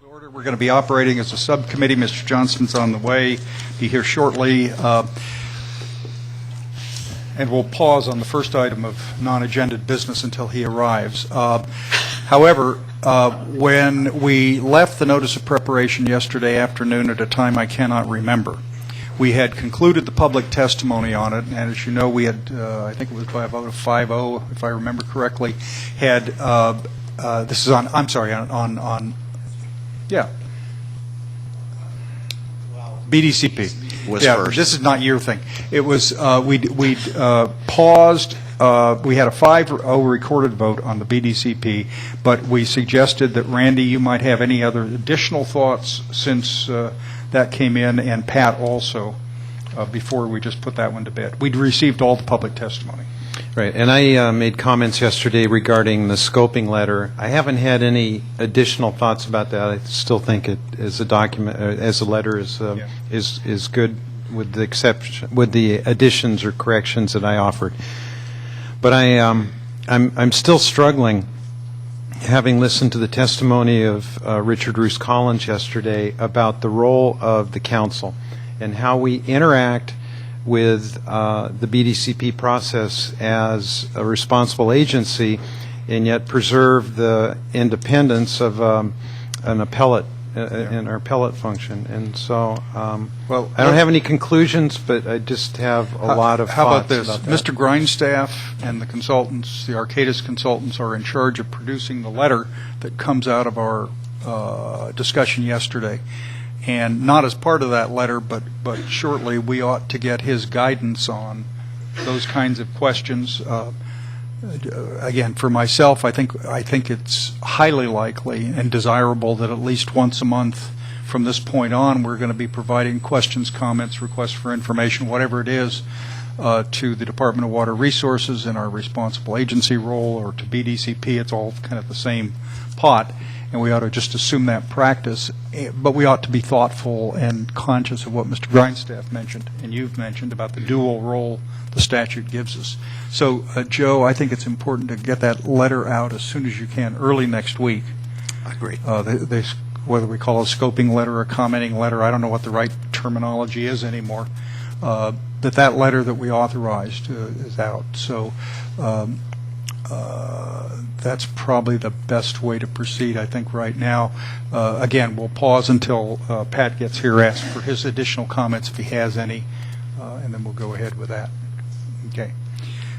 Order. We're going to be operating as a subcommittee. Mr. Johnston's on the way, be here shortly. And we'll pause on the first item of non-agenda business until he arrives. However, when we left the notice of preparation yesterday afternoon at a time I cannot remember, we had concluded the public testimony on it, and as you know, we had, I think it was by a vote of 5-0, if I remember correctly, had, this is on, I'm sorry, yeah, BDCP. Was yeah, first. This is not your thing. It was, we paused, we had a 5-0 recorded vote on the BDCP, but we suggested that, Randy, you might have any other additional thoughts since that came in, and Pat also, before we just put that one to bed. We'd received all the public testimony. Right, and I made comments yesterday regarding the scoping letter. I haven't had any additional thoughts about that. I still think it as a document, as a letter, is good, with the exception, with the additions or corrections that I offered. But I'm still struggling, having listened to the testimony of Richard Roos Collins yesterday about the role of the council and how we interact with the BDCP process as a responsible agency, and yet preserve the independence of an appellate in our appellate function. And so, well, I don't have any conclusions, but I just have a lot of How about thoughts this? about that. Mr. Grindstaff and the consultants, the Arcadis consultants, are in charge of producing the letter that comes out of our discussion yesterday. And not as part of that letter, but shortly, we ought to get his guidance on those kinds of questions. Again, for myself, I think it's highly likely and desirable that at least once a month from this point on, we're going to be providing questions, comments, requests for information, whatever it is, to the Department of Water Resources in our responsible agency role, or to BDCP. It's all kind of the same pot. And we ought to just assume that practice, but we ought to be thoughtful and conscious of what Mr. Grindstaff mentioned, and you've mentioned about the dual role the statute gives us. So, Joe, I think it's important to get that letter out as soon as you can, early next week. I agree. Whether we call it a scoping letter or a commenting letter, I don't know what the right terminology is anymore, that letter that we authorized is out. So, that's probably the best way to proceed, I think, right now. Again, we'll pause until Pat gets here, ask for his additional comments if he has any, and then we'll go ahead with that. Okay.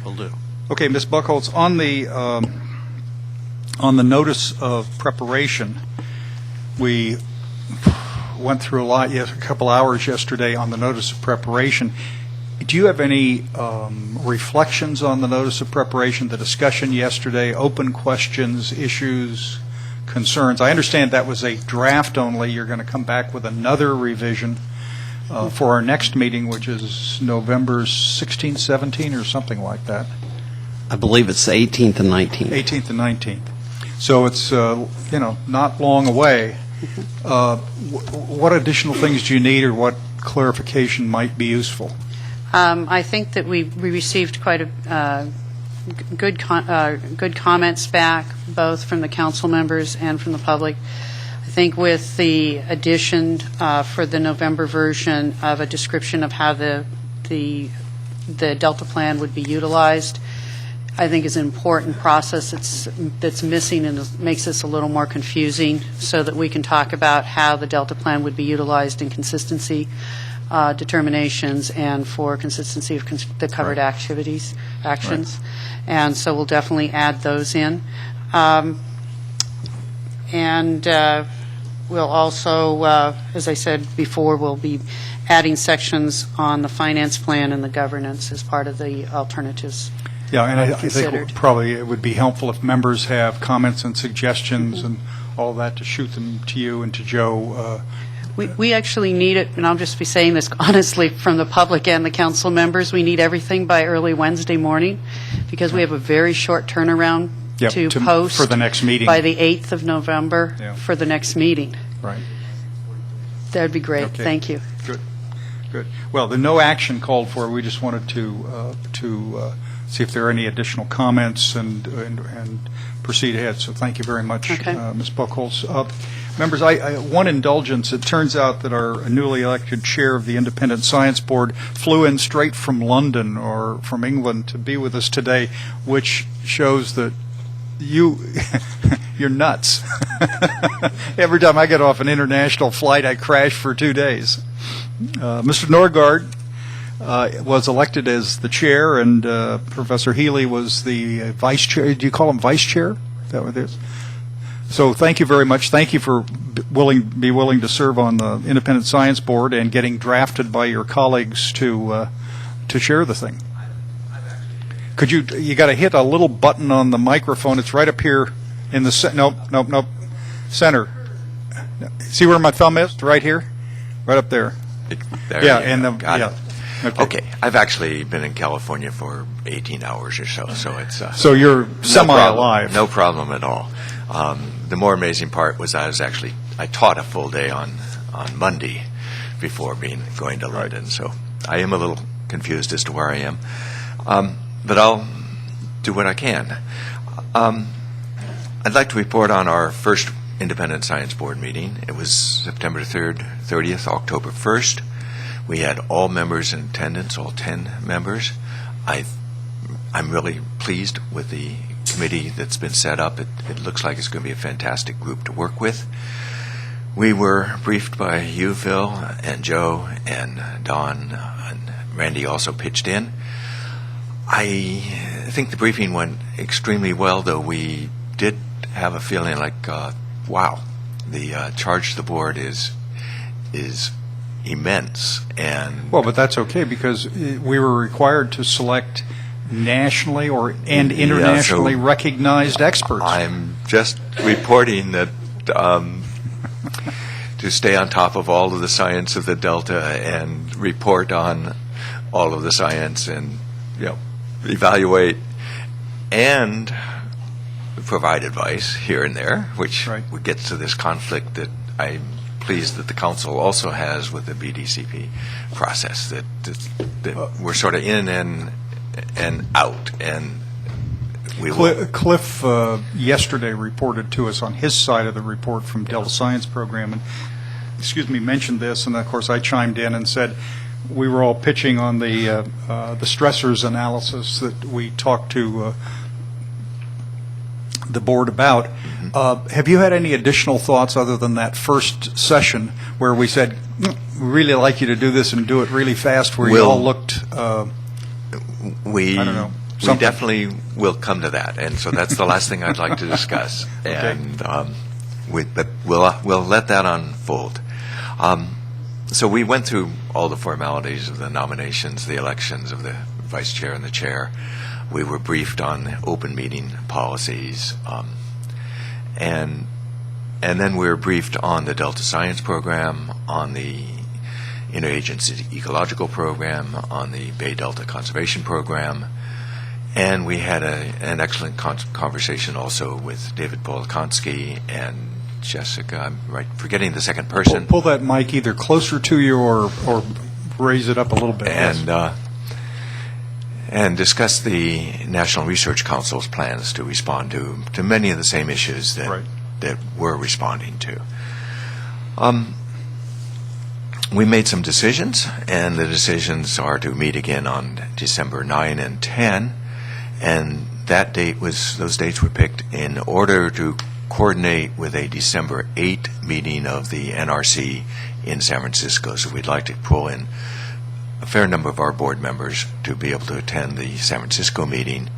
Will do. Okay, Ms. Buchholz, on the notice of preparation, we went through a couple hours yesterday on the notice of preparation. Do you have any reflections on the notice of preparation, the discussion yesterday, open questions, issues, concerns? I understand that was a draft only. You're going to come back with another revision for our next meeting, which is November 16th, 17th, or something like that. I believe it's the 18th and 19th. 18th and 19th. So it's, not long away. What additional things do you need, or what clarification might be useful? I think that we received quite a good comments back, both from the council members and from the public. I think with the addition for the November version of a description of how the Delta plan would be utilized, I think is an important process that's missing, and makes this a little more confusing, so that we can talk about how the Delta plan would be utilized in consistency determinations and for consistency of the covered actions. Right. And so we'll definitely add those in. And we'll also, as I said before, we'll be adding sections on the finance plan and the governance as part of the alternatives. Yeah, and I think probably it would be helpful if members have comments and suggestions and all that, to shoot them to you and to Joe. We actually need it, and I'll just be saying this honestly from the public and the council members, we need everything by early Wednesday morning, because we have a very short turnaround to post for the next meeting by the 8th of November for the next meeting. Right. That would be great. Okay. Thank you. Good. Well, the no action called for. We just wanted to see if there are any additional comments and proceed ahead. So thank you very much, Okay. Ms. Buchholz. Members, one indulgence, it turns out that our newly elected chair of the Independent Science Board flew in straight from London or from England to be with us today, which shows that you're nuts. Every time I get off an international flight, I crash for 2 days. Mr. Norgard was elected as the chair, and Professor Healy was the vice chair. Do you call him vice chair? Is that what it is? So thank you very much. Thank you for be willing to serve on the Independent Science Board and getting drafted by your colleagues to chair the thing. Could you got to hit a little button on the microphone. It's right up here in the center. See where my thumb is? Right here, right up there. There Yeah, you and go. the Got yeah. it. Okay, I've actually been in California for 18 hours or so, so it's So you're semi-alive. No problem at all. The more amazing part was I taught a full day on Monday before going to London, so I am a little confused as to where I am, but I'll do what I can. I'd like to report on our first Independent Science Board meeting. It was September 3rd, 30th, October 1st. We had all members in attendance, all 10 members. I'm really pleased with the committee that's been set up. It looks like it's going to be a fantastic group to work with. We were briefed by you, Phil, and Joe, and Don, and Randy also pitched in. I think the briefing went extremely well, though we did have a feeling like, wow, the charge to the board is immense. And Well, but that's okay because we were required to select nationally and internationally recognized experts. I'm just reporting that to stay on top of all of the science of the Delta and report on all of the science and evaluate and provide advice here and there, which gets to this conflict that I'm pleased that the council also has with the BDCP process, that we're sort of in and out, and we will. Cliff yesterday reported to us on his side of the report from Delta Science Program, and mentioned this, and of course I chimed in and said we were all pitching on the stressors analysis that we talked to the board about. Have you had any additional thoughts other than that first session where we said, we really like you to do this and do it really fast, where you all looked, we I don't know, we something. definitely will come to that, and so that's the last thing I'd like to discuss. And but we'll let that unfold. So we went through all the formalities of the nominations, the elections of the vice chair and the chair. We were briefed on open meeting policies, and then we were briefed on the Delta Science Program, on the Interagency Ecological Program, on the Bay Delta Conservation Program, and we had an excellent conversation also with David Polakonsky and Jessica. I'm forgetting the second person. Pull that mic either closer to you or raise it up a little bit. And discuss the National Research Council's plans to respond to many of the same issues that we're responding to. We made some decisions, and the decisions are to meet again on December 9 and 10, and those dates were picked in order to coordinate with a December 8 meeting of the NRC in San Francisco. So we'd like to pull in a fair number of our board members to be able to attend the San Francisco meeting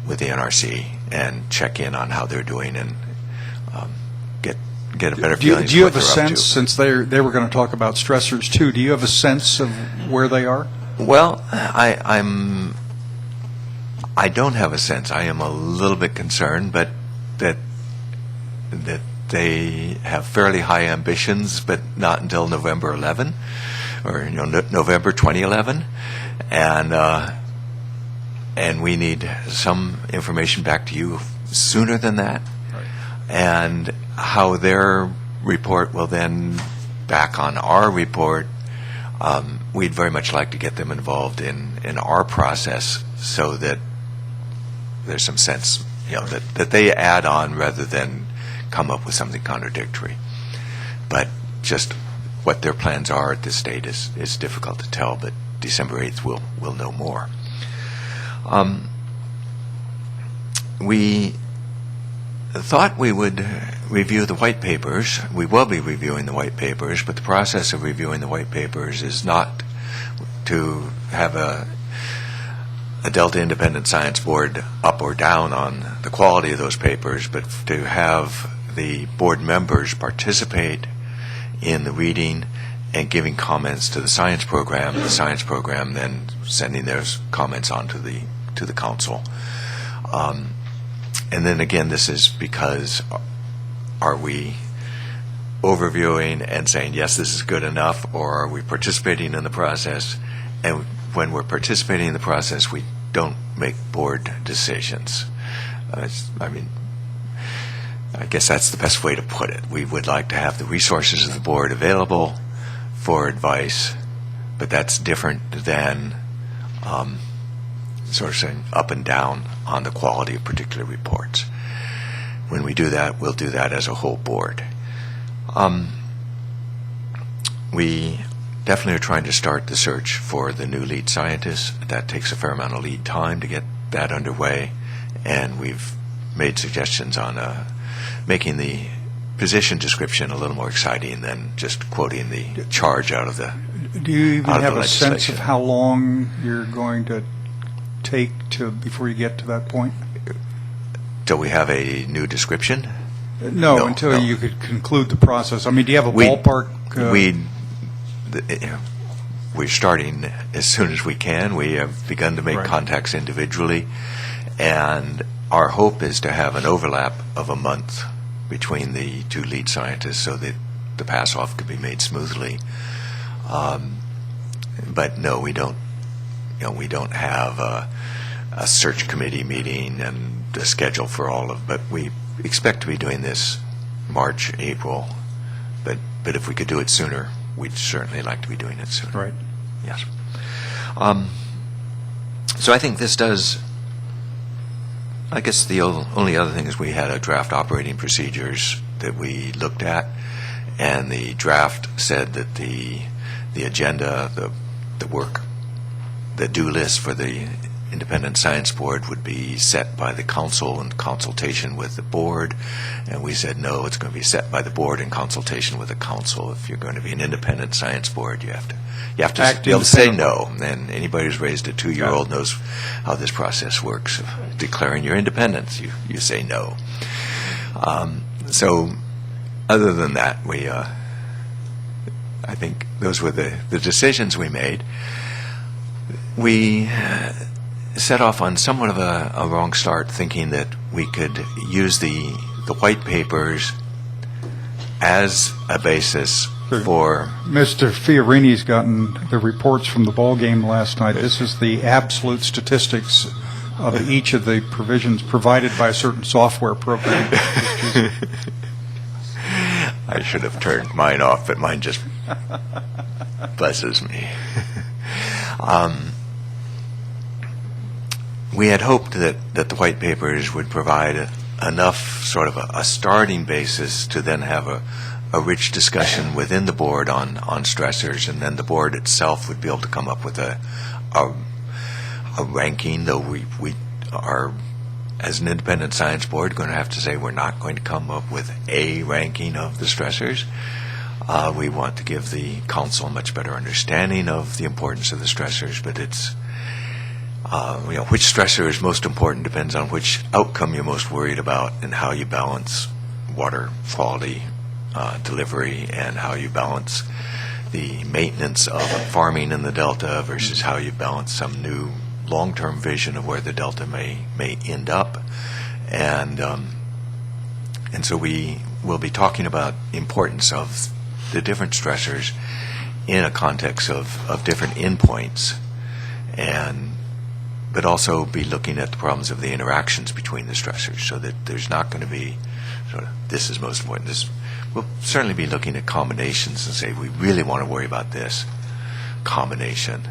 with the NRC and check in on how they're doing and get a better feeling. Do you have a sense, since they were going to talk about stressors too, do you have a sense of where they are? Well, I don't have a sense. I am a little bit concerned, but that they have fairly high ambitions, but not until November 11, or November 2011, and we need some information back to you sooner than that, and how their report will then back on our report. We'd very much like to get them involved in our process so that there's some sense, that they add on rather than come up with something contradictory. but just what their plans are at this state is difficult to tell, but December 8th we'll know more. We thought we would review the white papers. We will be reviewing the white papers, but the process of reviewing the white papers is not to have a Delta Independent Science Board up or down on the quality of those papers, but to have the board members participate in the reading and giving comments to the science program then sending those comments on to the council. And then again, this is because are we overviewing and saying, yes, this is good enough, or are we participating in the process? And when we're participating in the process, we don't make board decisions. I guess that's the best way to put it. We would like to have the resources of the board available for advice, but that's different than sort of saying up and down on the quality of particular reports. When we do that, we'll do that as a whole board. We definitely are trying to start the search for the new lead scientist. That takes a fair amount of lead time to get that underway, and we've made suggestions on making the position description a little more exciting than just quoting the charge out of the Do you even out of have the a sense of legislation. how long you're going to take before you get to that point? Till we have a new description? No, until no. you could conclude the process. I mean, do you have a We- ballpark? We're starting as soon as we can. We have begun to make Right. contacts individually, and our hope is to have an overlap of a month between the two lead scientists so that the pass-off could be made smoothly. But no, we don't. We don't have a search committee meeting and a schedule for all of. But we expect to be doing this March, April. But if we could do it sooner, we'd certainly like to be doing it sooner. Right. Yes. So I think this does. I guess the only other thing is we had a draft operating procedures that we looked at, and the draft said that the agenda, the work, the due list for the Independent Science Board would be set by the council in consultation with the board, and we said no, it's going to be set by the board in consultation with the council. If you're going to be an Independent Science Board, you have to Act be able to say independently. no. And anybody who's raised a 2-year-old knows how this process works. Declaring your independence, you say no. So other than that, I think those were the decisions we made. We set off on somewhat of a wrong start, thinking that we could use the white papers as a basis for. Mr. Fiorini's gotten the reports from the ball game last night. This is the absolute statistics of each of the provisions provided by a certain software program. I should have turned mine off, but mine just buzzes me. We had hoped that the white papers would provide enough sort of a starting basis to then have a rich discussion within the board on stressors, and then the board itself would be able to come up with a ranking, though we are, as an independent science board, going to have to say we're not going to come up with a ranking of the stressors. We want to give the council a much better understanding of the importance of the stressors, but it's which stressor is most important depends on which outcome you're most worried about and how you balance water quality delivery and how you balance the maintenance of farming in the Delta versus how you balance some new long-term vision of where the Delta may end up. And so we will be talking about importance of the different stressors in a context of different endpoints, but also be looking at the problems of the interactions between the stressors, so that there's not going to be sort of this is most important. We'll certainly be looking at combinations and say we really want to worry about this combination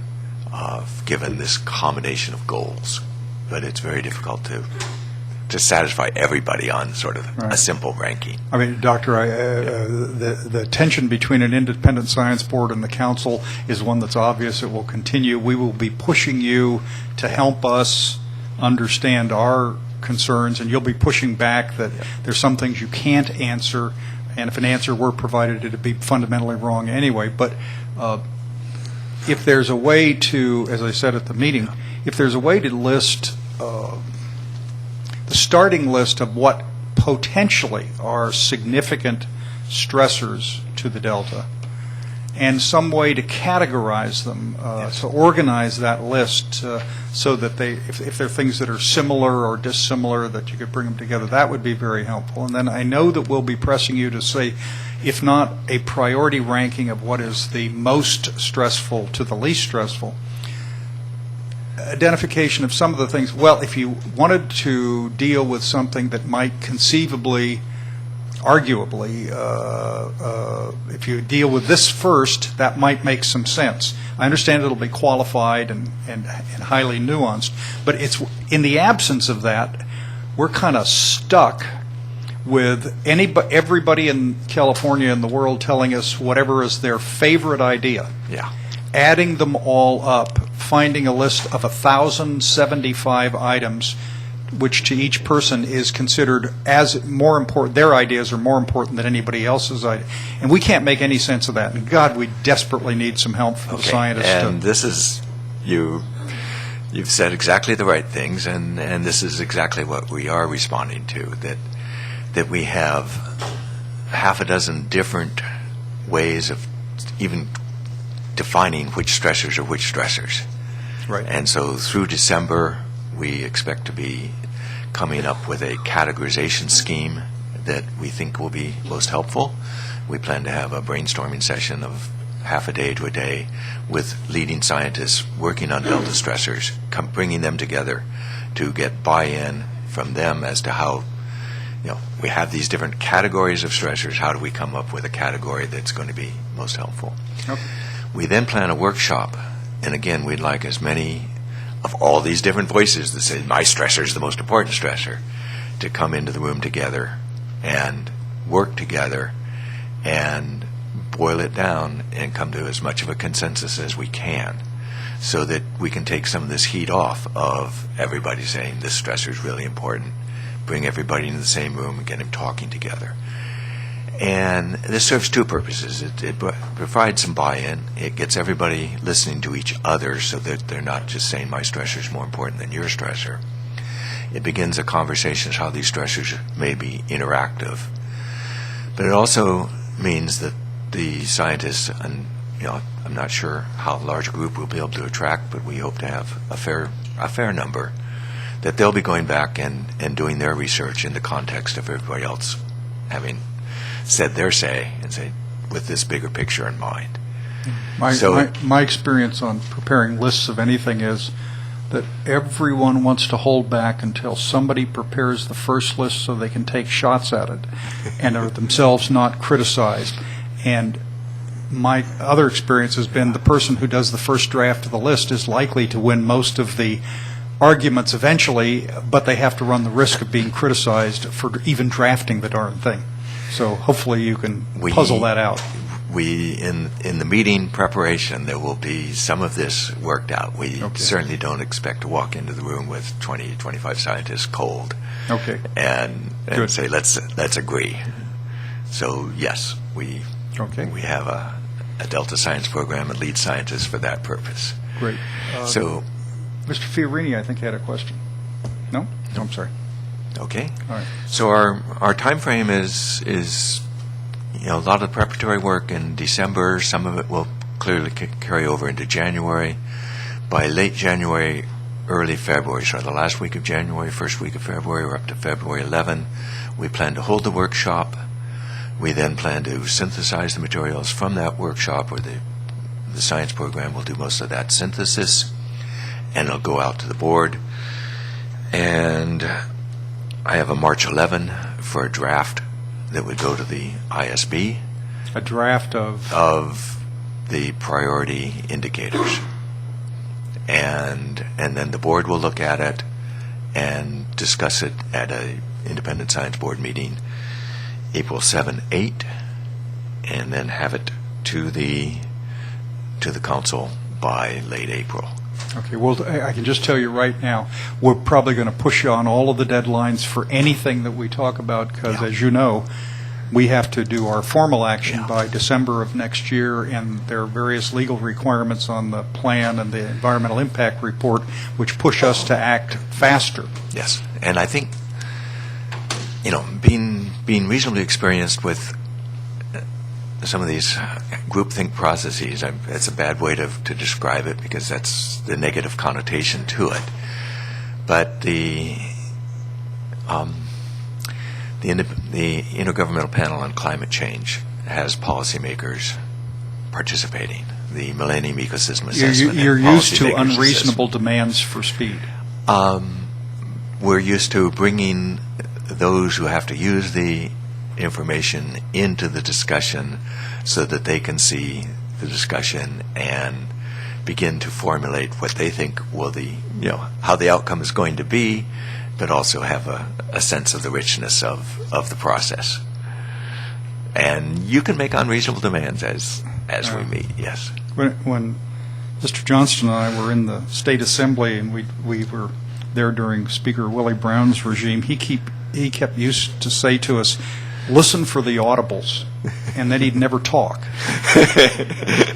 given this combination of goals, but it's very difficult to to satisfy everybody on sort of a Right. simple ranking. I mean, Doctor, the tension between an independent science board and the council is one that's obvious. It will continue. We will be pushing you to help us understand our concerns, and you'll be pushing back that there's some things you can't answer, and if an answer were provided, it'd be fundamentally wrong anyway. But if there's a way to, as I said at the meeting, if there's a way to list the starting list of what potentially are significant stressors to the Delta, and some way to categorize them, to organize that list so that if there are things that are similar or dissimilar, that you could bring them together, that would be very helpful. And then I know that we'll be pressing you to say, if not a priority ranking of what is the most stressful to the least stressful, identification of some of the things. Well, if you wanted to deal with something that might conceivably, arguably, if you deal with this first, that might make some sense. I understand it'll be qualified and highly nuanced, but it's in the absence of that, we're kind of stuck with everybody in California and the world telling us whatever is their favorite idea. Yeah. Adding them all up, finding a list of 1,075 items, which to each person is considered as more important, their ideas are more important than anybody else's idea. And we can't make any sense of that. And God, we desperately need some help from the scientists. And this is, you've said exactly the right things, and this is exactly what we are responding to, that we have half a dozen different ways of even defining which stressors are which stressors. Right. And so through December, we expect to be coming up with a categorization scheme that we think will be most helpful. We plan to have a brainstorming session of half a day to a day with leading scientists working on Delta stressors, bringing them together to get buy-in from them as to how, we have these different categories of stressors. How do we come up with a category that's going to be most helpful? Okay. We then plan a workshop, and again, we'd like as many of all these different voices that say, my stressor is the most important stressor, to come into the room together and work together and boil it down and come to as much of a consensus as we can, so that we can take some of this heat off of everybody saying this stressor is really important, bring everybody into the same room and get them talking together. And this serves two purposes. It provides some buy-in. It gets everybody listening to each other so that they're not just saying my stressor is more important than your stressor. It begins a conversation as how these stressors may be interactive. But it also means that the scientists, and I'm not sure how large a group we'll be able to attract, but we hope to have a fair number, that they'll be going back and doing their research in the context of everybody else having said their say, and say, with this bigger picture in mind. My experience on preparing lists of anything is that everyone wants to hold back until somebody prepares the first list so they can take shots at it and are themselves not criticized. And my other experience has been the person who does the first draft of the list is likely to win most of the arguments eventually, but they have to run the risk of being criticized for even drafting the darn thing. So hopefully you can puzzle that out. In the meeting preparation, there will be some of this worked out. We certainly don't expect to walk into the room with 20, 25 scientists cold. Okay. And say, let's agree. So yes, we have a Delta Science program and lead scientists for that purpose. Great. So, Mr. Fiorini, I think, had a question. No? No, I'm sorry. okay. All right. So our time frame is a lot of preparatory work in December. Some of it will clearly carry over into January. By late January, early February, so the last week of January, first week of February, or up to February 11, we plan to hold the workshop. We then plan to synthesize the materials from that workshop, or the science program will do most of that synthesis, and it'll go out to the board. And I have a March 11 for a draft that would go to the ISB. A draft of the priority indicators. And then the board will look at it and discuss it at a Independent Science Board meeting April 7, 8, and then have it to the council by late April. Okay, well, I can just tell you right now, we're probably going to push on all of the deadlines for anything that we talk about, because, Yeah. as you know, we have to do our formal action Yeah. by December of next year, and there are various legal requirements on the plan and the environmental impact report, which push us to act faster. Yes, and I think, being reasonably experienced with some of these groupthink processes, it's a bad way to describe it because that's the negative connotation to it. But the Intergovernmental Panel on Climate Change has policymakers participating. The Millennium Ecosystem Assessment. You're and used to policymakers unreasonable demands for speed. We're used to bringing those who have to use the information into the discussion so that they can see the discussion and begin to formulate what they think how the outcome is going to be, but also have a sense of the richness of the process. And you can make unreasonable demands as we meet, yes. When Mr. Johnston and I were in the State Assembly, and we were there during Speaker Willie Brown's regime, he kept used to say to us, "Listen for the audibles," and then he'd never talk.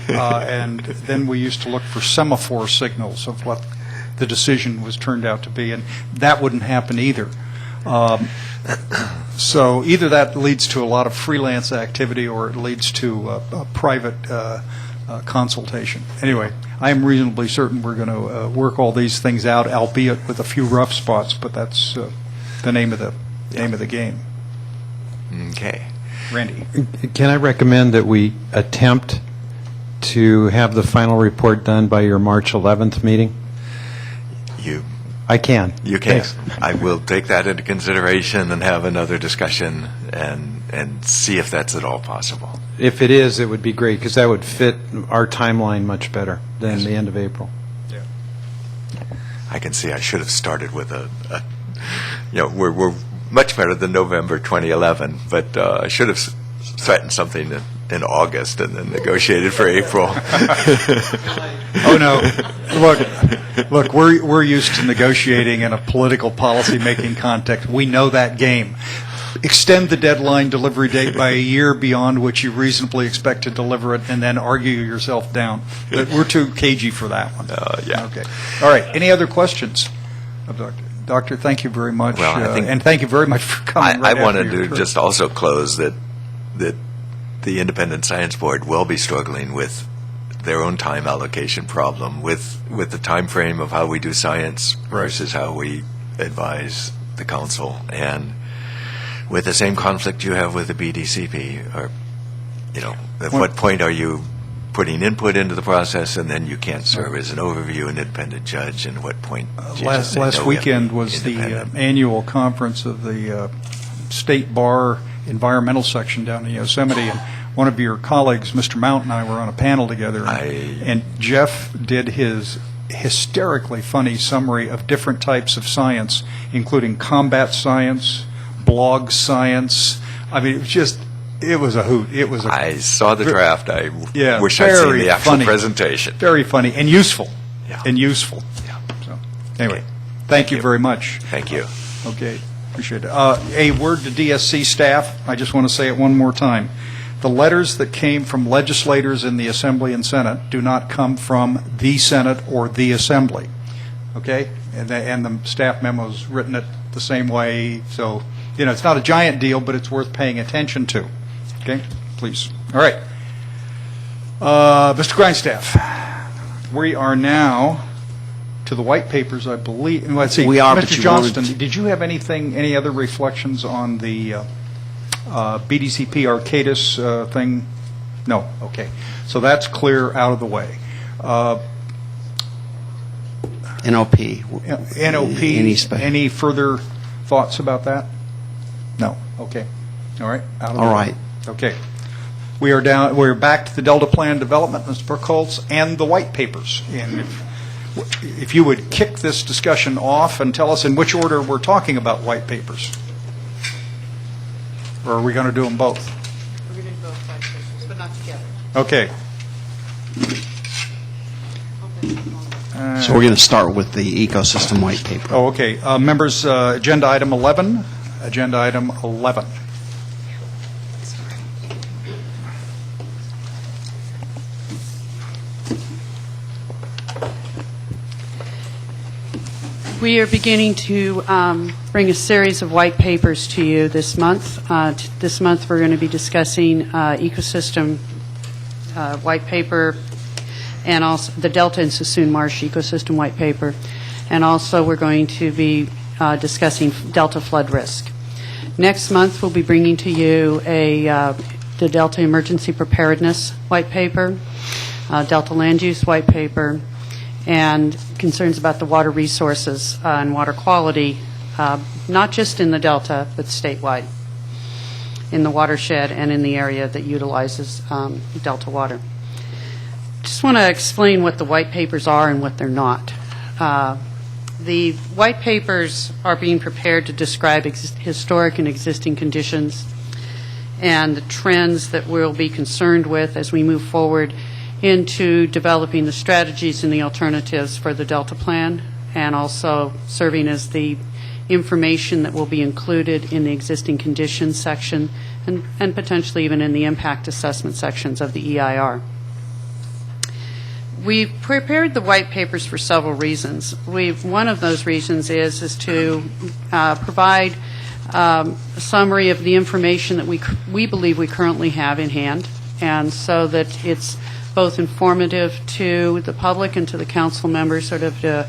And then we used to look for semaphore signals of what the decision was turned out to be, and that wouldn't happen either. So either that leads to a lot of freelance activity, or it leads to a private consultation. Anyway, I am reasonably certain we're going to work all these things out, albeit with a few rough spots, but that's the name of the game. Okay. Randy. Can I recommend that we attempt to have the final report done by your March 11th meeting? I can. You can. Thanks. I will take that into consideration and have another discussion and see if that's at all possible. If it is, it would be great, because that would fit our timeline much better than the end of April. I can see I should have started with we're much better than November 2011, but I should have threatened something in August and then negotiated for April. Oh, no. Look, we're used to negotiating in a political policy-making context. We know that game. Extend the deadline delivery date by a year beyond which you reasonably expect to deliver it, and then argue yourself down. But we're too cagey for that one. Yeah. Okay. All right. Any other questions? Doctor, thank you very much. Well, I think and thank you very much for coming. I right wanted after your to trip. just also close that the Independent Science Board will be struggling with their own time allocation problem with the time frame of how we do science versus how we advise the council, and with the same conflict you have with the BDCP. Or, at what point are you putting input into the process, and then you can't serve as an overview and independent judge, and at what point do you just say, Last no, we have to weekend be was the independent? annual conference of the State Bar Environmental Section down in Yosemite, and one of your colleagues, Mr. Mount, and I were on a panel together, and Jeff did his hysterically funny summary of different types of science, including combat science, blog science. I mean, it was a hoot. It was I saw the draft. I Yeah, wish I'd seen very the actual funny. presentation. very funny and useful. Yeah. And useful. Yeah. So, anyway, thank you you. very much. Thank you. Okay, appreciate it. A word to DSC staff. I just want to say it one more time. The letters that came from legislators in the Assembly and Senate do not come from the Senate or the Assembly. Okay? And the staff memo's written it the same way. So, it's not a giant deal, but it's worth paying attention to. Okay? Please. All right. Mr. Grindstaff, we are now to the white papers, I believe. Let's see. We are, but Mr. you Johnston, wanted did you have any other reflections on the BDCP Arcadis thing? No. Okay. So that's clear out of the way. NOP. NOP, any further thoughts about that? No. Okay. All right. Out of the All way. right. Okay. We're back to the Delta Plan development, Mr. Burkholz, and the white papers. And if if you would kick this discussion off and tell us in which order we're talking about white papers. Or are we going to do them both? We're going to do both white papers, but not together. Okay. So we're going to start with the ecosystem white paper. Oh, okay. Members, agenda item 11. Agenda item 11. We are beginning to bring a series of white papers to you this month. This month we're going to be discussing ecosystem white paper and also the Delta and Sassoon Marsh ecosystem white paper. And also we're going to be discussing Delta flood risk. Next month we'll be bringing to you the Delta emergency preparedness white paper, Delta land use white paper, and concerns about the water resources and water quality, not just in the Delta, but statewide, in the watershed and in the area that utilizes Delta water. Just want to explain what the white papers are and what they're not. The white papers are being prepared to describe historic and existing conditions and the trends that we'll be concerned with as we move forward into developing the strategies and the alternatives for the Delta Plan, and also serving as the information that will be included in the existing conditions section and potentially even in the impact assessment sections of the EIR. We've prepared the white papers for several reasons. One of those reasons is to provide a summary of the information that we believe we currently have in hand, and so that it's both informative to the public and to the council members, sort of to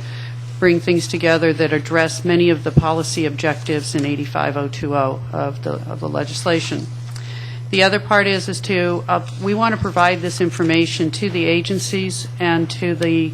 bring things together that address many of the policy objectives in 85020 of the legislation. The other part is we want to provide this information to the agencies and to the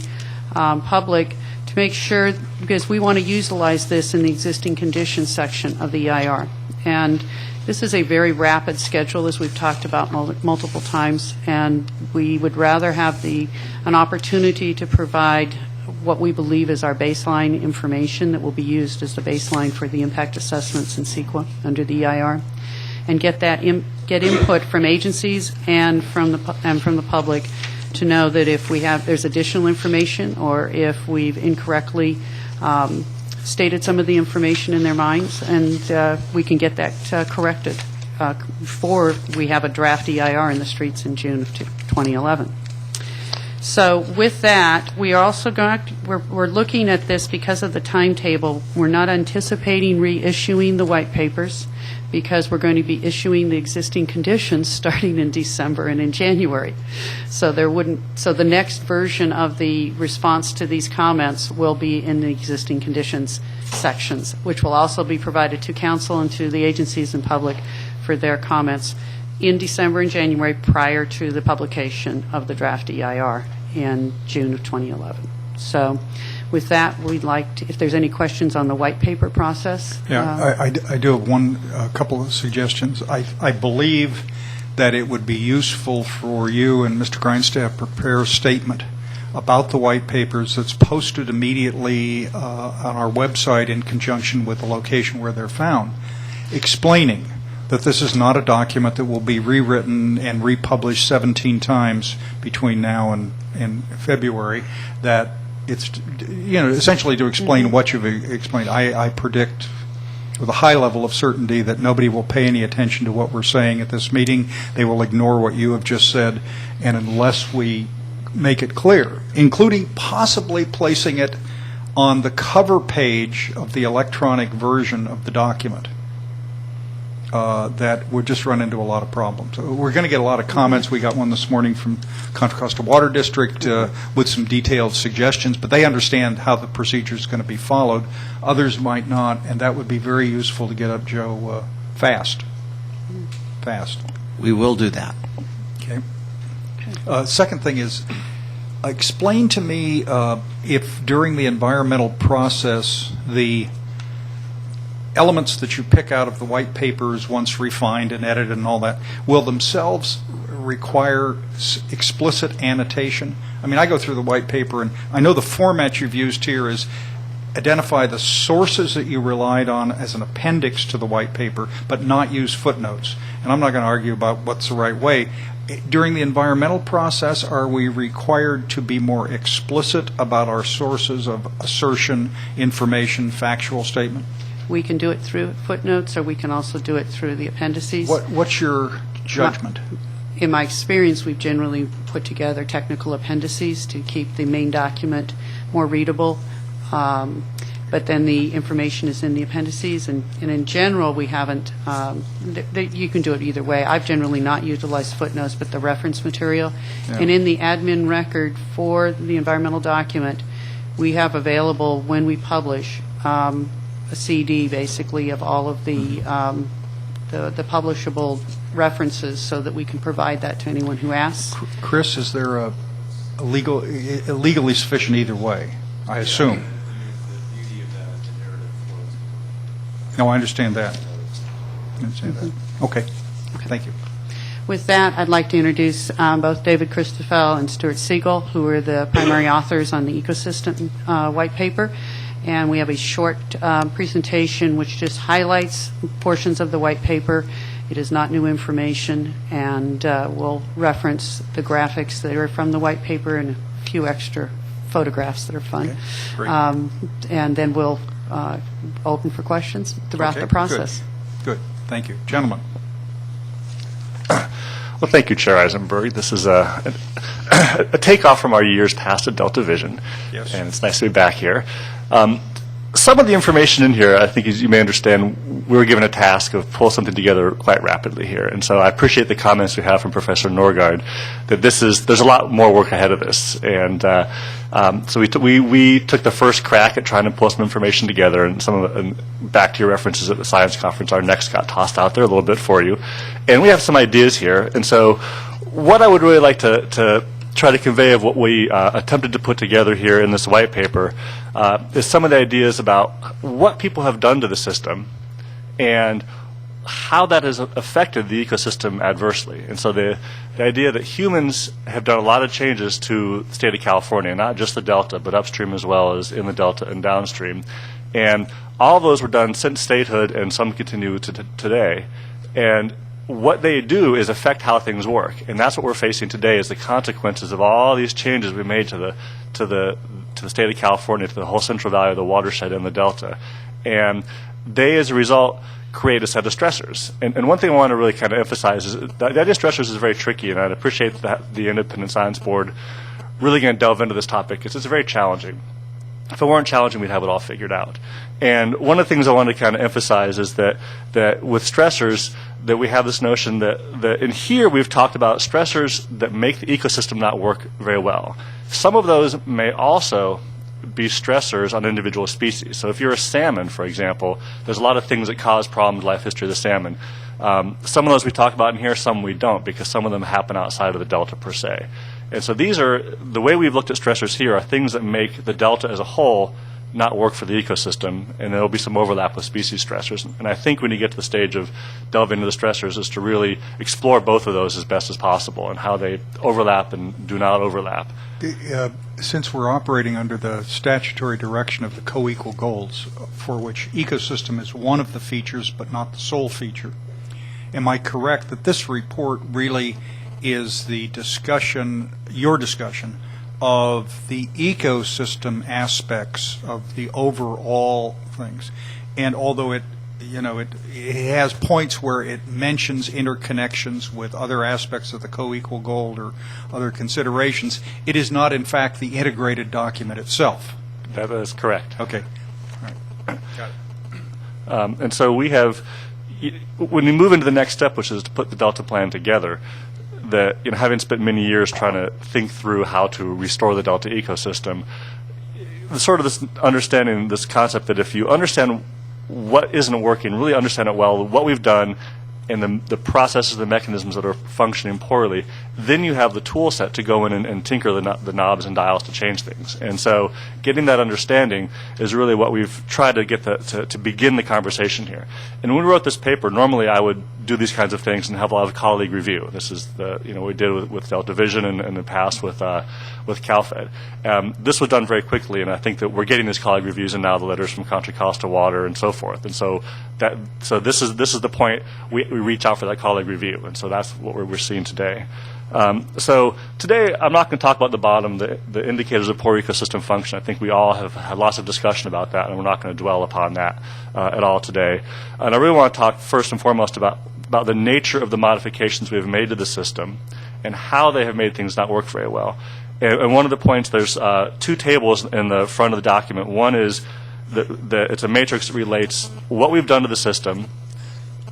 public to make sure, because we want to utilize this in the existing conditions section of the EIR. And this is a very rapid schedule, as we've talked about multiple times, and we would rather have an opportunity to provide what we believe is our baseline information that will be used as the baseline for the impact assessments in CEQA under the EIR, and get input from agencies and from the public to know that if there's additional information, or if we've incorrectly stated some of the information in their minds, and we can get that corrected before we have a draft EIR in the streets in June of 2011. So with that, we are also we're looking at this because of the timetable. We're not anticipating reissuing the white papers, because we're going to be issuing the existing conditions starting in December and in January. So the next version of the response to these comments will be in the existing conditions sections, which will also be provided to council and to the agencies and public for their comments in December and January, prior to the publication of the draft EIR in June of 2011. So with that, we'd like to, if there's any questions on the white paper process. Yeah, I do have a couple of suggestions. I believe that it would be useful for you and Mr. Grindstaff to prepare a statement about the white papers that's posted immediately on our website in conjunction with the location where they're found, explaining that this is not a document that will be rewritten and republished 17 times between now and February, that it's, essentially to explain what you've explained. I predict with a high level of certainty that nobody will pay any attention to what we're saying at this meeting. They will ignore what you have just said, and unless we make it clear, including possibly placing it on the cover page of the electronic version of the document, that would just run into a lot of problems. We're going to get a lot of comments. We got one this morning from Contra Costa Water District with some detailed suggestions, but they understand how the procedure is going to be followed. Others might not, and that would be very useful to get up, Joe, fast. We will do that. Okay. Second thing is, explain to me if during the environmental process, the elements that you pick out of the white papers, once refined and edited and all that, will themselves require explicit annotation? I mean, I go through the white paper, and I know the format you've used here is identify the sources that you relied on as an appendix to the white paper, but not use footnotes. And I'm not going to argue about what's the right way. During the environmental process, are we required to be more explicit about our sources of assertion, information, factual statement? We can do it through footnotes, or we can also do it through the appendices. What's your judgment? In my experience, we've generally put together technical appendices to keep the main document more readable. But then the information is in the appendices, and in general, we haven't, you can do it either way. I've generally not utilized footnotes, but the reference material. Yeah. And in the admin record for the environmental document, we have available, when we publish, a CD, basically, of all of the publishable references, so that we can provide that to anyone who asks. Chris, is there a legally sufficient either way, I assume? No, I understand that. Okay. Thank you. With that, I'd like to introduce both David Christoffel and Stuart Siegel, who are the primary authors on the ecosystem white paper. And we have a short presentation which just highlights portions of the white paper. It is not new information, and we'll reference the graphics that are from the white paper and a few extra photographs that are fun. Okay, great. And then we'll open for questions throughout Okay, the process. Good. Thank you. Gentlemen. Well, thank you, Chair Eisenberg. This is a takeoff from our years past at Delta Vision, Yes. and it's nice to be back here. Some of the information in here, I think, as you may understand, we were given a task of pull something together quite rapidly here, and so I appreciate the comments we have from Professor Norgard that there's a lot more work ahead of this, and so we took the first crack at trying to pull some information together, and back to your references at the science conference, our next got tossed out there a little bit for you, and we have some ideas here, and so what I would really like to try to convey of what we attempted to put together here in this white paper is some of the ideas about what people have done to the system and how that has affected the ecosystem adversely. And so the idea that humans have done a lot of changes to the state of California, not just the Delta, but upstream as well as in the Delta and downstream. And all of those were done since statehood, and some continue to today. And what they do is affect how things work, and that's what we're facing today is the consequences of all these changes we made to the state of California, to the whole Central Valley, the watershed, and the Delta. And they, as a result, create a set of stressors. And one thing I want to really kind of emphasize is that the idea of stressors is very tricky, and I'd appreciate that the Independent Science Board really going to delve into this topic, because it's very challenging. If it weren't challenging, we'd have it all figured out. And one of the things I want to kind of emphasize is that with stressors, that we have this notion that in here we've talked about stressors that make the ecosystem not work very well. Some of those may also be stressors on individual species. So if you're a salmon, for example, there's a lot of things that cause problems in the life history of the salmon. Some of those we talk about in here, some we don't, because some of them happen outside of the Delta per se. And so these are, the way we've looked at stressors here are things that make the Delta as a whole not work for the ecosystem, and there will be some overlap with species stressors. And I think when you get to the stage of delving into the stressors is to really explore both of those as best as possible and how they overlap and do not overlap. Since we're operating under the statutory direction of the co-equal goals, for which ecosystem is one of the features but not the sole feature, am I correct that this report really is the discussion, your discussion, of the ecosystem aspects of the overall things? And although it has points where it mentions interconnections with other aspects of the co-equal goal or other considerations, it is not in fact the integrated document itself. That is correct. Okay. All right. Got it. And so we have, when we move into the next step, which is to put the Delta plan together, that having spent many years trying to think through how to restore the Delta ecosystem, sort of this understanding, this concept that if you understand what isn't working, really understand it well, what we've done, and the processes, the mechanisms that are functioning poorly, then you have the tool set to go in and tinker the knobs and dials to change things. And so getting that understanding is really what we've tried to get to begin the conversation here. And when we wrote this paper, normally I would do these kinds of things and have a lot of colleague review. This is what we did with Delta Vision and in the past with CalFed. This was done very quickly, and I think that we're getting these colleague reviews and now the letters from Contra Costa Water and so forth. And so this is the point we reach out for that colleague review, and so that's what we're seeing today. So today I'm not going to talk about the bottom, the indicators of poor ecosystem function. I think we all have had lots of discussion about that, and we're not going to dwell upon that at all today. And I really want to talk first and foremost about the nature of the modifications we have made to the system and how they have made things not work very well. And one of the points, there's two tables in the front of the document. One is it's a matrix that relates what we've done to the system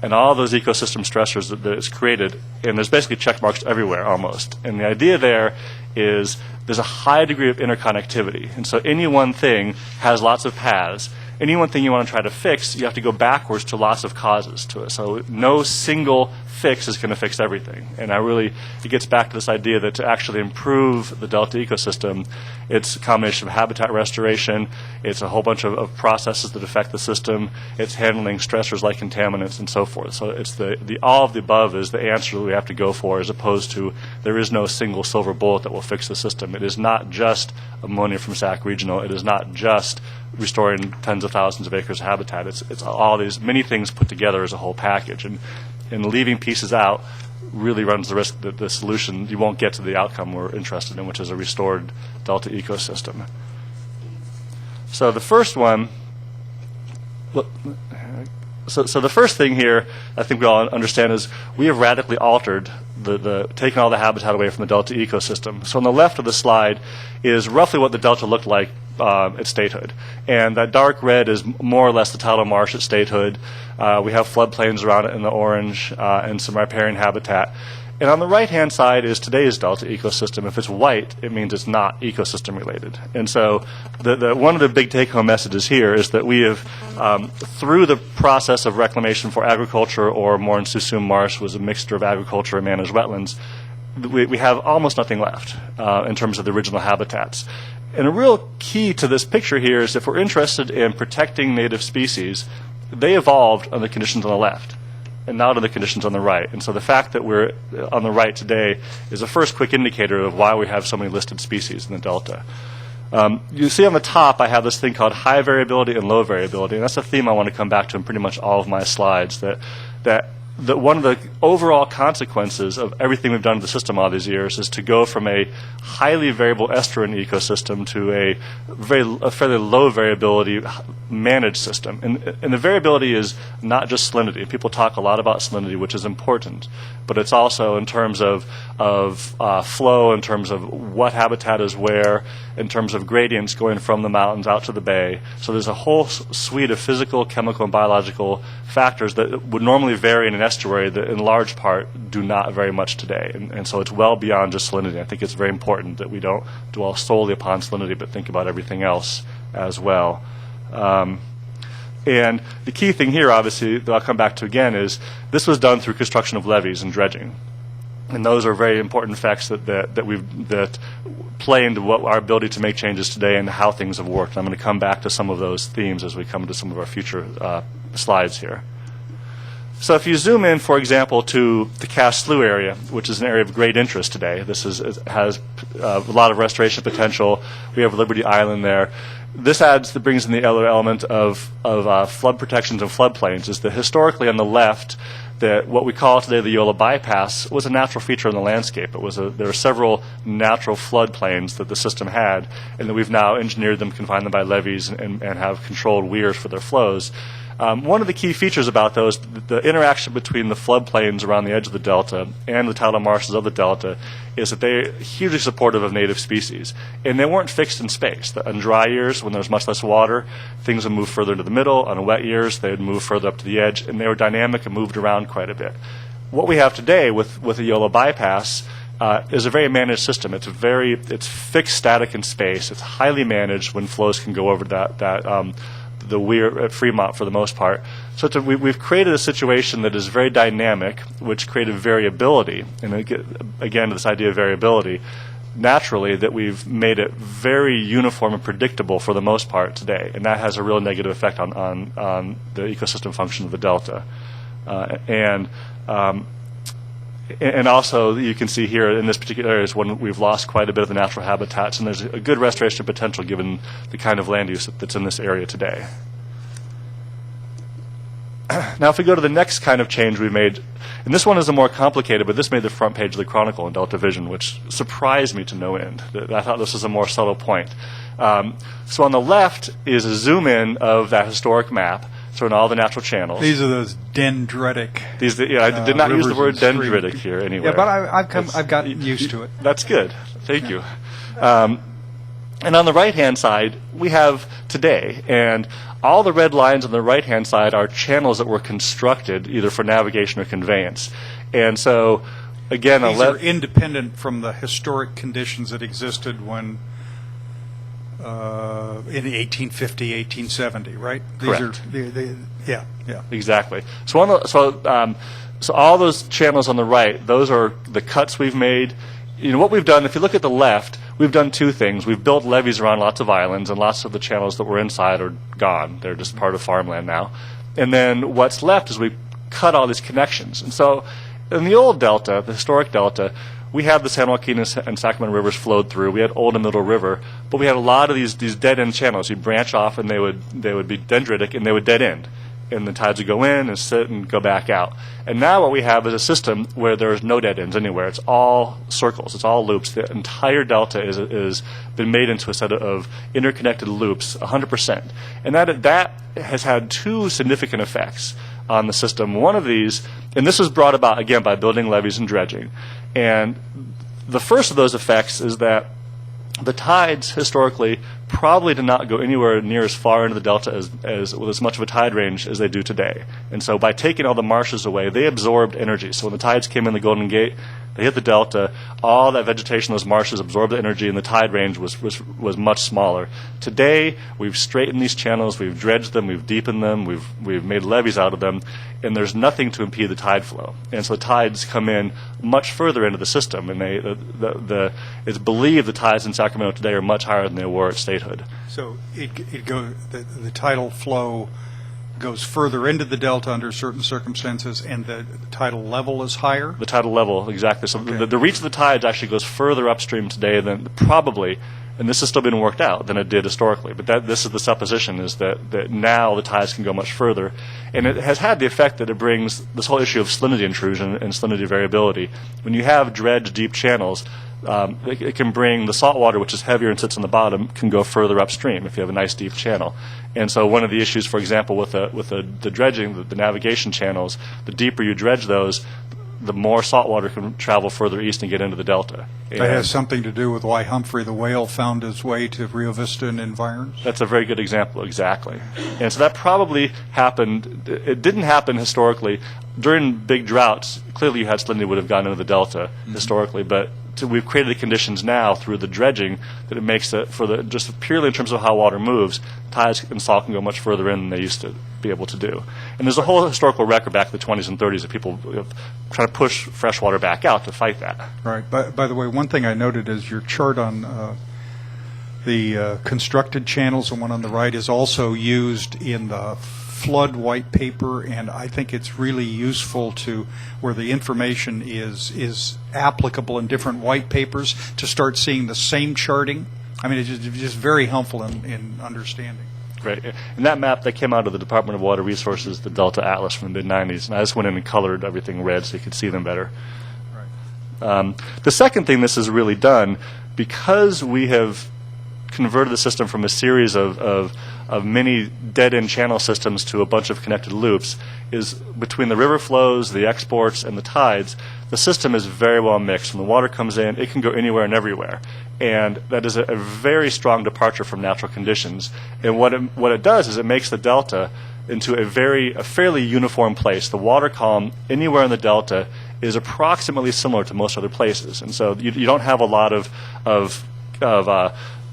and all those ecosystem stressors that it's created, and there's basically check marks everywhere almost. And the idea there is there's a high degree of interconnectivity. And so any one thing has lots of paths. Any one thing you want to try to fix, you have to go backwards to lots of causes to it. So no single fix is going to fix everything. And it gets back to this idea that to actually improve the Delta ecosystem, it's a combination of habitat restoration, it's a whole bunch of processes that affect the system, it's handling stressors like contaminants and so forth. So it's the all of the above is the answer that we have to go for, as opposed to there is no single silver bullet that will fix the system. It is not just ammonia from Sac Regional. It is not just restoring tens of thousands of acres of habitat. It's all these many things put together as a whole package. And leaving pieces out really runs the risk that the solution, you won't get to the outcome we're interested in, which is a restored Delta ecosystem. So the first one, so the first thing here, I think we all understand, is we have radically altered taking all the habitat away from the Delta ecosystem. So on the left of the slide is roughly what the Delta looked like at statehood. And that dark red is more or less the tidal marsh at statehood. We have floodplains around it in the orange and some riparian habitat. And on the right-hand side is today's Delta ecosystem. If it's white, it means it's not ecosystem related. And so one of the big take-home messages here is that we have, through the process of reclamation for agriculture, or more in Susum Marsh was a mixture of agriculture and managed wetlands, we have almost nothing left in terms of the original habitats. And a real key to this picture here is if we're interested in protecting native species, they evolved under the conditions on the left and not under the conditions on the right. And so the fact that we're on the right today is a first quick indicator of why we have so many listed species in the Delta. You see on the top I have this thing called high variability and low variability, and that's a theme I want to come back to in pretty much all of my slides, that one of the overall consequences of everything we've done to the system all these years is to go from a highly variable estuarine ecosystem to a fairly low variability managed system. And the variability is not just salinity. People talk a lot about salinity, which is important, but it's also in terms of flow, in terms of what habitat is where, in terms of gradients going from the mountains out to the bay. So there's a whole suite of physical, chemical, and biological factors that would normally vary in an estuary that in large part do not very much today. And so it's well beyond just salinity. I think it's very important that we don't dwell solely upon salinity, but think about everything else as well. And the key thing here, obviously, that I'll come back to again, is this was done through construction of levees and dredging. And those are very important effects that play into what our ability to make changes today and how things have worked. And I'm going to come back to some of those themes as we come to some of our future slides here. So if you zoom in, for example, to the Cass Slough area, which is an area of great interest today, has a lot of restoration potential. We have Liberty Island there. This brings in the other element of flood protections and floodplains. Is that historically on the left, that what we call today the Yola Bypass was a natural feature in the landscape. There were several natural floodplains that the system had, and that we've now engineered them, confined them by levees, and have controlled weirs for their flows. One of the key features about those, the interaction between the floodplains around the edge of the Delta and the tidal marshes of the Delta, is that they're hugely supportive of native species. And they weren't fixed in space. On dry years, when there was much less water, things would move further into the middle. On wet years, they would move further up to the edge, and they were dynamic and moved around quite a bit. What we have today with the Yola Bypass is a very managed system. It's fixed, static in space. It's highly managed when flows can go over the weir at Fremont for the most part. So we've created a situation that is very dynamic, which created variability. And again, this idea of variability, naturally, that we've made it very uniform and predictable for the most part today. And that has a real negative effect on the ecosystem function of the delta. And also, you can see here in this particular area is when we've lost quite a bit of the natural habitats, and there's a good restoration potential given the kind of land use that's in this area today. Now, if we go to the next kind of change we made, and this one is a more complicated, but this made the front page of the Chronicle in Delta Vision, which surprised me to no end. I thought this was a more subtle point. So on the left is a zoom in of that historic map, so in all the natural channels. These are those dendritic. I did not use the word rivers and dendritic streams. here anywhere. Yeah, but I've gotten used to it. That's good. Thank you. And on the right-hand side, we have today, and all the red lines on the right-hand side are channels that were constructed either for navigation or conveyance. And so, again, These are independent from the historic conditions that existed when in 1850, 1870, right? Correct. Yeah. Exactly. So all those channels on the right, those are the cuts we've made. What we've done, if you look at the left, we've done two things. We've built levees around lots of islands, and lots of the channels that were inside are gone. They're just part of farmland now. And then what's left is we cut all these connections. And so in the old delta, the historic delta, we had the San Joaquin and Sacramento rivers flowed through. We had Old and Middle River, but we had a lot of these dead-end channels. You branch off, and they would be dendritic, and they would dead-end. And the tides would go in and sit and go back out. And now what we have is a system where there's no dead ends anywhere. It's all circles. It's all loops. The entire delta is been made into a set of interconnected loops, 100%. And that has had two significant effects on the system. One of these, and this was brought about, again, by building levees and dredging. And the first of those effects is that the tides historically probably did not go anywhere near as far into the delta with as much of a tide range as they do today. And so by taking all the marshes away, they absorbed energy. So when the tides came in the Golden Gate, they hit the delta, all that vegetation, those marshes absorbed the energy, and the tide range was much smaller. Today, we've straightened these channels, we've dredged them, we've deepened them, we've made levees out of them, and there's nothing to impede the tide flow. And so the tides come in much further into the system, and it's believed the tides in Sacramento today are much higher than they were at statehood. So the tidal flow goes further into the delta under certain circumstances, and the tidal level is higher? The tidal level, exactly. So Okay. the reach of the tides actually goes further upstream today than probably, and this has still been worked out, than it did historically. But this is the supposition, is that now the tides can go much further. And it has had the effect that it brings this whole issue of salinity intrusion and salinity variability. When you have dredged deep channels, it can bring the salt water, which is heavier and sits on the bottom, can go further upstream if you have a nice deep channel. And so one of the issues, for example, with the dredging, the navigation channels, the deeper you dredge those, the more salt water can travel further east and get into the delta. That has something to do with why Humphrey the whale found his way to Rio Vista and environs? That's a very good example, exactly. And so that probably happened. It didn't happen historically. During big droughts, clearly you had salinity would have gone into the delta historically, but we've created the conditions now through the dredging that it makes it just purely in terms of how water moves, tides and salt can go much further in than they used to be able to do. And there's a whole historical record back in the 20s and 30s of people trying to push fresh water back out to fight that. Right. By the way, one thing I noted is your chart on the constructed channels, the one on the right, is also used in the flood white paper, and I think it's really useful to where the information is applicable in different white papers to start seeing the same charting. I mean, it's just very helpful in understanding. Right. And that map that came out of the Department of Water Resources, the Delta Atlas from the mid-'90s, and I just went in and colored everything red so you could see them better. Right. The second thing this has really done, because we have converted the system from a series of many dead-end channel systems to a bunch of connected loops, is between the river flows, the exports, and the tides, the system is very well mixed. When the water comes in, it can go anywhere and everywhere. And that is a very strong departure from natural conditions. And what it does is it makes the delta into a fairly uniform place. The water column anywhere in the delta is approximately similar to most other places. And so you don't have a lot of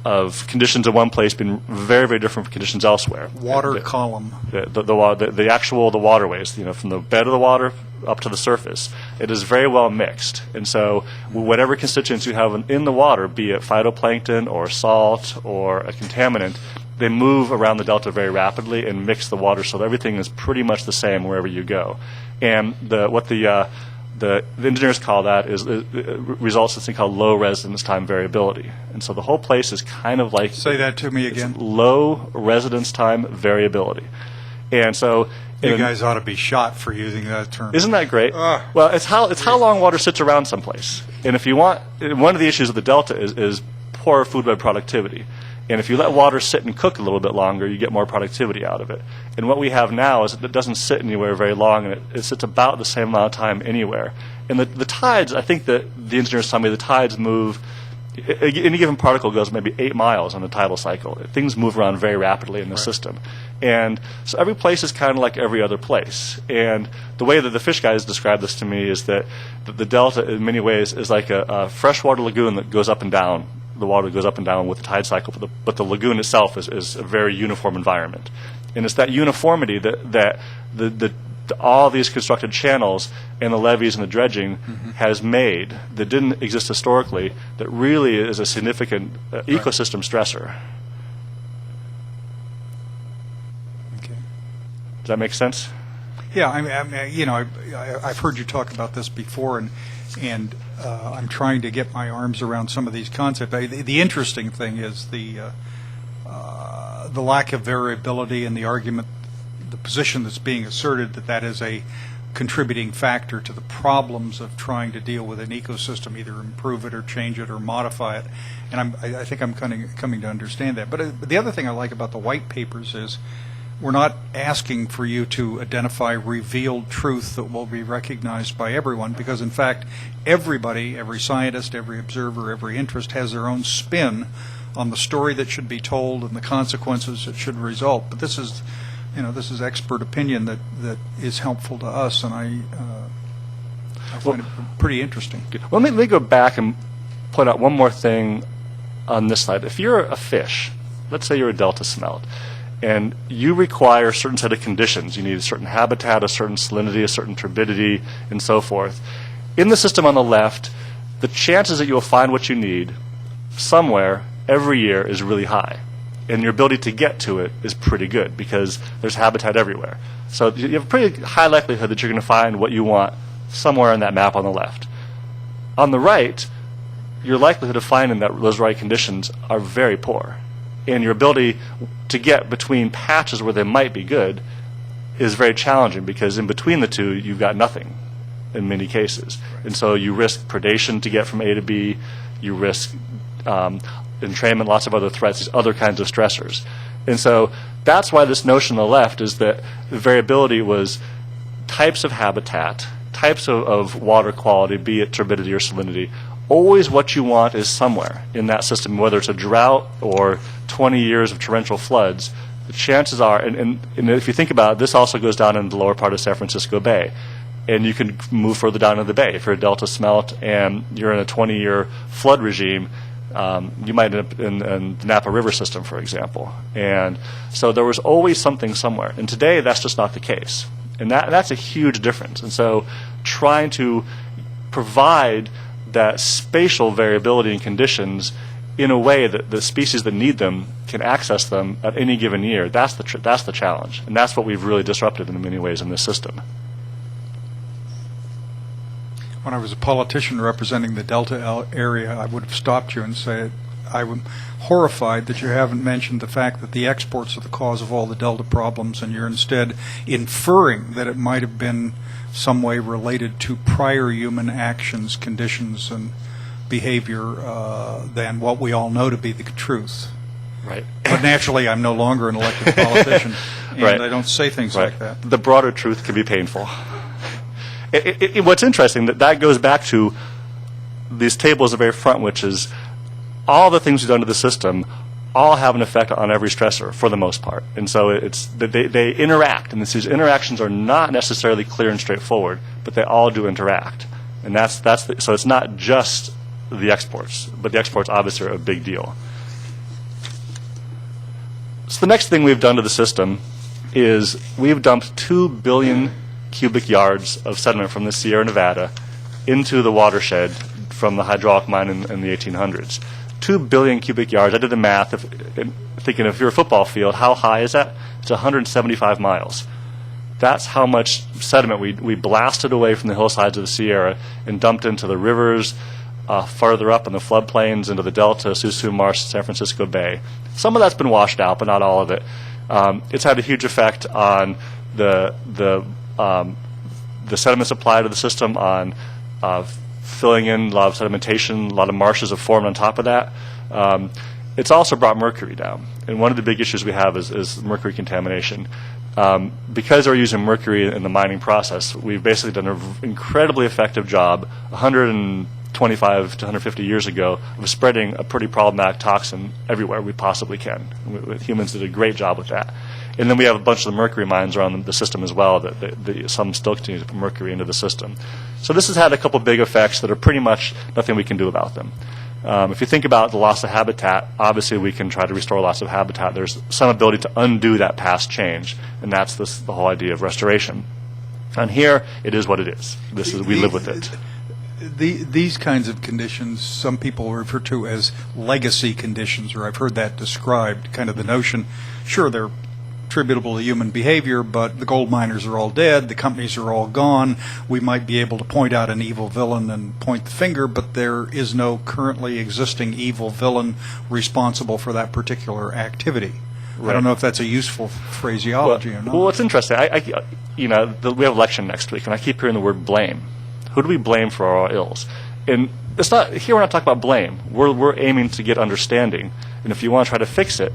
of conditions in one place being very, very different from conditions elsewhere. Water column. The actual waterways, from the bed of the water up to the surface, it is very well mixed. And so whatever constituents you have in the water, be it phytoplankton or salt or a contaminant, they move around the delta very rapidly and mix the water so that everything is pretty much the same wherever you go. And what the engineers call that is results in something called low residence time variability. And so the whole place is kind of like... Say that to me again. Low residence time variability. And so... You guys ought to be shot for using that term. Isn't that great? Well, it's how long water sits around someplace. And if you want... One of the issues of the delta is poor food web productivity. And if you let water sit and cook a little bit longer, you get more productivity out of it. And what we have now is it doesn't sit anywhere very long, and it sits about the same amount of time anywhere. And the tides, I think that the engineers tell me the tides move, any given particle goes maybe 8 miles on the tidal cycle. Things move around very rapidly in the system. And so every place is kind of like every other place. And the way that the fish guys describe this to me is that the delta in many ways is like a freshwater lagoon that goes up and down. The water goes up and down with the tide cycle, but the lagoon itself is a very uniform environment. And it's that uniformity that all these constructed channels and the levees and the dredging has made that didn't exist historically, that really is a significant ecosystem stressor. Okay. Does that make sense? Yeah, I've heard you talk about this before, and I'm trying to get my arms around some of these concepts. The interesting thing is the lack of variability and the argument, the position that's being asserted that is a contributing factor to the problems of trying to deal with an ecosystem, either improve it or change it or modify it. And I think I'm coming to understand that. But the other thing I like about the white papers is we're not asking for you to identify revealed truth that will be recognized by everyone, because in fact everybody, every scientist, every observer, every interest has their own spin on the story that should be told and the consequences that should result. But this is expert opinion that is helpful to us, and I find it pretty interesting. Well, let me go back and point out one more thing on this slide. If you're a fish, let's say you're a delta smelt, and you require a certain set of conditions. You need a certain habitat, a certain salinity, a certain turbidity, and so forth. In the system on the left, the chances that you'll find what you need somewhere every year is really high. And your ability to get to it is pretty good because there's habitat everywhere. So you have a pretty high likelihood that you're going to find what you want somewhere on that map on the left. On the right, your likelihood of finding those right conditions are very poor. And your ability to get between patches where they might be good is very challenging because in between the two, you've got nothing in many cases. And so you risk predation to get from A to B, you risk entrainment, lots of other threats, these other kinds of stressors. And so that's why this notion on the left is that the variability was types of habitat, types of water quality, be it turbidity or salinity. Always what you want is somewhere in that system, whether it's a drought or 20 years of torrential floods. The chances are, and if you think about it, this also goes down in the lower part of San Francisco Bay. And you can move further down into the bay. If you're a delta smelt and you're in a 20-year flood regime, you might end up in the Napa River system, for example. And so there was always something somewhere. And today, that's just not the case. And that's a huge difference. And so trying to provide that spatial variability in conditions in a way that the species that need them can access them at any given year, that's the challenge. And that's what we've really disrupted in many ways in this system. When I was a politician representing the Delta area, I would have stopped you and said, I'm horrified that you haven't mentioned the fact that the exports are the cause of all the Delta problems, and you're instead inferring that it might have been some way related to prior human actions, conditions, and behavior than what we all know to be the truth. Right. But naturally, I'm no longer an elected politician, and right. I don't say things right. like that. The broader truth can be painful. What's interesting, that goes back to these tables at the very front, which is all the things we've done to the system all have an effect on every stressor for the most part. And so they interact, and these interactions are not necessarily clear and straightforward, but they all do interact. And so it's not just the exports, but the exports obviously are a big deal. So the next thing we've done to the system is we've dumped 2 billion cubic yards of sediment from the Sierra Nevada into the watershed from the hydraulic mine in the 1800s. 2 billion cubic yards. I did the math, thinking if you're a football field, how high is that? It's 175 miles. That's how much sediment we blasted away from the hillsides of the Sierra and dumped into the rivers, farther up in the floodplains, into the Delta, Susu Marsh, San Francisco Bay. Some of that's been washed out, but not all of it. It's had a huge effect on the sediment supply to the system, on filling in a lot of sedimentation. A lot of marshes have formed on top of that. It's also brought mercury down. And one of the big issues we have is mercury contamination. Because we're using mercury in the mining process, we've basically done an incredibly effective job 125 to 150 years ago of spreading a pretty problematic toxin everywhere we possibly can. Humans did a great job with that. And then we have a bunch of the mercury mines around the system as well, that some still continue to put mercury into the system. So this has had a couple big effects that are pretty much nothing we can do about them. If you think about the loss of habitat, obviously we can try to restore loss of habitat. There's some ability to undo that past change, and that's the whole idea of restoration. And here, it is what it is. We live with it. These kinds of conditions, some people refer to as legacy conditions, or I've heard that described, kind of the notion, sure, they're attributable to human behavior, but the gold miners are all dead, the companies are all gone. We might be able to point out an evil villain and point the finger, but there is no currently existing evil villain responsible for that particular activity. Right. I don't know if that's a useful phraseology or not. Well, it's interesting. We have an election next week, and I keep hearing the word blame. Who do we blame for our ills? And it's not here. We're not talking about blame. We're aiming to get understanding. And if you want to try to fix it,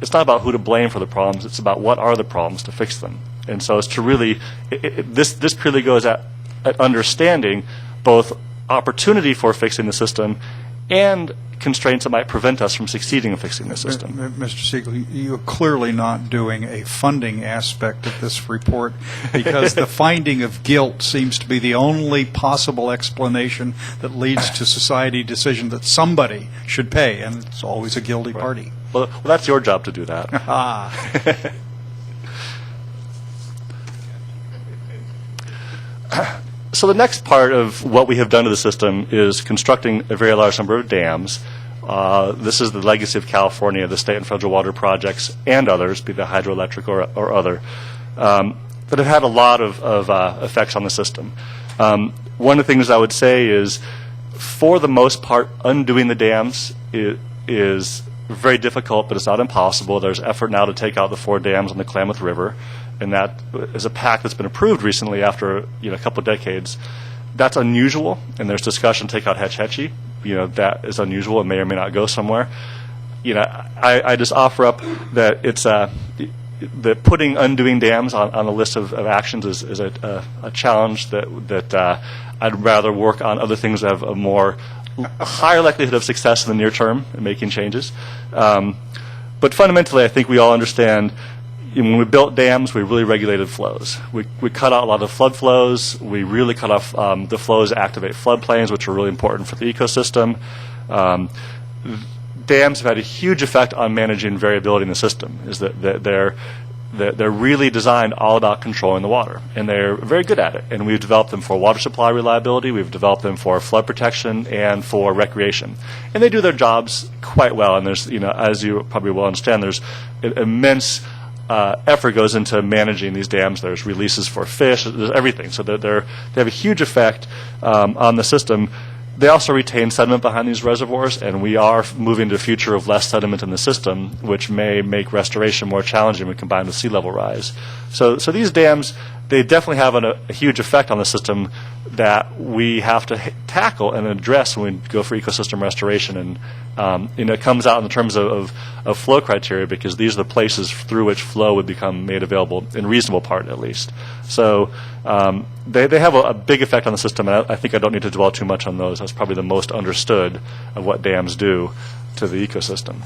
it's not about who to blame for the problems. It's about what are the problems to fix them. And so it's to really this purely goes at understanding both opportunity for fixing the system and constraints that might prevent us from succeeding in fixing the system. Mr. Siegel, you're clearly not doing a funding aspect of this report, because the finding of guilt seems to be the only possible explanation that leads to society decision that somebody should pay, and it's always a guilty party. Well, that's your job to do that. So the next part of what we have done to the system is constructing a very large number of dams. This is the legacy of California, the state and federal water projects, and others, be they hydroelectric or other, that have had a lot of effects on the system. One of the things I would say is, for the most part, undoing the dams is very difficult, but it's not impossible. There's effort now to take out the 4 dams on the Klamath River, and that is a pact that's been approved recently after a couple of decades. That's unusual, and there's discussion to take out Hetch Hetchy. That is unusual. It may or may not go somewhere. I just offer up that it's that putting undoing dams on a list of actions is a challenge that I'd rather work on other things that have a higher likelihood of success in the near term in making changes. But fundamentally, I think we all understand when we built dams, we really regulated flows. We cut out a lot of flood flows. We really cut off the flows that activate floodplains, which are really important for the ecosystem. Dams have had a huge effect on managing variability in the system. Is that they're really designed all about controlling the water, and they're very good at it. And we've developed them for water supply reliability. We've developed them for flood protection and for recreation, and they do their jobs quite well. And there's, as you probably will understand, there's immense effort goes into managing these dams. There's releases for fish. There's everything. So they have a huge effect on the system. They also retain sediment behind these reservoirs, and we are moving to a future of less sediment in the system, which may make restoration more challenging when combined with sea level rise. So these dams, they definitely have a huge effect on the system that we have to tackle and address when we go for ecosystem restoration. And it comes out in the terms of flow criteria, because these are the places through which flow would become made available in reasonable part, at least. So they have a big effect on the system, and I think I don't need to dwell too much on those. That's probably the most understood of what dams do to the ecosystem.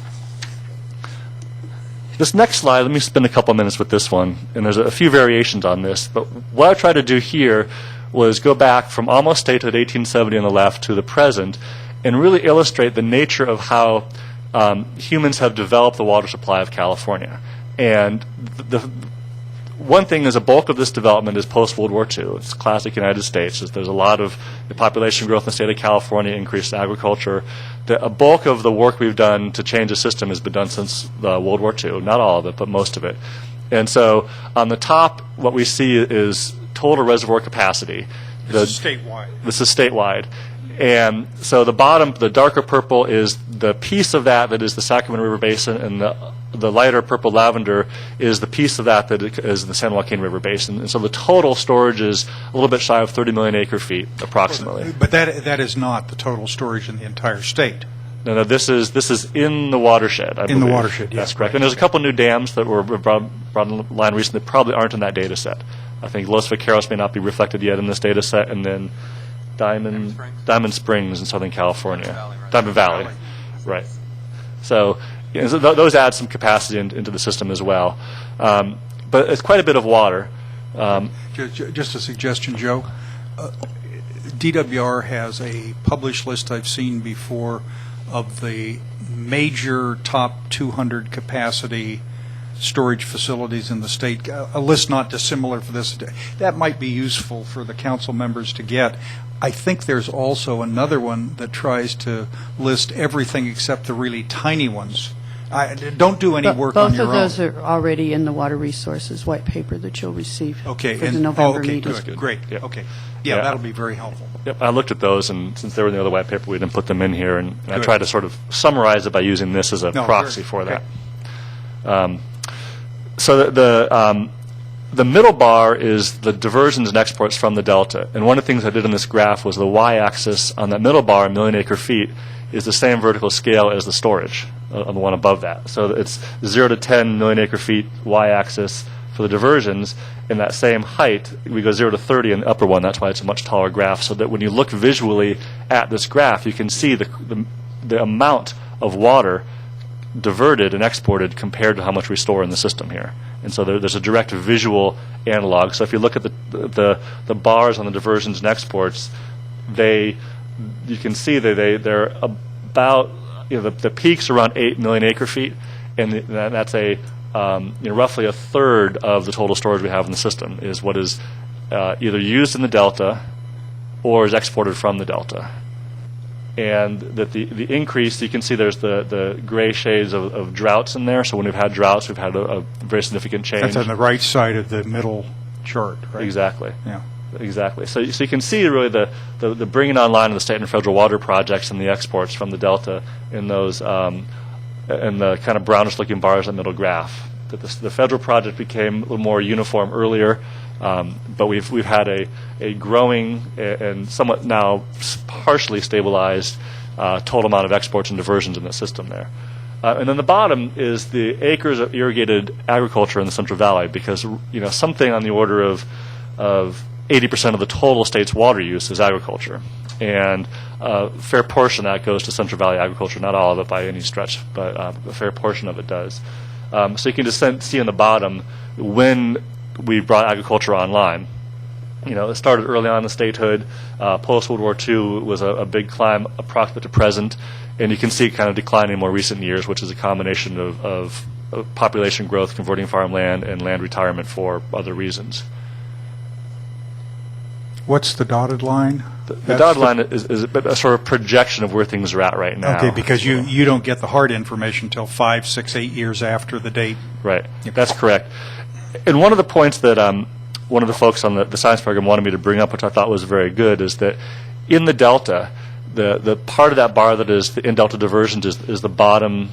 This next slide, let me spend a couple minutes with this one, and there's a few variations on this, but what I tried to do here was go back from almost statehood 1870 on the left to the present and really illustrate the nature of how humans have developed the water supply of California. And the one thing is a bulk of this development is post-World War II. It's classic United States. There's a lot of the population growth in the state of California, increased agriculture. A bulk of the work we've done to change the system has been done since World War II. Not all of it, but most of it. And so on the top, what we see is total reservoir capacity. This is statewide. This is statewide. And so the bottom, the darker purple, is the piece of that is the Sacramento River Basin, and the lighter purple lavender is the piece of that is the San Joaquin River Basin. And so the total storage is a little bit shy of 30 million acre feet, approximately. But that is not the total storage in the entire state. No, this is in the watershed, I believe. In the watershed, yes. That's correct. Right. And there's a couple new dams that were brought online recently that probably aren't in that data set. I think Los Vaqueros may not be reflected yet in this data set, and then Diamond Springs in Southern California. Diamond Valley. Right. So, those add some capacity into the system as well. But it's quite a bit of water. Just a suggestion, Joe. DWR has a published list I've seen before of the major top 200 capacity storage facilities in the state, a list not dissimilar for this. That might be useful for the council members to get. I think there's also another one that tries to list everything except the really tiny ones. Don't do any work on your own. Both of those are already in the Water Resources white paper that you'll receive for the November meeting. Good. Great. Yep. Okay. Yeah, that'll be very helpful. Yep, I looked at those, and since they were in the other white paper, we didn't put them in here, and I tried to sort of summarize it by using this as a proxy for that. So the middle bar is the diversions and exports from the delta, and one of the things I did in this graph was the y-axis on that middle bar, 1 million acre feet, is the same vertical scale as the storage on the one above that. So it's 0 to 10 million acre feet y-axis for the diversions. In that same height, we go 0 to 30 in the upper one. That's why it's a much taller graph, so that when you look visually at this graph, you can see the amount of water diverted and exported compared to how much we store in the system here. And so there's a direct visual analog. So if you look at the bars on the diversions and exports, you can see that they're about, the peaks around 8 million acre feet, and that's roughly a third of the total storage we have in the system is what is either used in the delta or is exported from the delta. And that the increase, you can see there's the gray shades of droughts in there. So when we've had droughts, we've had a very significant change. That's on the right side of the middle chart, right? Exactly. Yeah. Exactly. So you can see really the bringing online of the state and federal water projects and the exports from the delta in those in the kind of brownish-looking bars in the middle graph. That the federal project became a little more uniform earlier, but we've had a growing and somewhat now partially stabilized total amount of exports and diversions in the system there. And then the bottom is the acres of irrigated agriculture in the Central Valley, because something on the order of 80% of the total state's water use is agriculture, and a fair portion of that goes to Central Valley agriculture. Not all of it by any stretch, but a fair portion of it does. So you can just see on the bottom when we brought agriculture online. It started early on in statehood. Post-World War II was a big climb approximate to present, and you can see it kind of declining in more recent years, which is a combination of population growth, converting farmland, and land retirement for other reasons. What's the dotted line? The dotted line is a sort of projection of where things are at right now. Okay, because you don't get the hard information until 5, 6, 8 years after the date. Right. That's correct. And one of the points that one of the folks on the science program wanted me to bring up, which I thought was very good, is that in the delta, the part of that bar that is the in-delta diversions is the bottom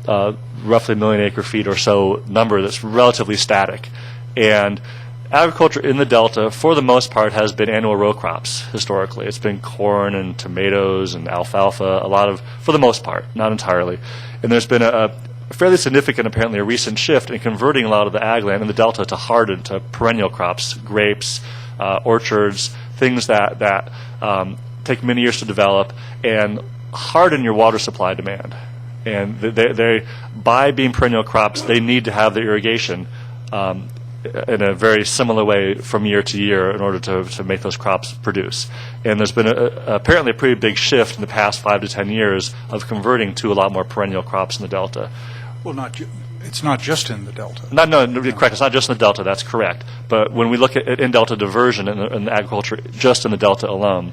roughly 1 million acre feet or so number that's relatively static. And agriculture in the delta, for the most part, has been annual row crops historically. It's been corn and tomatoes and alfalfa, for the most part, not entirely. And there's been a fairly significant, apparently, a recent shift in converting a lot of the ag land in the delta to perennial crops, grapes, orchards, things that take many years to develop and harden your water supply demand. And they by being perennial crops, they need to have the irrigation. in a very similar way from year to year in order to make those crops produce. And there's been apparently a pretty big shift in the past 5 to 10 years of converting to a lot more perennial crops in the Delta. Well, it's not just in the Delta. No, correct. It's not just in the Delta. That's correct. But when we look at in-Delta diversion in agriculture, just in the Delta alone,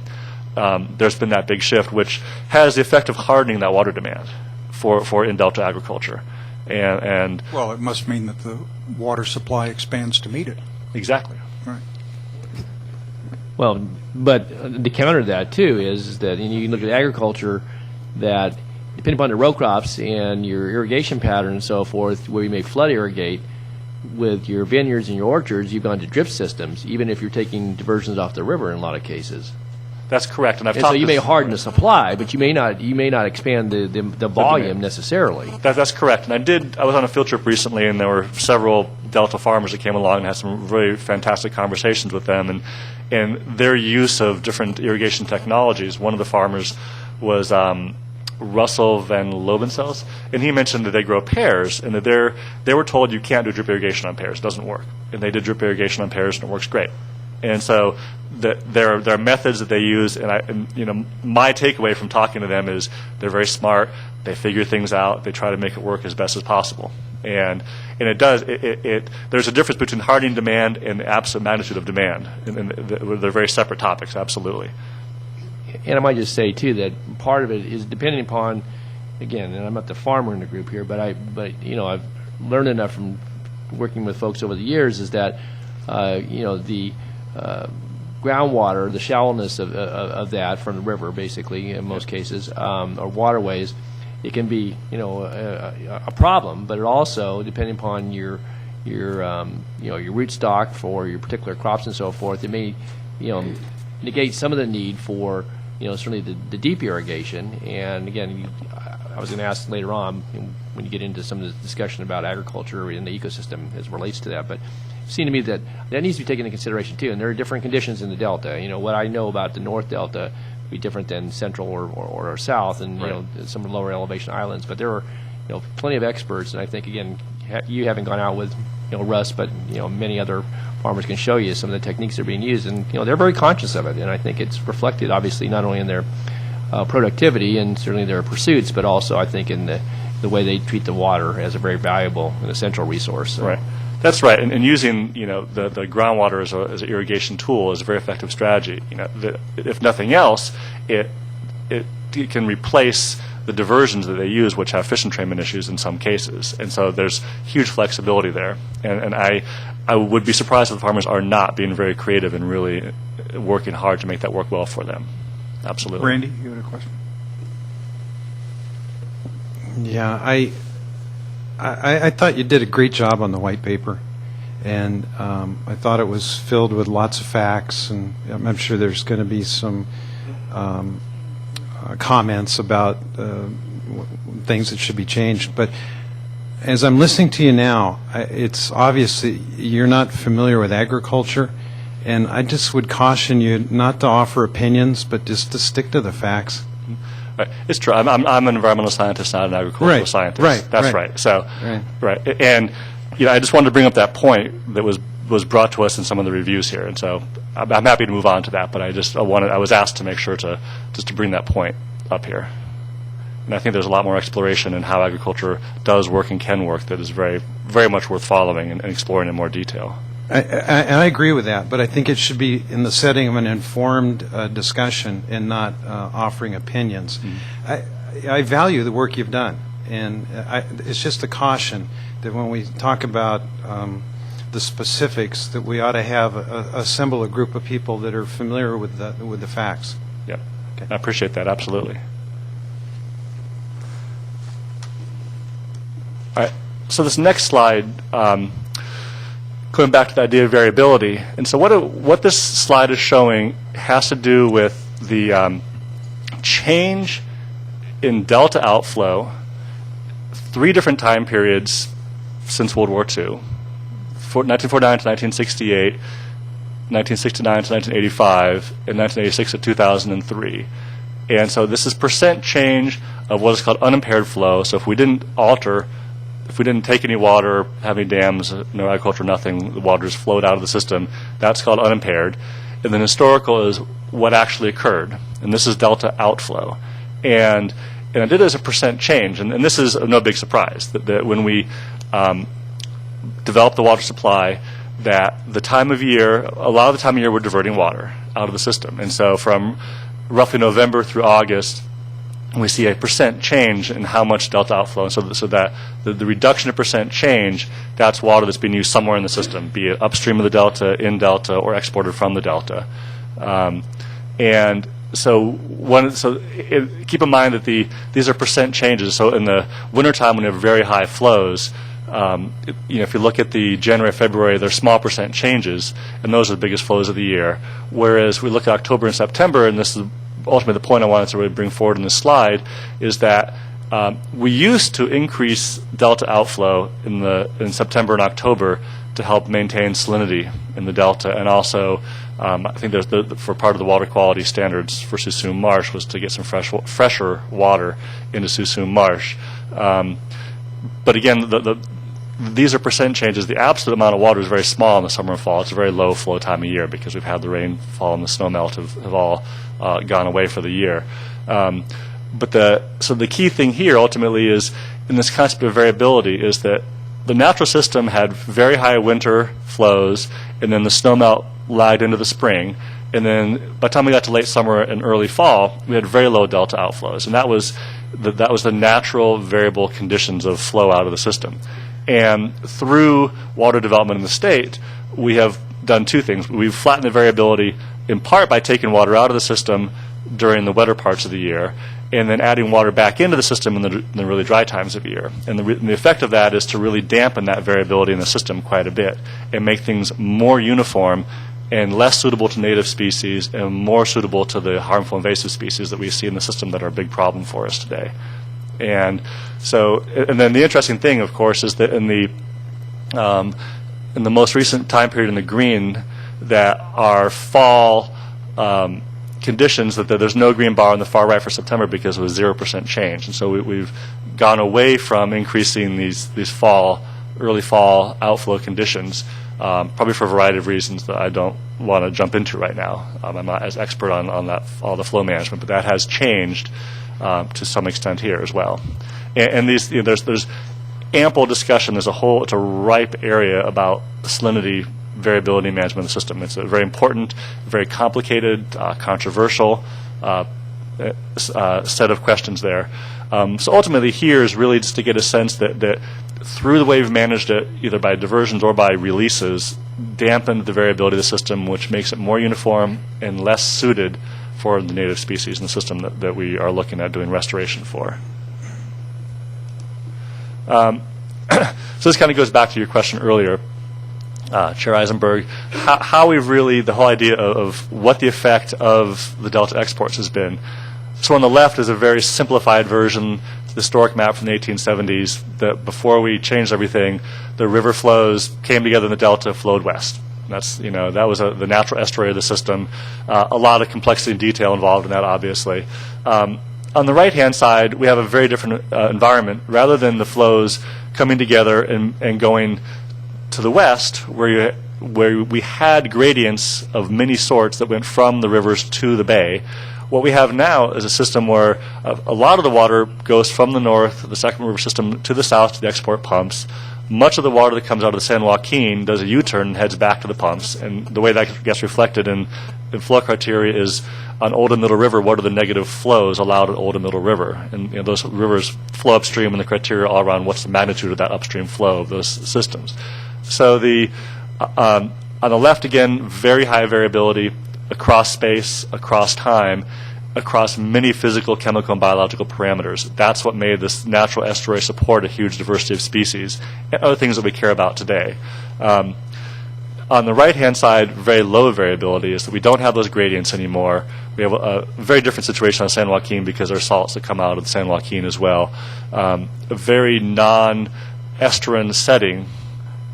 there's been that big shift, which has the effect of hardening that water demand for in-Delta agriculture. And Well, it must mean that the water supply expands to meet it. exactly. Right. Well, but to counter that too is that you can look at agriculture that, depending upon the row crops and your irrigation pattern and so forth, where you may flood irrigate, with your vineyards and your orchards, you've gone to drip systems, even if you're taking diversions off the river in a lot of cases. That's correct. And So you may harden the supply, but you may not expand the volume necessarily. That's correct. And I was on a field trip recently, and there were several Delta farmers that came along and had some really fantastic conversations with them, and their use of different irrigation technologies. One of the farmers was Russell Van Lobensel's, and he mentioned that they grow pears, and that they were told you can't do drip irrigation on pears. It doesn't work. And they did drip irrigation on pears, and it works great. And so there are methods that they use, and my takeaway from talking to them is they're very smart. They figure things out. They try to make it work as best as possible. And it does. There's a difference between hardening demand and the absolute magnitude of demand. And they're very separate topics, absolutely. And I might just say too that part of it is depending upon, again, and I'm not the farmer in the group here, but I've learned enough from working with folks over the years is that the groundwater, the shallowness of that from the river, basically in most cases, or waterways, it can be a problem. But it also, depending upon your root stock for your particular crops and so forth, it may negate some of the need for certainly the deep irrigation. And again, I was going to ask later on when you get into some of the discussion about agriculture and the ecosystem as it relates to that, but it seemed to me that needs to be taken into consideration too. And there are different conditions in the Delta. What I know about the North Delta would be different than Central or South, and right. Some lower elevation islands. But there are plenty of experts, and I think again you haven't gone out with Russ, but many other farmers can show you some of the techniques that are being used, and they're very conscious of it. And I think it's reflected obviously not only in their productivity and certainly their pursuits, but also I think in the way they treat the water as a very valuable and essential resource. So. Right. That's right, and using the groundwater as an irrigation tool is a very effective strategy. If nothing else, it can replace the diversions that they use, which have fish entrainment issues in some cases, and so there's huge flexibility there. And I would be surprised if the farmers are not being very creative and really working hard to make that work well for them. Absolutely. Randy, you had a question? Yeah, I thought you did a great job on the white paper, and I thought it was filled with lots of facts, and I'm sure there's going to be some comments about things that should be changed. But as I'm listening to you now, it's obvious that you're not familiar with agriculture, and I just would caution you not to offer opinions, but just to stick to the facts. Right. It's true. I'm an environmental scientist, not an agricultural scientist. Right. That's right. So, Right. And I just wanted to bring up that point that was brought to us in some of the reviews here, and so I'm happy to move on to that. But I was asked to make sure to bring that point up here, and I think there's a lot more exploration in how agriculture does work and can work that is very, very much worth following and exploring in more detail. I agree with that, but I think it should be in the setting of an informed discussion and not offering opinions. Mm-hmm. I value the work you've done, and it's just a caution that when we talk about the specifics, that we ought to have assemble a group of people that are familiar with the facts. Yeah, okay. I appreciate that, absolutely. All right, so this next slide, going back to the idea of variability, and so what this slide is showing has to do with the change in delta outflow 3 different time periods since World War II, 1949 to 1968, 1969 to 1985, and 1986 to 2003. And so this is percent change of what is called unimpaired flow. So if we didn't alter if we didn't take any water, have any dams, no agriculture, nothing, the water just flowed out of the system. That's called unimpaired. And then historical is what actually occurred, and this is delta outflow. And I did it as a percent change, and this is no big surprise, that when we developed the water supply, that the time of year, a lot of the time of year we're diverting water out of the system. And so from roughly November through August, we see a percent change in how much delta outflow. And so that the reduction of percent change, that's water that's being used somewhere in the system, be it upstream of the delta, in delta, or exported from the delta. And so keep in mind that these are percent changes. So in the wintertime when you have very high flows, if you look at the January, February, they're small percent changes, and those are the biggest flows of the year. Whereas we look at October and September, and this is ultimately the point I wanted to really bring forward in this slide, is that we used to increase delta outflow in September and October to help maintain salinity in the delta, and also I think there's for part of the water quality standards for Suisun Marsh was to get some fresher water into Suisun Marsh. But again, these are percent changes. The absolute amount of water is very small in the summer and fall. It's a very low flow time of year because we've had the rainfall and the snow melt have all gone away for the year. So the key thing here ultimately is, in this concept of variability, is that the natural system had very high winter flows, and then the snow melt lagged into the spring. And then by the time we got to late summer and early fall, we had very low delta outflows. And that was the natural variable conditions of flow out of the system. And through water development in the state, we have done two things. We've flattened the variability in part by taking water out of the system during the wetter parts of the year, and then adding water back into the system in the really dry times of year. And the effect of that is to really dampen that variability in the system quite a bit and make things more uniform and less suitable to native species and more suitable to the harmful invasive species that we see in the system that are a big problem for us today. And then the interesting thing, of course, is that in the most recent time period in the green, that our fall conditions, that there's no green bar on the far right for September because it was 0% change. And so we've gone away from increasing these early fall outflow conditions, probably for a variety of reasons that I don't want to jump into right now. I'm not as expert on that, all the flow management, but that has changed to some extent here as well. And these, there's ample discussion. It's a ripe area about salinity variability management of the system. It's a very important, very complicated, controversial set of questions there. So ultimately here is really just to get a sense that through the way we've managed it, either by diversions or by releases, dampened the variability of the system, which makes it more uniform and less suited for the native species in the system that we are looking at doing restoration for. So this kind of goes back to your question earlier, Chair Eisenberg, how we've really, the whole idea of what the effect of the Delta exports has been. So on the left is a very simplified version, the historic map from the 1870s, that before we changed everything, the river flows came together in the Delta, flowed west. That's, that was the natural estuary of the system. A lot of complexity and detail involved in that, obviously. On the right-hand side, we have a very different environment. Rather than the flows coming together and going to the west, where we had gradients of many sorts that went from the rivers to the bay, what we have now is a system where a lot of the water goes from the north, the second river system, to the south to the export pumps. Much of the water that comes out of the San Joaquin does a U-turn and heads back to the pumps. And the way that gets reflected in flow criteria is on Old and Middle River, what are the negative flows allowed at Old and Middle River? And those rivers flow upstream, and the criteria all around what's the magnitude of that upstream flow of those systems. So on the left, again, very high variability across space, across time, across many physical, chemical, and biological parameters. That's what made this natural estuary support a huge diversity of species and other things that we care about today. On the right-hand side, very low variability is that we don't have those gradients anymore. We have a very different situation on San Joaquin because there are salts that come out of the San Joaquin as well. A very non-estuarine setting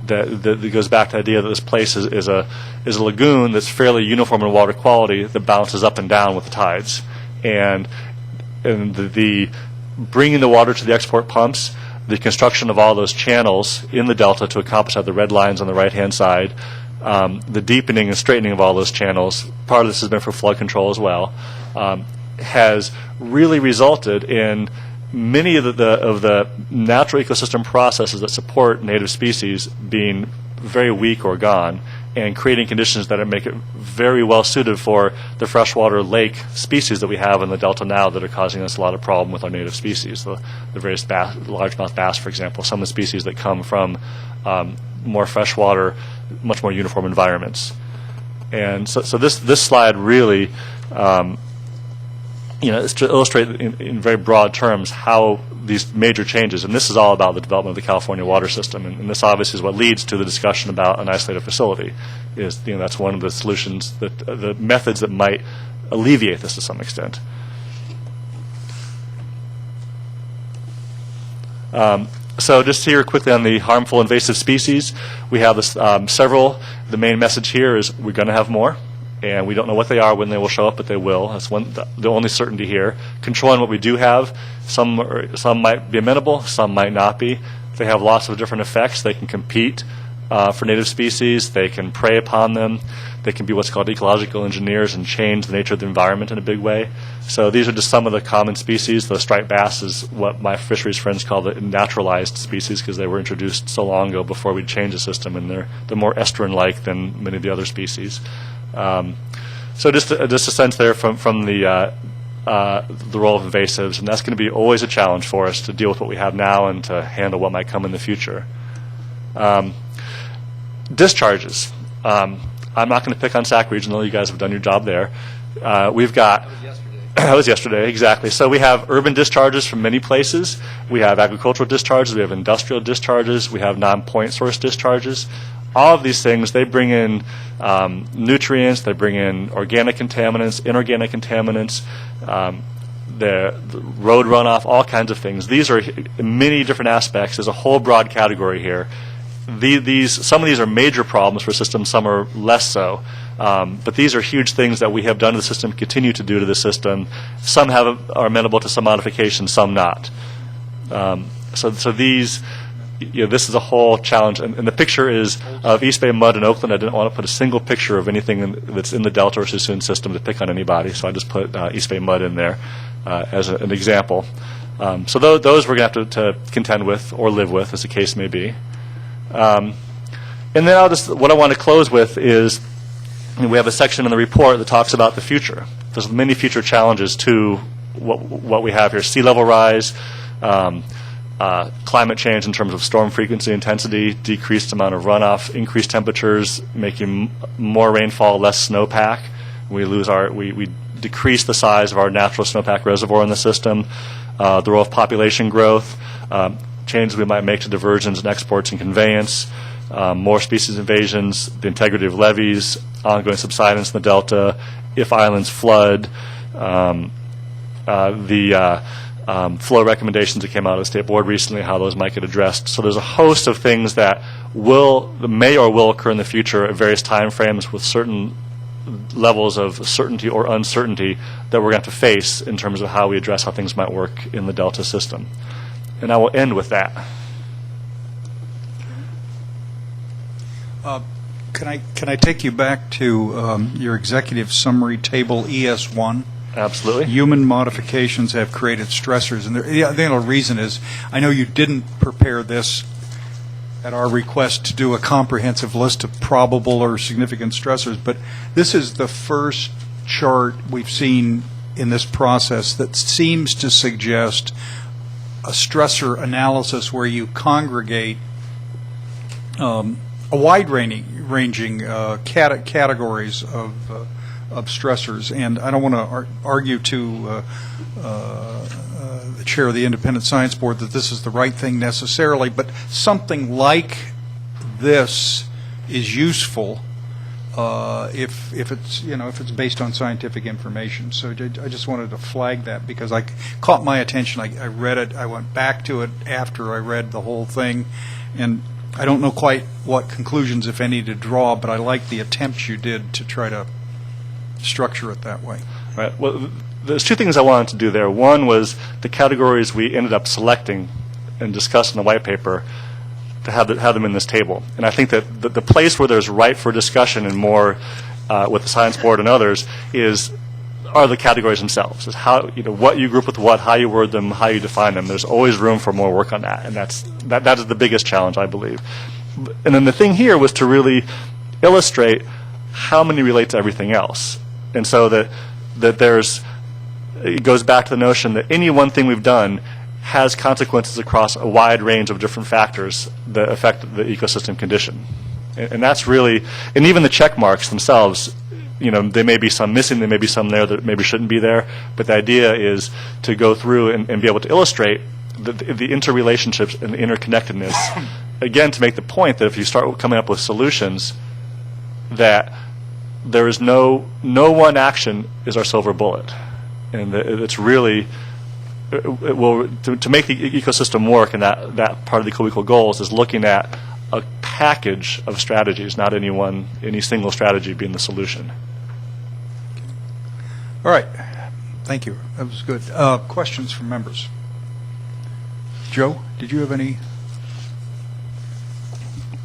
that goes back to the idea that this place is a lagoon that's fairly uniform in water quality that bounces up and down with the tides. And the bringing the water to the export pumps, the construction of all those channels in the delta to accomplish the red lines on the right-hand side, the deepening and straightening of all those channels, part of this has been for flood control as well, has really resulted in many of the natural ecosystem processes that support native species being very weak or gone, and creating conditions that make it very well suited for the freshwater lake species that we have in the delta now that are causing us a lot of problem with our native species. The various largemouth bass, for example, some of the species that come from more freshwater, much more uniform environments. And so this slide really, is to illustrate in very broad terms how these major changes, and this is all about the development of the California water system, and this obviously is what leads to the discussion about an isolated facility. That's one of the solutions, the methods that might alleviate this to some extent. So just here quickly on the harmful invasive species, we have this, several. The main message here is we're going to have more, and we don't know what they are when they will show up, but they will. That's the only certainty here. Controlling what we do have, some might be amenable, some might not be. They have lots of different effects. They can compete for native species. They can prey upon them. They can be what's called ecological engineers and change the nature of the environment in a big way. So these are just some of the common species. The striped bass is what my fisheries friends call the naturalized species because they were introduced so long ago before we changed the system, and they're more estuarine-like than many of the other species. So just a sense there from the role of invasives, and that's going to be always a challenge for us to deal with what we have now and to handle what might come in the future. Discharges. I'm not going to pick on Sac Regional. You guys have done your job there. We've got... That was yesterday, exactly. So we have urban discharges from many places. We have agricultural discharges. We have industrial discharges. We have non-point source discharges. All of these things, they bring in nutrients, they bring in organic contaminants, inorganic contaminants, the road runoff, all kinds of things. These are many different aspects. There's a whole broad category here. Some of these are major problems for systems, some are less so. But these are huge things that we have done to the system, continue to do to the system. Some are amenable to some modifications, some not. So these... this is a whole challenge, and the picture is of East Bay mud in Oakland. I didn't want to put a single picture of anything that's in the Delta or Suisun system to pick on anybody, so I just put East Bay mud in there as an example. So those we're going to have to contend with or live with, as the case may be. And then what I want to close with is we have a section in the report that talks about the future. There's many future challenges to what we have here: sea level rise. Climate change in terms of storm frequency, intensity, decreased amount of runoff, increased temperatures, making more rainfall, less snowpack. We decrease the size of our natural snowpack reservoir in the system. The role of population growth, changes we might make to diversions and exports and conveyance, more species invasions, the integrity of levees, ongoing subsidence in the delta, if islands flood, flow recommendations that came out of the State Board recently, how those might get addressed. So there's a host of things that may or will occur in the future at various time frames with certain levels of certainty or uncertainty that we're going to have to face in terms of how we address how things might work in the Delta system. And I will end with that. Can I take you back to your executive summary table ES1? Absolutely. Human modifications have created stressors, and the reason is I know you didn't prepare this at our request to do a comprehensive list of probable or significant stressors, but this is the first chart we've seen in this process that seems to suggest a stressor analysis where you congregate a wide-ranging categories of stressors. And I don't want to argue to the chair of the Independent Science Board that this is the right thing necessarily, but something like this is useful if it's based on scientific information. So I just wanted to flag that because I caught my attention. I read it. I went back to it after I read the whole thing, and I don't know quite what conclusions, if any, to draw, but I like the attempt you did to try to structure it that way. Right. Well, there's two things I wanted to do there. One was the categories we ended up selecting and discussed in the white paper, to have them in this table. And I think that the place where there's right for discussion and more with the Science Board and others are the categories themselves. Is how, what you group with what, how you word them, how you define them. There's always room for more work on that, and that is the biggest challenge, I believe. And then the thing here was to really illustrate how many relate to everything else, and so that it goes back to the notion that any one thing we've done has consequences across a wide range of different factors that affect the ecosystem condition. And that's really, and even the check marks themselves, there may be some missing, there may be some there that maybe shouldn't be there, but the idea is to go through and be able to illustrate the interrelationships and the interconnectedness, again, to make the point that if you start coming up with solutions, that there is no one action is our silver bullet. And it's really, it will, to make the ecosystem work, and that part of the co-equal goals is looking at a package of strategies, not any single strategy being the solution. All right. Thank you. That was good. Questions from members? Joe, did you have any?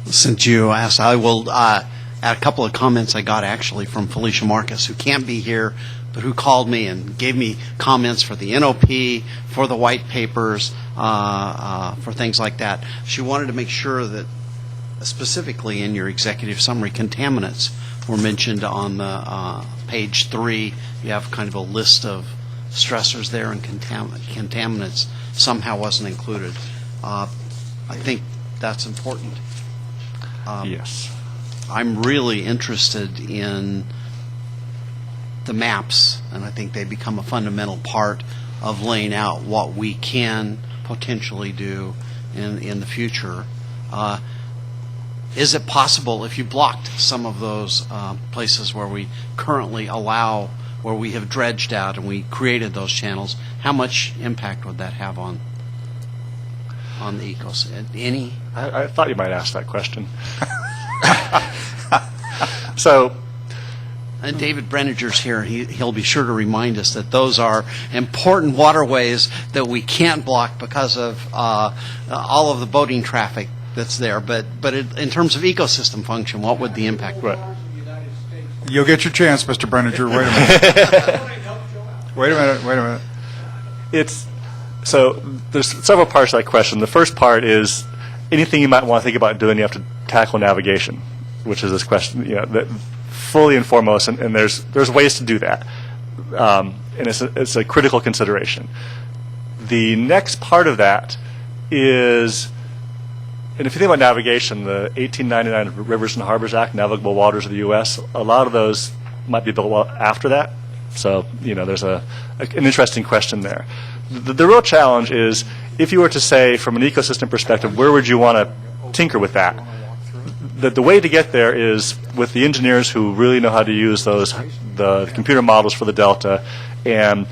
Since you asked, I will add a couple of comments I got actually from Felicia Marcus, who can't be here, but who called me and gave me comments for the NOP, for the white papers, for things like that. She wanted to make sure that specifically in your executive summary, contaminants were mentioned on the page 3. You have kind of a list of stressors there, and contaminants somehow wasn't included. I think that's important. Yes. I'm really interested in the maps, and I think they become a fundamental part of laying out what we can potentially do in the future. Is it possible, if you blocked some of those places where we currently allow, where we have dredged out and we created those channels, how much impact would that have on the ecosystem? Any? I thought you might ask that question. So, and David Brenninger's here. He'll be sure to remind us that those are important waterways that we can't block because of all of the boating traffic that's there. But in terms of ecosystem function, what would the impact be? right. You'll get your chance, Mr. Brenninger. Wait a minute. Wait a minute. So there's several parts to that question. The first part is anything you might want to think about doing, you have to tackle navigation, which is this question, that fully and foremost, and there's ways to do that, and it's a critical consideration. The next part of that is, and if you think about navigation, the 1899 Rivers and Harbors Act, Navigable Waters of the U.S., a lot of those might be built after that. So, there's an interesting question there. The real challenge is, if you were to say, from an ecosystem perspective, where would you want to tinker with that? The way to get there is with the engineers who really know how to use the computer models for the delta, and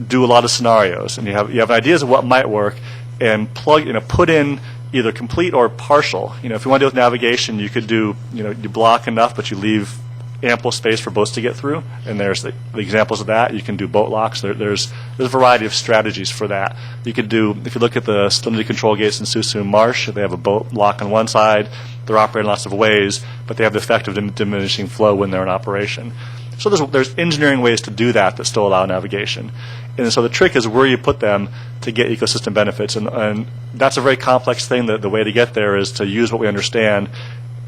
do a lot of scenarios. And you have ideas of what might work, and put in either complete or partial. If you want to deal with navigation, you could do, you block enough, but you leave ample space for boats to get through. And there's the examples of that. You can do boat locks. There's a variety of strategies for that. You could do, if you look at the salinity control gates in Susu Marsh, they have a boat lock on one side. They're operating lots of ways, but they have the effect of diminishing flow when they're in operation. So there's engineering ways to do that still allow navigation. And so the trick is where you put them to get ecosystem benefits. And that's a very complex thing. The way to get there is to use what we understand,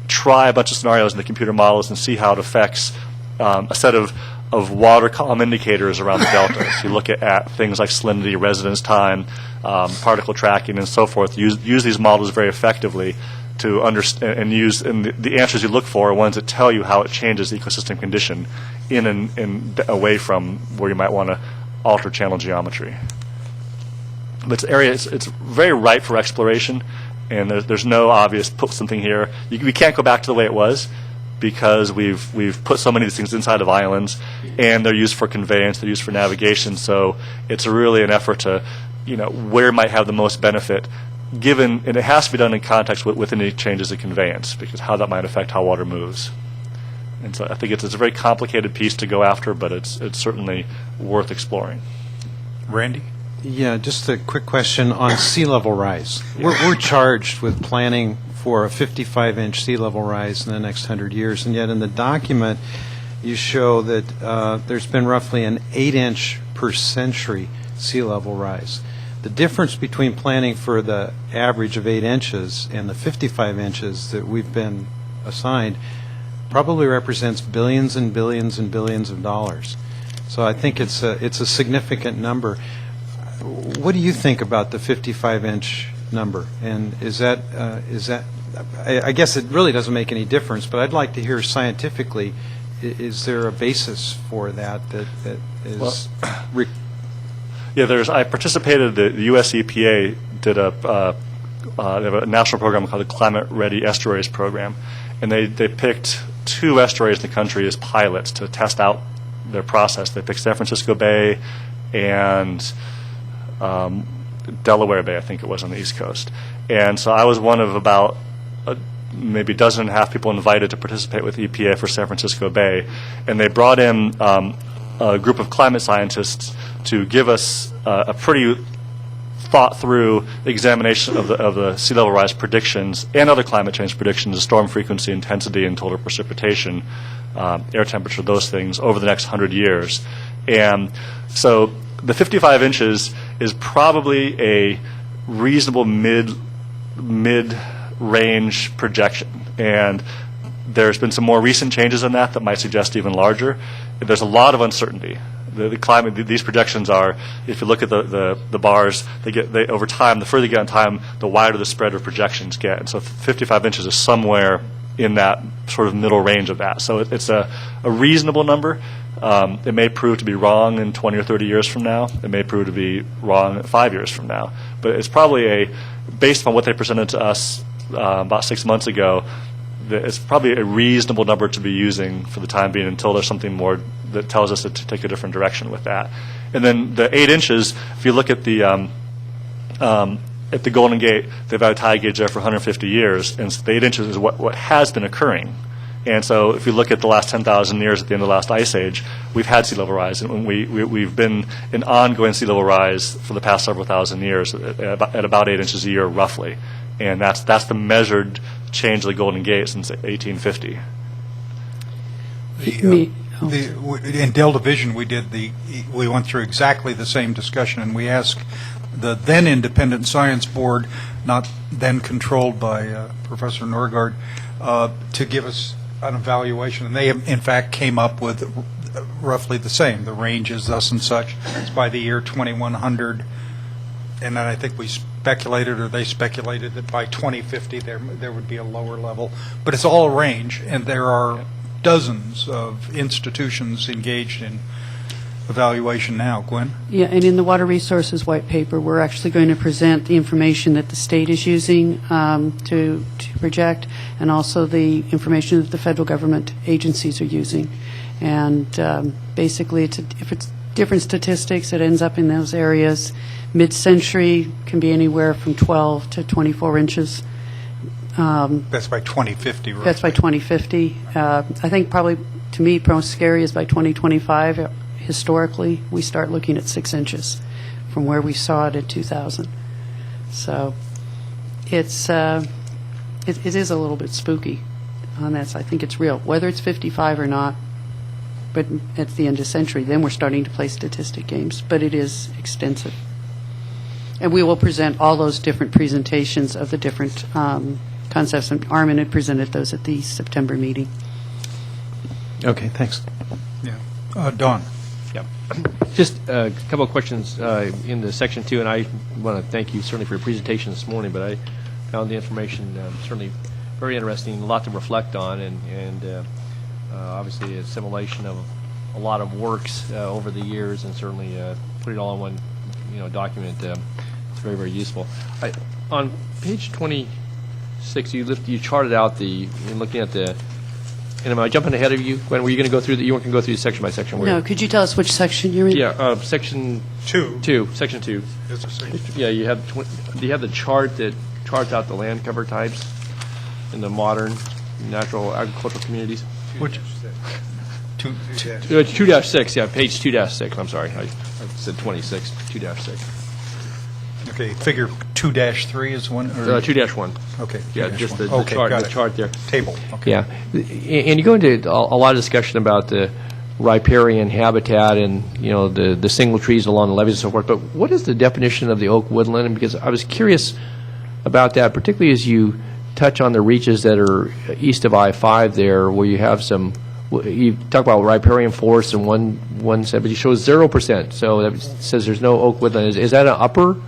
try a bunch of scenarios in the computer models, and see how it affects a set of water column indicators around the delta. So you look at things like salinity, residence time, particle tracking, and so forth. Use these models very effectively to understand and use, and the answers you look for are ones that tell you how it changes the ecosystem condition in and away from where you might want to alter channel geometry. But it's very ripe for exploration, and there's no obvious put something here. We can't go back to the way it was, because we've put so many of these things inside of islands, and they're used for conveyance, they're used for navigation. So it's really an effort to, where might have the most benefit, given, and it has to be done in context with any changes in conveyance, because how that might affect how water moves. And so I think it's a very complicated piece to go after, but it's certainly worth exploring. Randy? Yeah, just a quick question on sea level rise. We're charged with planning for a 55-inch sea level rise in the next 100 years, and yet in the document you show that there's been roughly an 8-inch per century sea level rise. The difference between planning for the average of 8 inches and the 55 inches that we've been assigned probably represents billions and billions and billions of dollars. So I think it's a significant number. What do you think about the 55-inch number? And is that I guess it really doesn't make any difference, but I'd like to hear scientifically, is there a basis for that is... I participated, the U.S. EPA did they have a national program called the Climate Ready Estuaries Program, and they picked 2 estuaries in the country as pilots to test out their process. They picked San Francisco Bay and Delaware Bay, I think it was, on the East Coast. And so I was one of about maybe a dozen and a half people invited to participate with EPA for San Francisco Bay, and they brought in a group of climate scientists to give us a pretty thought-through examination of the sea level rise predictions and other climate change predictions, storm frequency, intensity, and total precipitation, air temperature, those things, over the next 100 years. And so the 55 inches is probably a reasonable mid-range projection. And there's been some more recent changes in that might suggest even larger. There's a lot of uncertainty. The climate, these projections are, if you look at the bars, they over time, the further you get in time, the wider the spread of projections get. And so 55 inches is somewhere in that sort of middle range of that. So it's a reasonable number. It may prove to be wrong in 20 or 30 years from now. It may prove to be wrong 5 years from now. But it's probably based on what they presented to us about 6 months ago, it's probably a reasonable number to be using for the time being until there's something more that tells us to take a different direction with that. And then the 8 inches, if you look at the Golden Gate, they've had a tide gauge there for 150 years, and the 8 inches is what has been occurring. And so if you look at the last 10,000 years at the end of the last ice age, we've had sea level rise, and we've been an ongoing sea level rise for the past several thousand years at about 8 inches a year, roughly. And that's the measured change of the Golden Gate since 1850. In Dell Division, we went through exactly the same discussion, and we asked the then independent science board, not then controlled by Professor Norgaard, to give us an evaluation, and they in fact came up with roughly the same. The range is thus and such. It's by the year 2100, and then I think we speculated, or they speculated, that by 2050 there would be a lower level. But it's all a range, and there are dozens of institutions engaged in evaluation now. Gwen? Yeah, and in the Water Resources White Paper, we're actually going to present the information that the state is using to project, and also the information that the federal government agencies are using. And basically, if it's different statistics, it ends up in those areas. Mid-century can be anywhere from 12 to 24 inches. That's by 2050, right? That's by 2050. I think probably, to me, most scary is by 2025. Historically, we start looking at 6 inches from where we saw it in 2000. So it is a little bit spooky on that. So I think it's real. Whether it's 55 or not, but at the end of the century, then we're starting to play statistic games. But it is extensive. And we will present all those different presentations of the different concepts. And Armin had presented those at the September meeting. Okay, thanks. Yeah. Don? Yeah. Just a couple of questions in the Section 2, and I want to thank you certainly for your presentation this morning, but I found the information certainly very interesting, a lot to reflect on, and obviously a simulation of a lot of works over the years, and certainly put it all in one document. It's very, very useful. On page 26, you charted out in looking at the. And am I jumping ahead of you, Gwen? Were you going to go through you weren't going to go through section by section, were you? No, could you tell us which section you're in? Yeah, section 2. Section 2. It's a section. Yeah, do you have the chart that charts out the land cover types in the modern natural agricultural communities? Which? 2-6. 2-6, yeah, page 2-6. I'm sorry, I said 26, 2-6. Okay, figure 2-3 is one? or- 2-1. Okay. Yeah, 2-1. just the Okay, chart, got the it. chart there. Table, okay. Yeah, and you go into a lot of discussion about the riparian habitat and, you know, the single trees along the levees and so forth, but what is the definition of the oak woodland? Because I was curious about that, particularly as you touch on the reaches that are east of I-5 there, where you have some, you talk about riparian forests in one set, but you show 0%, so that says there's no oak woodland. Is that an upper,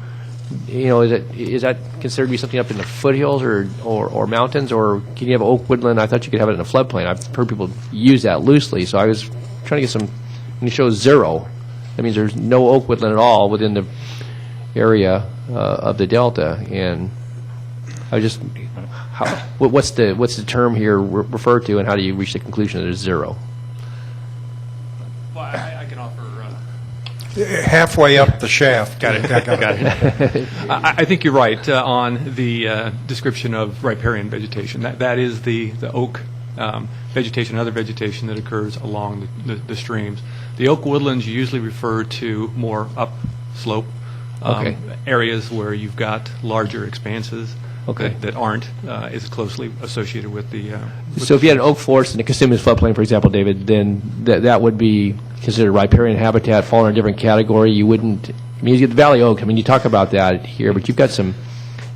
you know, is that considered to be something up in the foothills or mountains, or can you have oak woodland? I thought you could have it in a floodplain. I've heard people use that loosely, so I was trying to get some, when you show 0, that means there's no oak woodland at all within the area of the delta, and I just, what's the term here referred to, and how do you reach the conclusion that it's 0? Well, I can offer. Halfway up the shaft. Got it. I think you're right on the description of riparian vegetation. That is the oak vegetation, other vegetation that occurs along the streams. The oak woodlands usually refer to more upslope Okay. areas where you've got larger expanses. Okay. That aren't as closely associated with the. So if you had an oak forest in the Kissimmee floodplain, for example, David, then that would be considered riparian habitat, fall in a different category. You wouldn't, I mean, you get the valley oak, I mean, you talk about that here, but you've got some,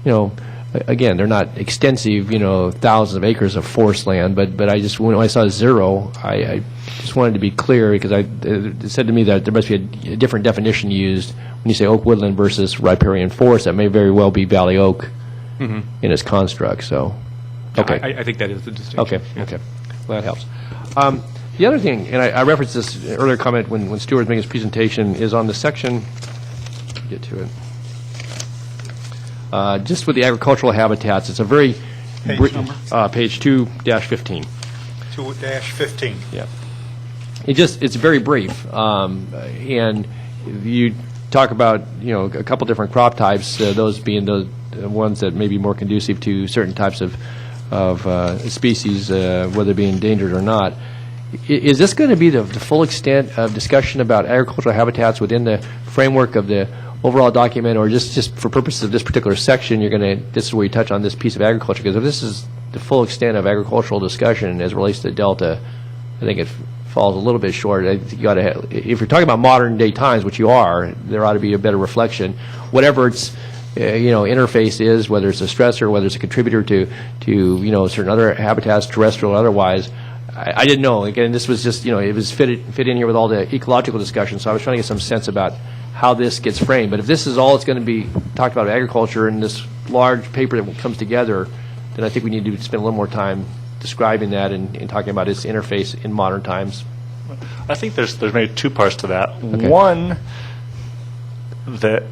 you know, again, they're not extensive, you know, thousands of acres of forest land, but I just, when I saw 0, I just wanted to be clear, because it said to me that there must be a different definition used when you say oak woodland versus riparian forest. That may very well be valley oak in its construct, so, okay. I think that is the distinction. Okay, yeah. okay. Well, that helps. The other thing, and I referenced this earlier comment when Stuart was making his presentation, is on the section, get to it, just with the agricultural habitats. It's a very... Page number? Page 2-15. 2-15. Yeah. It's very brief. And you talk about, you know, a couple different crop types, those being the ones that may be more conducive to certain types of species, whether being endangered or not. Is this going to be the full extent of discussion about agricultural habitats within the framework of the overall document, or just for purposes of this particular section, this is where you touch on this piece of agriculture? Because if this is the full extent of agricultural discussion as it relates to the Delta, I think it falls a little bit short. I think you got to, if you're talking about modern day times, which you are, there ought to be a better reflection. Whatever its interface is, whether it's a stressor, whether it's a contributor to certain other habitats, terrestrial or otherwise. I didn't know. Again, this was just, it was fit in here with all the ecological discussion, so I was trying to get some sense about how this gets framed. But if this is all it's going to be talked about agriculture in this large paper that comes together, then I think we need to spend a little more time describing that and talking about its interface in modern times. I think there's maybe 2 parts to that. Okay. One, that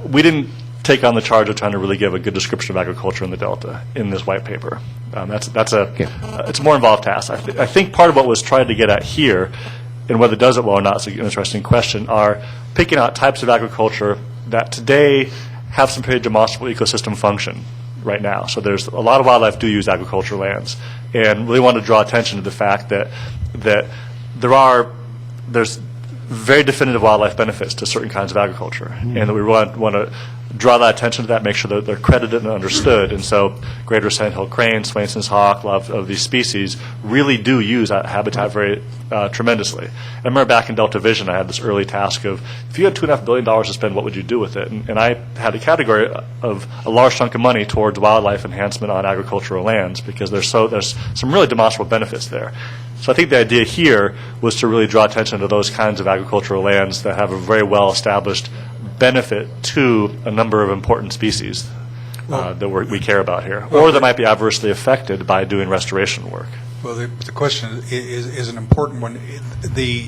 we didn't take on the charge of trying to really give a good description of agriculture in the Delta in this white paper. It's a more involved task. I think part of what was tried to get at here, and whether it does it well or not is an interesting question, are picking out types of agriculture that today have some pretty demonstrable ecosystem function right now. So there's a lot of wildlife do use agricultural lands, and really want to draw attention to the fact that there's very definitive wildlife benefits to certain kinds of agriculture, and that we want to draw that attention to that, make sure that they're credited and understood. And so greater sandhill crane, Swainson's hawk, a lot of these species really do use that habitat very tremendously. I remember back in Delta Vision, I had this early task of, if you had $2.5 billion to spend, what would you do with it? And I had a category of a large chunk of money towards wildlife enhancement on agricultural lands, because there's some really demonstrable benefits there. So I think the idea here was to really draw attention to those kinds of agricultural lands that have a very well-established benefit to a number of important species that we care about here, or that might be adversely affected by doing restoration work. Well, the question is an important one. The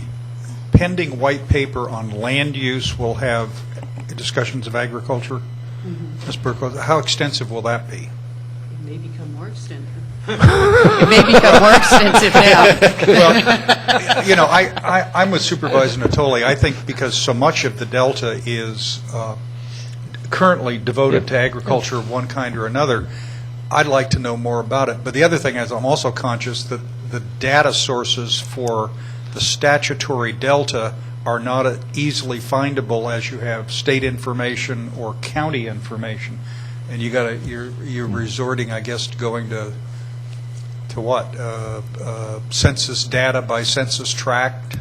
pending white paper on land use will have discussions of agriculture. Ms. Burkle, how extensive will that be? It may become more extensive. It may become more extensive now. Well, I'm with Supervisor Natoli. I think because so much of the Delta is currently devoted to agriculture of one kind or another, I'd like to know more about it. But the other thing is, I'm also conscious that the data sources for the statutory Delta are not easily findable as you have state information or county information. And you're resorting, I guess, to going to what? Census data by census tract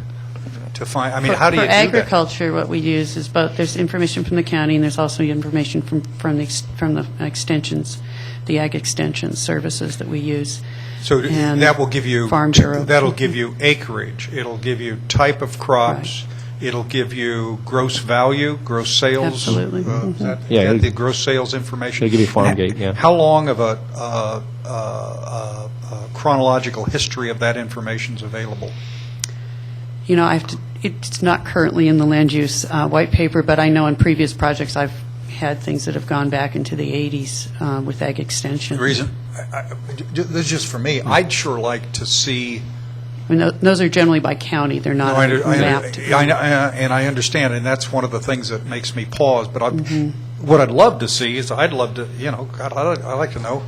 to find, I mean, how do you do For that? agriculture, what we use is both, there's information from the county, and there's also information from the extensions, the ag extension services that we use. So and that will give you, Farm Bureau. that'll give you acreage, it'll give you type of crops, it'll give you gross value, gross sales. Absolutely. Is that Yeah, the gross sales information? They give you farm gate, yeah. How long of a chronological history of that information is available? You know, it's not currently in the land use white paper, but I know in previous projects I've had things that have gone back into the 80s with ag extension. The reason, this is just for me, I'd sure like to see. I mean, those are generally by county. They're not mapped. And I understand, and that's one of the things that makes me pause. But what I'd love to see is I'd love to, God, I'd like to know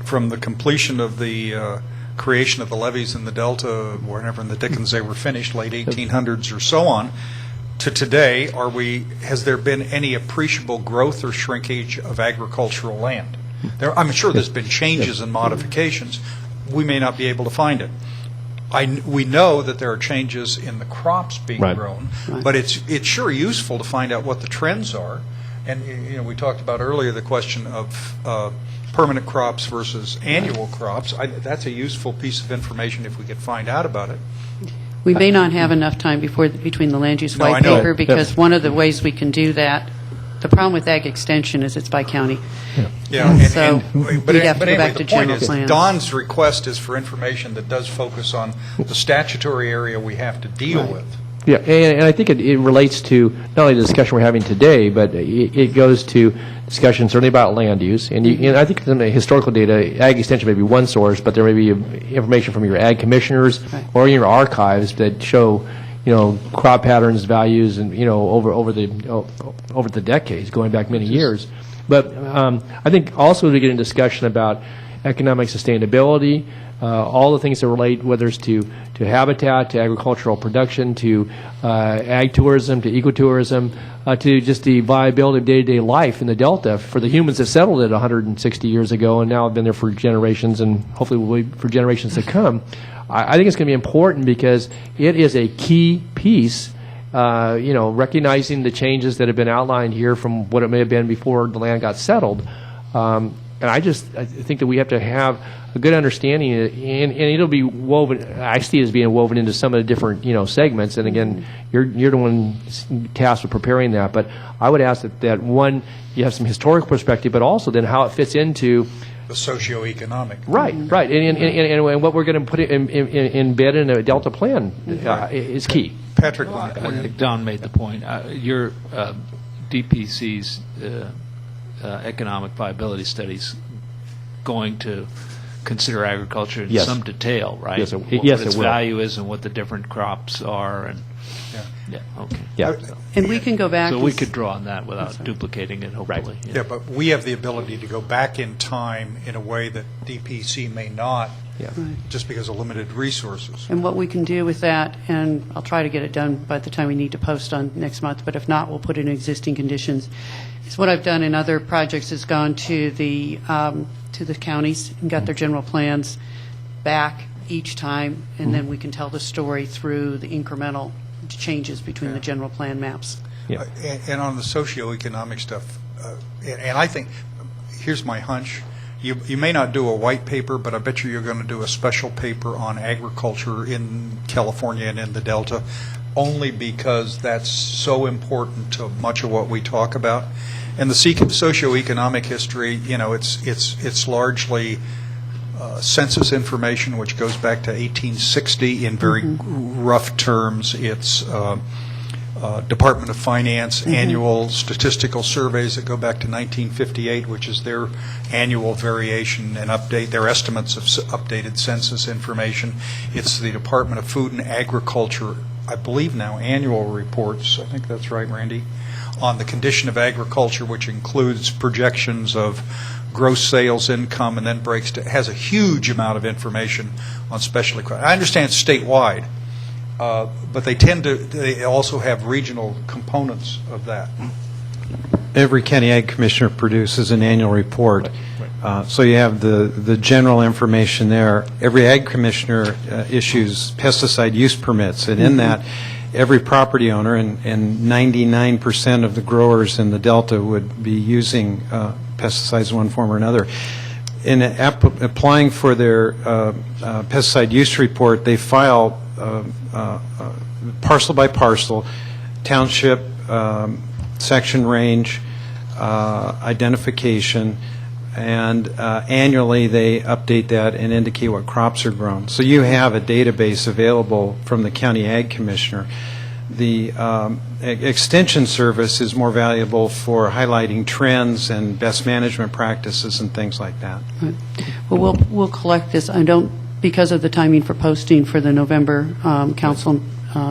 from the completion of the creation of the levees in the Delta, whenever in the Dickens they were finished, late 1800s or so on, to today, has there been any appreciable growth or shrinkage of agricultural land? I'm sure there's been changes and modifications. We may not be able to find it. We know that there are changes in the crops being grown, but it's sure useful to find out what the trends are. And we talked about earlier the question of permanent crops versus annual crops. That's a useful piece of information if we could find out about it. We may not have enough time between the land use No, I white know. paper, because one of the ways we can do that, the problem with ag extension is it's by county. Yeah, So we'd have to go back to the point general is, plans. Don's request is for information that does focus on the statutory area we have to deal with. Yeah, and I think it relates to not only the discussion we're having today, but it goes to discussion certainly about land use. And I think in the historical data, ag extension may be one source, but there may be information from your ag commissioners or your archives that show, crop patterns, values, and over the decades, going back many years. But I think also we get in discussion about economic sustainability. All the things that relate, whether it's to habitat, to agricultural production, to ag tourism, to ecotourism, to just the viability of day-to-day life in the Delta for the humans that settled it 160 years ago and now have been there for generations and hopefully will be for generations to come. I think it's going to be important because it is a key piece, recognizing the changes that have been outlined here from what it may have been before the land got settled. And I think that we have to have a good understanding, and it'll be woven. I see it as being woven into some of the different segments. And again, you're the one tasked with preparing that. But I would ask that one, you have some historical perspective, but also then how it fits into The socioeconomic. right, and what we're going to put embed in a Delta plan is key. Patrick, I think Don made the point. Your DPC's economic viability studies going to consider agriculture in Yes. some detail, right? Yes, What yes, its it will. value is and what the different crops are, and okay. Yeah. And we can go back. So and we s- could draw on that without duplicating it, hopefully. Yeah, but we have the ability to go back in time in a way that DPC may not, just because of limited resources. And what we can do with that, and I'll try to get it done by the time we need to post on next month, but if not, we'll put in existing conditions, is what I've done in other projects is gone to the counties and got their general plans back each time, and then we can tell the story through the incremental changes between the general plan maps. Yeah. And on the socioeconomic stuff, and I think, here's my hunch, you may not do a white paper, but I bet you're going to do a special paper on agriculture in California and in the Delta, only because that's so important to much of what we talk about. And the socioeconomic history, it's largely census information, which goes back to 1860 in very rough terms. It's Department of Finance annual statistical surveys that go back to 1958, which is their annual variation and update, their estimates of updated census information. It's the Department of Food and Agriculture, I believe now, annual reports, I think that's right, Randy, on the condition of agriculture, which includes projections of gross sales income and then has a huge amount of information on specialty crops. I understand it's statewide, but they also have regional components of that. Every county ag commissioner produces an annual report. So you have the general information there. Every ag commissioner issues pesticide use permits, and in that, every property owner and 99% of the growers in the Delta would be using pesticides in one form or another. In applying for their pesticide use report, they file parcel by parcel, township, section range, identification, and annually they update that and indicate what crops are grown. So you have a database available from the county ag commissioner. The extension service is more valuable for highlighting trends and best management practices and things like that. Well, we'll collect this. I don't, because of the timing for posting for the November council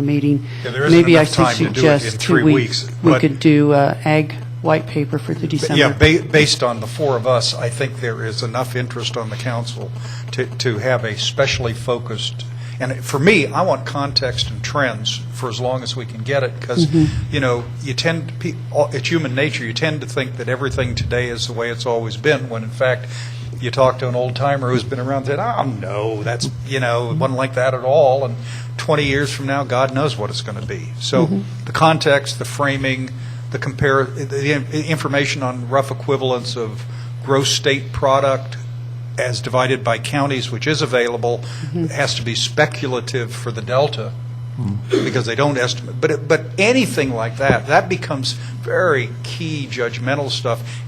meeting. Yeah, there isn't maybe enough I time to do it suggest in 3 weeks. we but- could do ag white paper for the December. Yeah, based on the four of us, I think there is enough interest on the council to have a specially focused, and for me, I want context and trends for as long as we can get it, because, you know, you tend to, it's human nature, you tend to think that everything today is the way it's always been, when in fact, you talk to an old-timer who's been around and said, oh, no, that's, you know, it wasn't like that at all, and 20 years from now, God knows what it's going to be. So the context, the framing, the information on rough equivalents of gross state product as divided by counties, which is available, has to be speculative for the Delta because they don't estimate. But anything like that, that becomes very key judgmental stuff.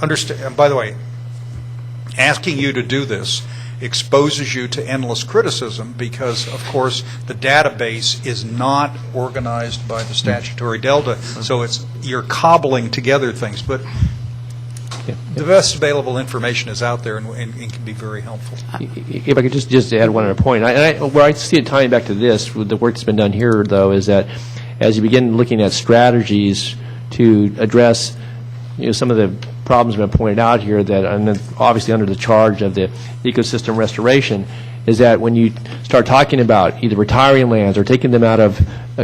Understand? By the way, asking you to do this exposes you to endless criticism because, of course, the database is not organized by the statutory Delta, so you're cobbling together things. But the best available information is out there and can be very helpful. If I could just add one other point. Where I see it tying back to this, with the work that's been done here, though, is that as you begin looking at strategies to address some of the problems have been pointed out here that, and then obviously under the charge of the ecosystem restoration, is that when you start talking about either retiring lands or taking them out of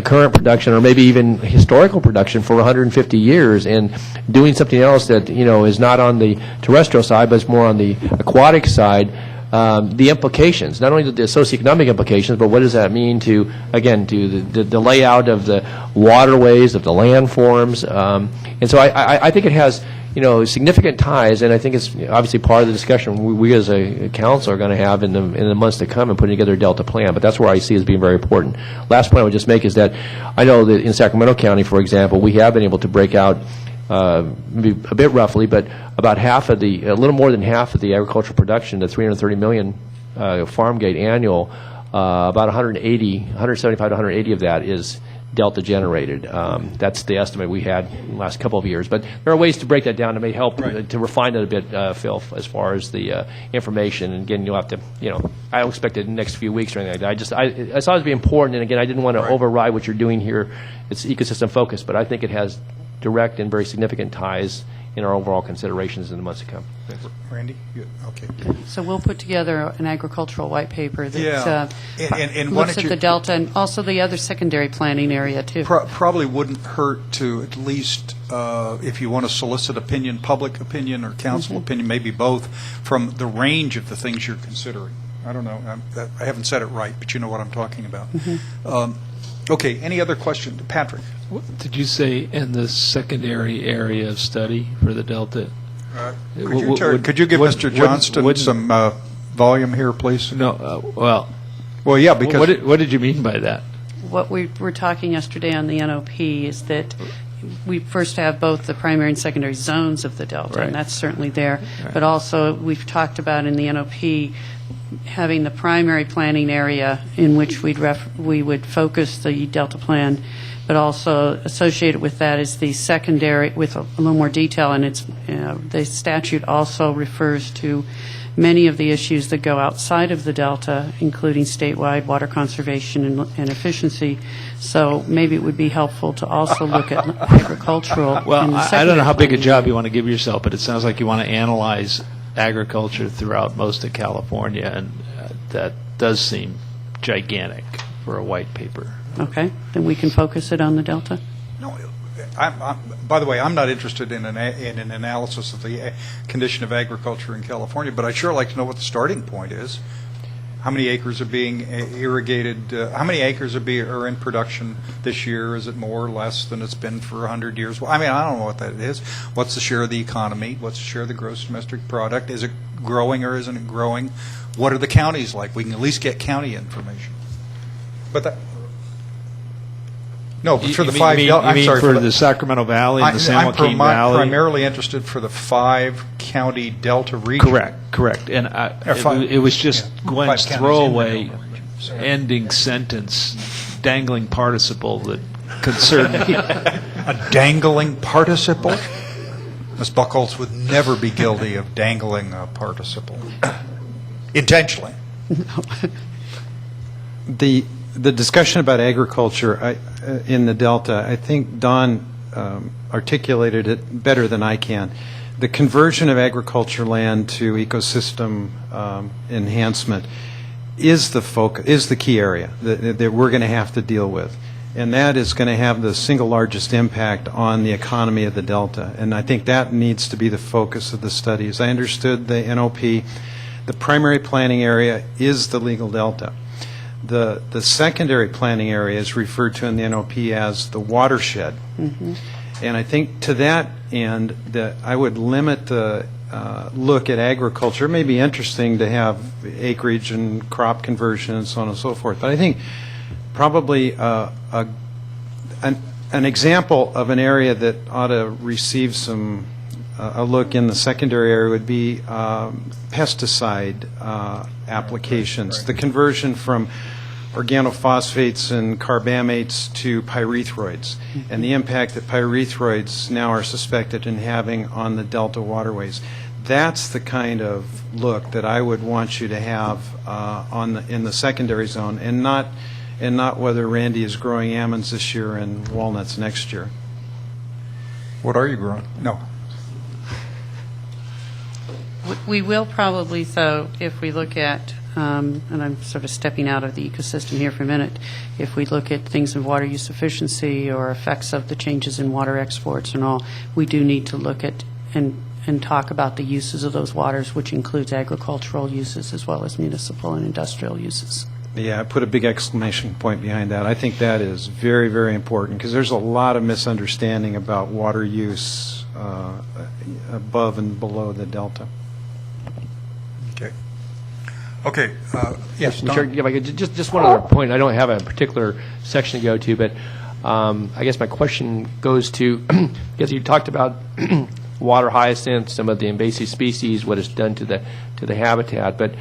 current production or maybe even historical production for 150 years and doing something else that, is not on the terrestrial side, but it's more on the aquatic side, the implications, not only the socioeconomic implications, but what does that mean to, again, to the layout of the waterways, of the landforms. And so I think it has significant ties, and I think it's obviously part of the discussion we as a council are going to have in the months to come and putting together a Delta plan. But that's where I see as being very important. Last point I would just make is that I know that in Sacramento County, for example, we have been able to break out maybe a bit roughly, but about a little more than half of the agricultural production, the 330 million farm gate annual, about 175 to 180 of that is Delta generated. That's the estimate we had in the last couple of years. But there are ways to break that down that may help to refine it a bit, Phil, as far as the information. And again, you'll have to, I don't expect it in the next few weeks or anything like that. I thought it would be important, and again, I didn't want to override what you're doing here. It's ecosystem focused, but I think it has direct and very significant ties in our overall considerations in the months to come. Randy? Okay. So we'll put together an agricultural white paper that and looks at the Delta and also the other secondary planning area, too. Probably wouldn't hurt to at least, if you want to solicit opinion, public opinion or council opinion, maybe both, from the range of the things you're considering. I don't know. I haven't said it right, but you know what I'm talking about. Okay. Any other questions? Patrick? What did you say in the secondary area of study for the Delta? Could you give Mr. Johnston some volume here, please? No. Well, yeah, because what did you mean by that? What we were talking yesterday on the NOP is that we first have both the primary and secondary zones of the Delta, Right. and that's certainly there. Right. But also, we've talked about in the NOP having the primary planning area in which we would focus the Delta plan, but also associated with that is the secondary with a little more detail, and it's the statute also refers to many of the issues that go outside of the Delta, including statewide water conservation and efficiency. So maybe it would be helpful to also look at agricultural. Well, I don't know how big a job you want to give yourself, but it sounds like you want to analyze agriculture throughout most of California, and that does seem gigantic. for a white paper. Okay, then we can focus it on the Delta. No, by the way, I'm not interested in an analysis of the condition of agriculture in California, but I'd sure like to know what the starting point is. How many acres are being irrigated? How many acres are in production this year? Is it more or less than it's been for 100 years? Well, I mean, I don't know what that is. What's the share of the economy? What's the share of the gross domestic product? Is it growing or isn't it growing? What are the counties like? We can at least get county information. But that. No, but for the five. I'm sorry, for the Sacramento Valley and the San Joaquin Valley. I'm primarily interested for the 5-county Delta region. Correct. And it was just Gwen's throwaway ending sentence, dangling participle that concerned me. A dangling participle? Ms. Buchholz would never be guilty of dangling a participle. Intentionally. The discussion about agriculture in the Delta, I think Don articulated it better than I can. The conversion of agriculture land to ecosystem enhancement is the key area that we're going to have to deal with. And that is going to have the single largest impact on the economy of the Delta. And I think that needs to be the focus of the study. As I understood the NOP, the primary planning area is the legal Delta. The secondary planning area is referred to in the NOP as the watershed. Mm-hmm. And I think to that end, that I would limit the look at agriculture. It may be interesting to have acreage and crop conversion and so on and so forth, but I think probably an example of an area that ought to receive some a look in the secondary area would be pesticide applications. Right. The conversion from organophosphates and carbamates to pyrethroids, and the impact that pyrethroids now are suspected in having on the Delta waterways. That's the kind of look that I would want you to have in the secondary zone, and not whether Randy is growing almonds this year and walnuts next year. What are you growing? No. We will probably, though, if we look at, and I'm sort of stepping out of the ecosystem here for a minute, if we look at things of water use efficiency or effects of the changes in water exports and all, we do need to look at and talk about the uses of those waters, which includes agricultural uses as well as municipal and industrial uses. Yeah, I put a big exclamation point behind that. I think that is very, very important because there's a lot of misunderstanding about water use above and below the Delta. Okay. Yes, Don? Sure, if I could, just one other point. I don't have a particular section to go to, but I guess my question goes to, because you talked about water hyacinth, some of the invasive species, what it's done to the habitat, but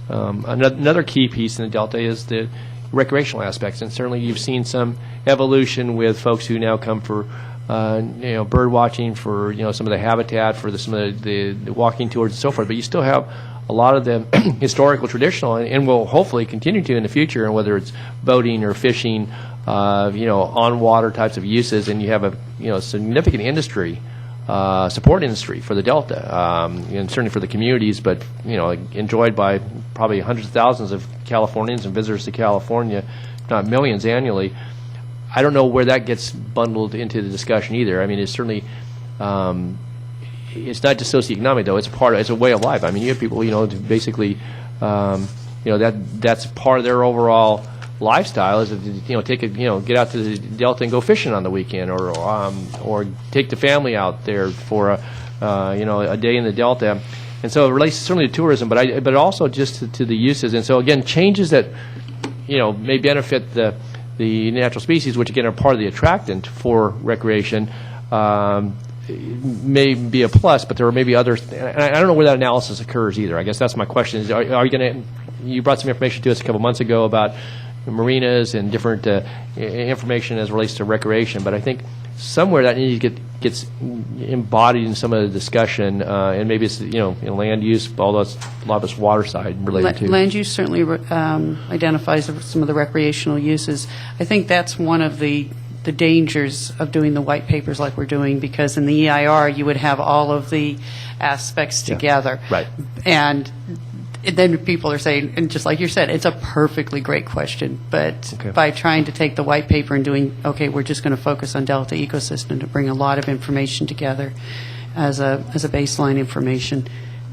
another key piece in the Delta is the recreational aspects, and certainly you've seen some evolution with folks who now come for bird watching, for some of the habitat, for some of the walking tours and so forth, but you still have a lot of the historical, traditional, and will hopefully continue to in the future, and whether it's boating or fishing, on water types of uses, and you have a significant industry, support industry for the Delta, and certainly for the communities, but enjoyed by probably hundreds of thousands of Californians and visitors to California, if not millions annually. I don't know where that gets bundled into the discussion either. I mean, it's certainly. It's not just socioeconomic, though. It's a way of life. I mean, you have people, basically, that's part of their overall lifestyle is to, get out to the Delta and go fishing on the weekend, or take the family out there for a day in the Delta, and so it relates certainly to tourism, but also just to the uses, and so again, changes that may benefit the natural species, which again are part of the attractant for recreation. May be a plus, but there may be others. And I don't know where that analysis occurs either. I guess that's my question. Is, are you going to? You brought some information to us a couple months ago about marinas and different information as it relates to recreation, but I think somewhere that needs to gets embodied in some of the discussion, and maybe it's land use, although a lot of it's water side related to. Land use certainly identifies some of the recreational uses. I think that's one of the dangers of doing the white papers like we're doing, because in the EIR you would have all of the aspects together. Right. And And then people are saying, and just like you said, it's a perfectly great question, but by trying to take the white paper and doing, okay, we're just going to focus on Delta ecosystem to bring a lot of information together as a baseline information,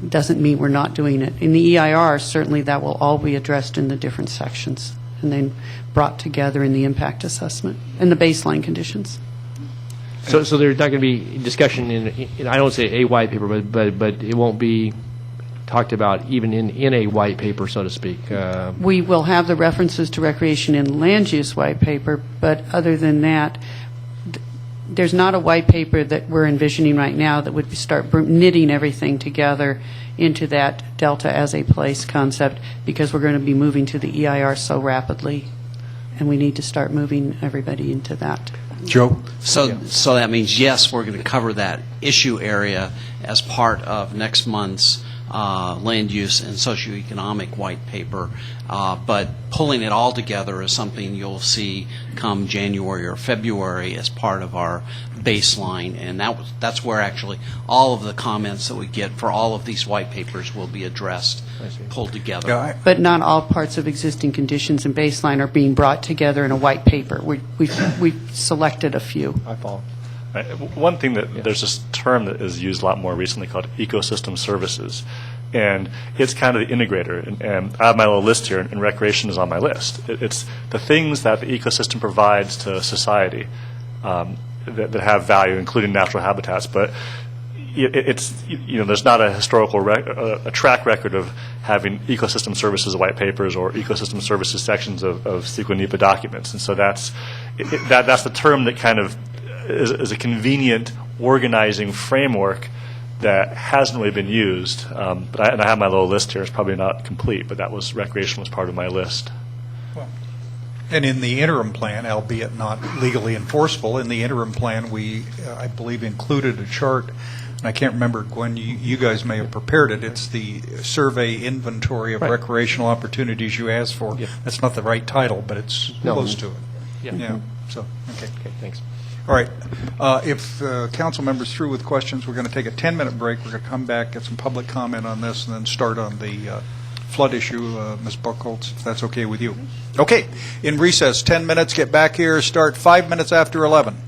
doesn't mean we're not doing it. In the EIR, certainly that will all be addressed in the different sections and then brought together in the impact assessment and the baseline conditions. So there's not going to be discussion in I don't say a white paper, but it won't be talked about even in a white paper, so to speak. We will have the references to recreation in land use white paper, but other than that, there's not a white paper that we're envisioning right now that would start knitting everything together into that Delta as a place concept, because we're going to be moving to the EIR so rapidly, and we need to start moving everybody into that. Joe? So that means, yes, we're going to cover that issue area as part of next month's land use and socioeconomic white paper, but pulling it all together is something you'll see come January or February as part of our baseline, and that's where actually all of the comments that we get for all of these white papers will be addressed, pulled together. Yeah, But not all parts of existing conditions and baseline are being brought together in a white paper. We've selected a few. I follow. One thing that there's this term that is used a lot more recently called ecosystem services, and it's kind of the integrator. And I have my little list here, and recreation is on my list. It's the things that the ecosystem provides to society that have value, including natural habitats. But it's there's not a historical a track record of having ecosystem services white papers or ecosystem services sections of CEQA NEPA documents, and so that's the term that kind of is a convenient organizing framework that hasn't really been used. But I have my little list here. It's probably not complete, but recreation was part of my list. And in the interim plan, albeit not legally enforceable, in the interim plan, we, I believe, included a chart, and I can't remember, Gwen, you guys may have prepared it. It's the survey inventory of recreational opportunities you asked for. Yeah. That's not the right title, but it's close to it. Yeah. So, okay. Okay, thanks. All right. If council members through with questions, we're going to take a 10-minute break. We're going to come back, get some public comment on this, and then start on the flood issue, Ms. Buchholz, if that's okay with you. Okay. In recess, 10 minutes. Get back here. Start 5 minutes after 11.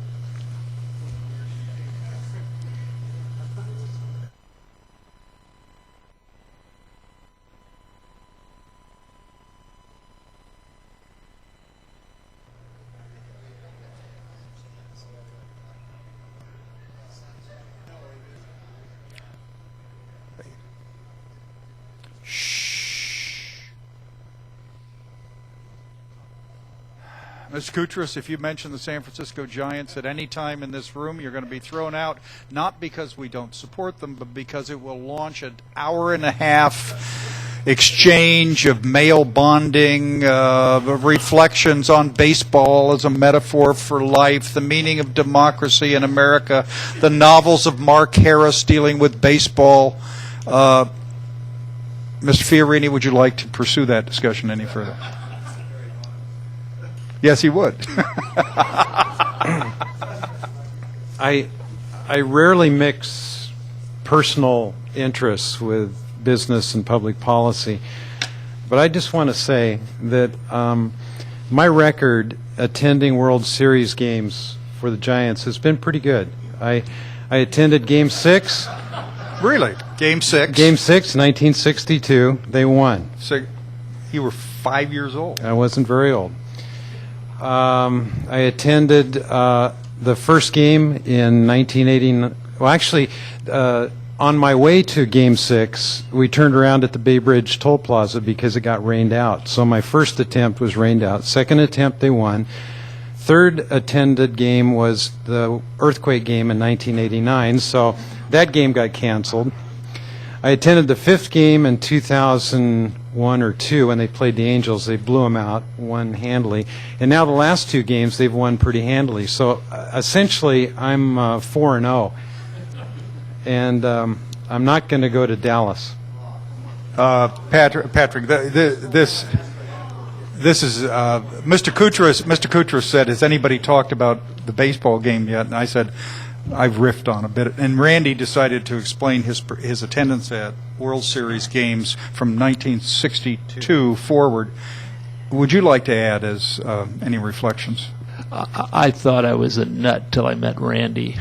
Ms. Koutras, if you mention the San Francisco Giants at any time in this room, you're going to be thrown out, not because we don't support them, but because it will launch an hour-and-a-half exchange of mail bonding, reflections on baseball as a metaphor for life, the meaning of democracy in America, the novels of Mark Harris dealing with baseball. Mr. Fiorini, would you like to pursue that discussion any further? Yes, he would. I rarely mix personal interests with business and public policy, but I just want to say that my record attending World Series games for the Giants has been pretty good. I attended Game 6. Really? Game 6? Game 6, 1962. They won. So you were 5 years old. I wasn't very old. I attended the first game in 1989. Well, actually, on my way to Game 6, we turned around at the Bay Bridge Toll Plaza because it got rained out. So my first attempt was rained out. Second attempt, they won. Third attended game was the earthquake game in 1989, so that game got canceled. I attended the fifth game in 2001 or 2 when they played the Angels. They blew them out, won handily. And now the last 2 games, they've won pretty handily. So essentially, I'm 4-0. And I'm not going to go to Dallas. Patrick, this is Mr. Koutras. Mr. Koutras said, "Has anybody talked about the baseball game yet?" And I said, I've riffed on a bit. And Randy decided to explain his attendance at World Series games from 1962 forward. Would you like to add as any reflections? I thought I was a nut till I met Randy.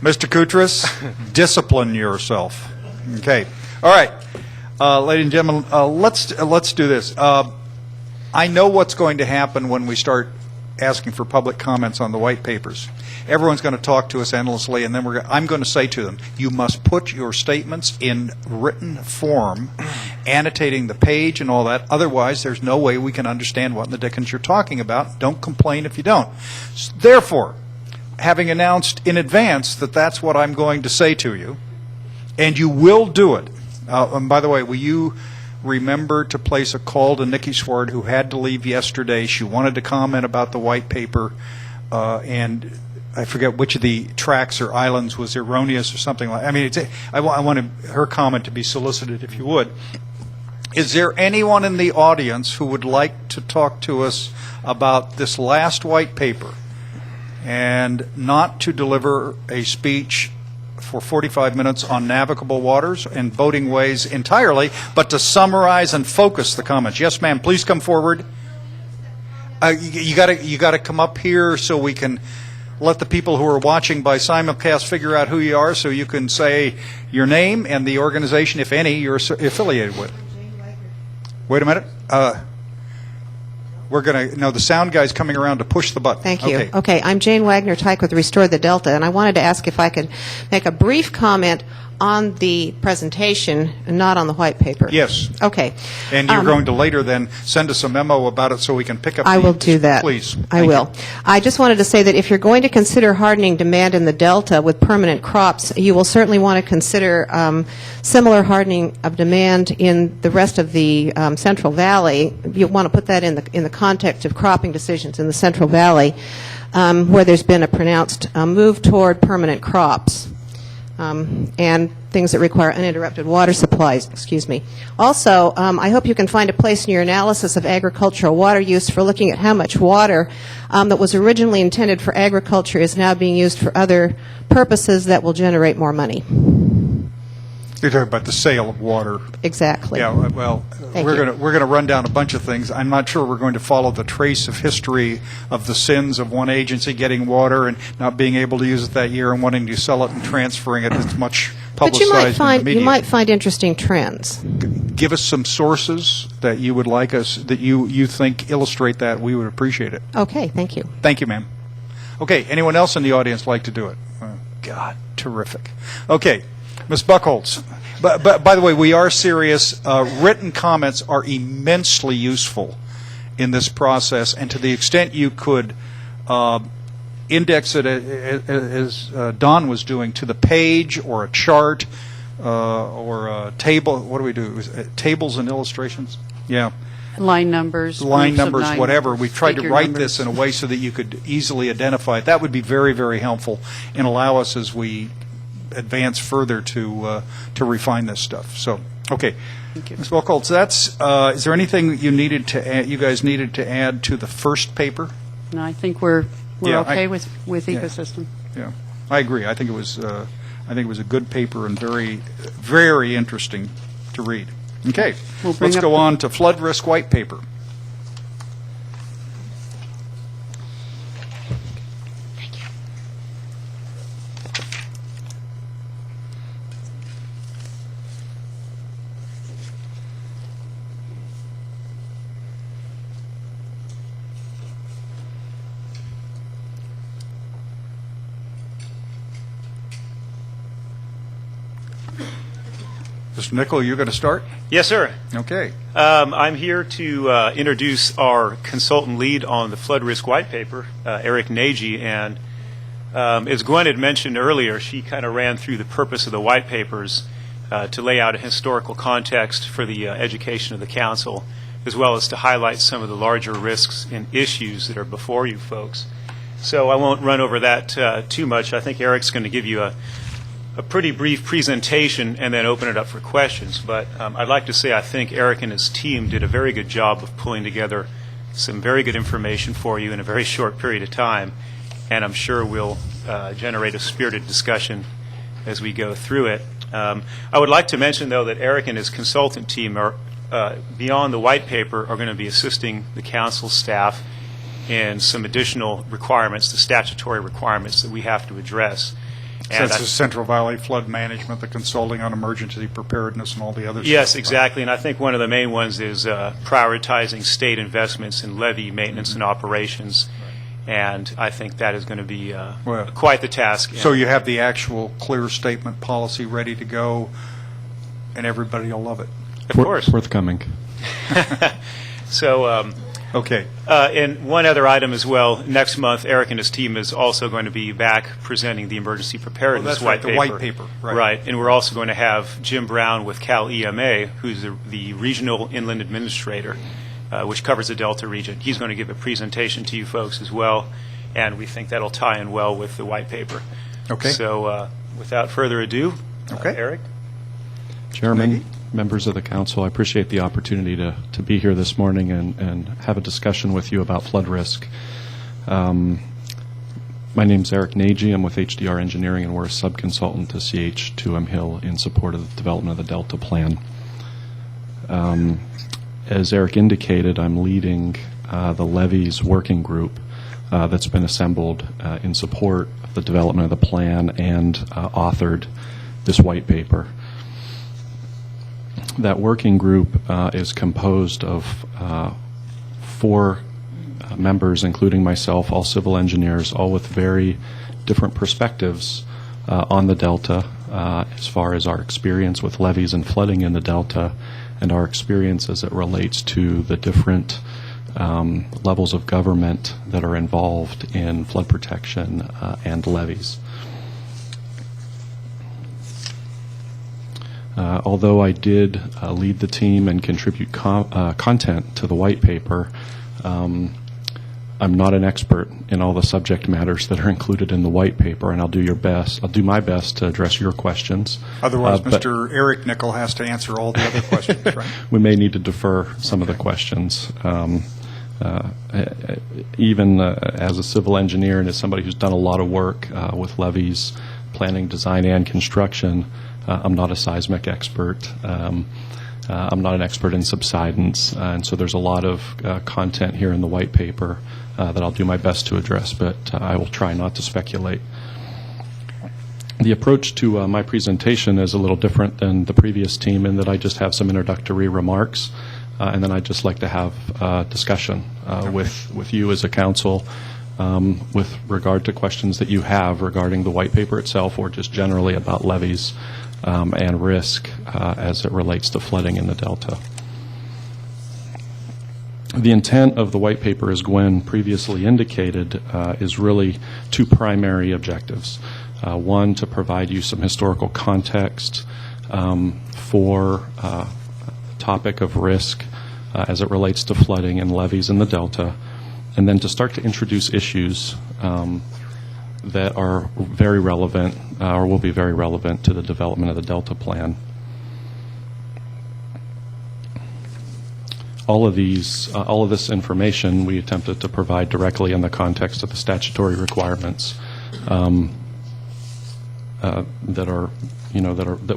Mr. Koutras, discipline yourself. Okay. All right. Ladies and gentlemen, let's do this. I know what's going to happen when we start asking for public comments on the white papers. Everyone's going to talk to us endlessly, and then I'm going to say to them, you must put your statements in written form, annotating the page and all that. Otherwise, there's no way we can understand what in the dickens you're talking about. Don't complain if you don't. Therefore, having announced in advance that that's what I'm going to say to you, and you will do it. And by the way, will you remember to place a call to Nikki Sward, who had to leave yesterday. She wanted to comment about the white paper, and I forget which of the tracks or islands was erroneous or something like. I mean, I wanted her comment to be solicited, if you would. Is there anyone in the audience who would like to talk to us about this last white paper, and not to deliver a speech for 45 minutes on navigable waters and boating ways entirely, but to summarize and focus the comments? Yes, ma'am. Please come forward. You got to come up here so we can let the people who are watching by simulcast figure out who you are, so you can say your name and the organization, if any, you're affiliated with. Wait a minute. We're going to, no, the sound guy's coming around to push the button. Thank you. Okay, I'm Jane Wagner Tyke with Restore the Delta, and I wanted to ask if I could make a brief comment on the presentation and not on the white paper. Yes. Okay. And you're going to later then send us a memo about it so we can pick up I will do that. Please. I will. I just wanted to say that if you're going to consider hardening demand in the Delta with permanent crops, you will certainly want to consider similar hardening of demand in the rest of the Central Valley. You want to put that in the context of cropping decisions in the Central Valley, where there's been a pronounced move toward permanent crops. And things that require uninterrupted water supplies. Excuse me. Also, I hope you can find a place in your analysis of agricultural water use for looking at how much water that was originally intended for agriculture is now being used for other purposes that will generate more money. You're talking about the sale of water. Exactly. Yeah, well, Thank we're you. going to run down a bunch of things. I'm not sure we're going to follow the trace of history of the sins of one agency getting water and not being able to use it that year and wanting to sell it and transferring it. It's much But publicized in the media. you might find interesting trends. Give us some sources that you would like us, that you think illustrate that. We would appreciate it. Okay, thank you. Thank you, ma'am. Okay, anyone else in the audience like to do it? Oh, God, terrific. Okay, Ms. Buchholz. But by the way, we are serious. Written comments are immensely useful in this process, and to the extent you could index it as Don was doing to the page or a chart or a table. What do we do? Tables and illustrations? Yeah. Line numbers. Line groups of numbers, nine, whatever. We've tried to figure write numbers. this in a way so that you could easily identify it. That would be very, very helpful and allow us as we advance further to refine this stuff. So, okay. Thank you. Ms. Buchholz, that's, is there anything you guys needed to add to the first paper? No, I think we're Yeah, okay I- with yeah. ecosystem. Yeah, I agree. I think it was a good paper and very, very interesting to read. Okay, We'll bring let's up go the- on to flood risk white paper. Mr. Nickel, you're going to start? Yes, sir. Okay. I'm here to introduce our consultant lead on the flood risk white paper, Eric Nagy, and as Gwen had mentioned earlier, she kind of ran through the purpose of the white papers to lay out a historical context for the education of the council, as well as to highlight some of the larger risks and issues that are before you folks. So I won't run over that too much. I think Eric's going to give you a pretty brief presentation and then open it up for questions. But I'd like to say I think Eric and his team did a very good job of pulling together some very good information for you in a very short period of time, and I'm sure we'll generate a spirited discussion as we go through it. I would like to mention, though, that Eric and his consultant team are, beyond the white paper, are going to be assisting the council staff in some additional requirements, the statutory requirements that we have to address. And That's the Central Valley Flood Management, the consulting on emergency preparedness, and all the other Yes, stuff. exactly. And I think one of the main ones is prioritizing state investments in levee maintenance and operations. And I think that is going to be Well, quite the task. So you have the actual clear statement policy ready to go, and everybody will love it. Of course. Forthcoming. So, Okay. and one other item as well, next month, Eric and his team is also going to be back presenting the emergency preparedness that's right, white the paper. white paper, right. Right, and we're also going to have Jim Brown with Cal EMA, who's the regional inland administrator, which covers the Delta region. He's going to give a presentation to you folks as well, and we think that'll tie in well with the white paper. Okay. So without further ado, Okay. Eric? Chairman, members of the council, I appreciate the opportunity to be here this morning and have a discussion with you about flood risk. My name's Eric Nagy. I'm with HDR Engineering, and we're a subconsultant to CH2M Hill in support of the development of the Delta Plan. As Eric indicated, I'm leading the levees working group that's been assembled in support of the development of the plan and authored this white paper. That working group is composed of 4 members, including myself, all civil engineers, all with very different perspectives on the Delta as far as our experience with levees and flooding in the Delta and our experience as it relates to the different levels of government that are involved in flood protection and levees. Although I did lead the team and contribute content to the white paper, I'm not an expert in all the subject matters that are included in the white paper, and I'll do my best to address your questions. Otherwise, but Mr. Eric Nickel has to answer all the other questions, right? we may need to defer some of the questions. Even as a civil engineer and as somebody who's done a lot of work with levees, planning, design, and construction, I'm not a seismic expert. I'm not an expert in subsidence, and so there's a lot of content here in the white paper that I'll do my best to address, but I will try not to speculate. The approach to my presentation is a little different than the previous team in that I just have some introductory remarks, and then I'd just like to have a discussion with you as a council with regard to questions that you have regarding the white paper itself or just generally about levees and risk as it relates to flooding in the Delta. The intent of the white paper, as Gwen previously indicated, is really 2 primary objectives. One, to provide you some historical context for the topic of risk as it relates to flooding and levees in the Delta, and then to start to introduce issues that are very relevant or will be very relevant to the development of the Delta Plan. All of this information we attempted to provide directly in the context of the statutory requirements that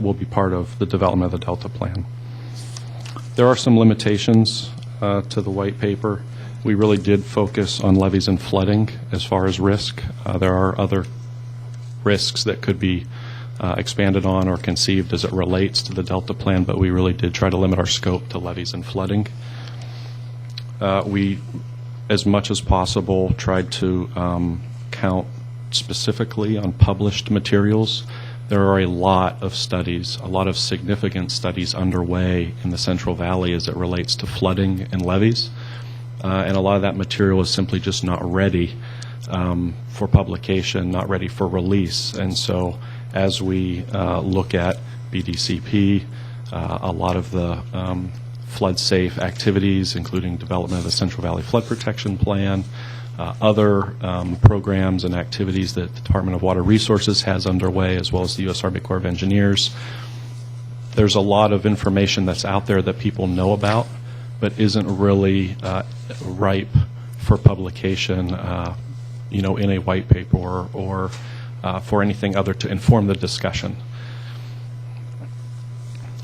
will be part of the development of the Delta Plan. There are some limitations to the white paper. We really did focus on levees and flooding as far as risk. There are other risks that could be expanded on or conceived as it relates to the Delta Plan, but we really did try to limit our scope to levees and flooding. We, as much as possible, tried to count specifically on published materials. There are a lot of studies, a lot of significant studies underway in the Central Valley as it relates to flooding and levees. And a lot of that material is simply just not ready for publication, not ready for release. And so as we look at BDCP, a lot of the flood-safe activities, including development of the Central Valley Flood Protection Plan, other programs and activities that the Department of Water Resources has underway, as well as the U.S. Army Corps of Engineers. There's a lot of information that's out there that people know about, but isn't really ripe for publication, in a white paper or for anything other to inform the discussion.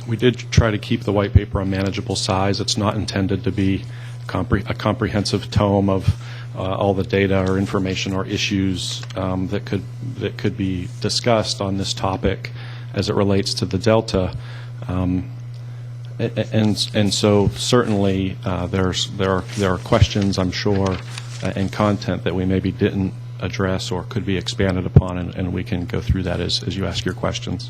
We did try to keep the white paper a manageable size. It's not intended to be a comprehensive tome of all the data or information or issues that could be discussed on this topic as it relates to the Delta. And so certainly there are questions, I'm sure, and content that we maybe didn't address or could be expanded upon, and we can go through that as you ask your questions.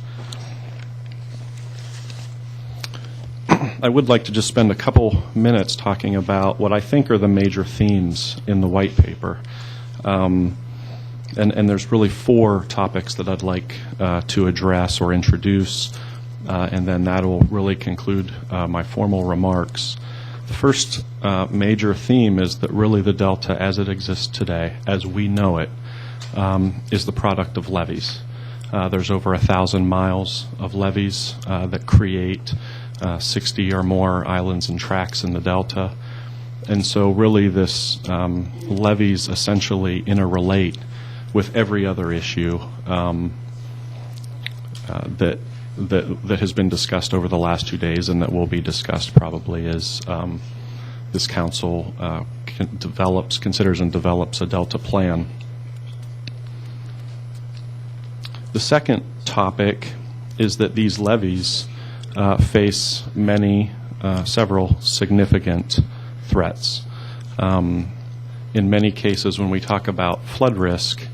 I would like to just spend a couple minutes talking about what I think are the major themes in the white paper. And there's really 4 topics that I'd like to address or introduce, and then that will really conclude my formal remarks. The first major theme is that really the Delta as it exists today, as we know it, is the product of levees. There's over 1,000 miles of levees that create 60 or more islands and tracts in the Delta. And so really this levees essentially interrelate with every other issue that has been discussed over the last 2 days and that will be discussed probably as this council considers and develops a Delta plan. The second topic is that these levees face several significant threats. In many cases, when we talk about flood risk,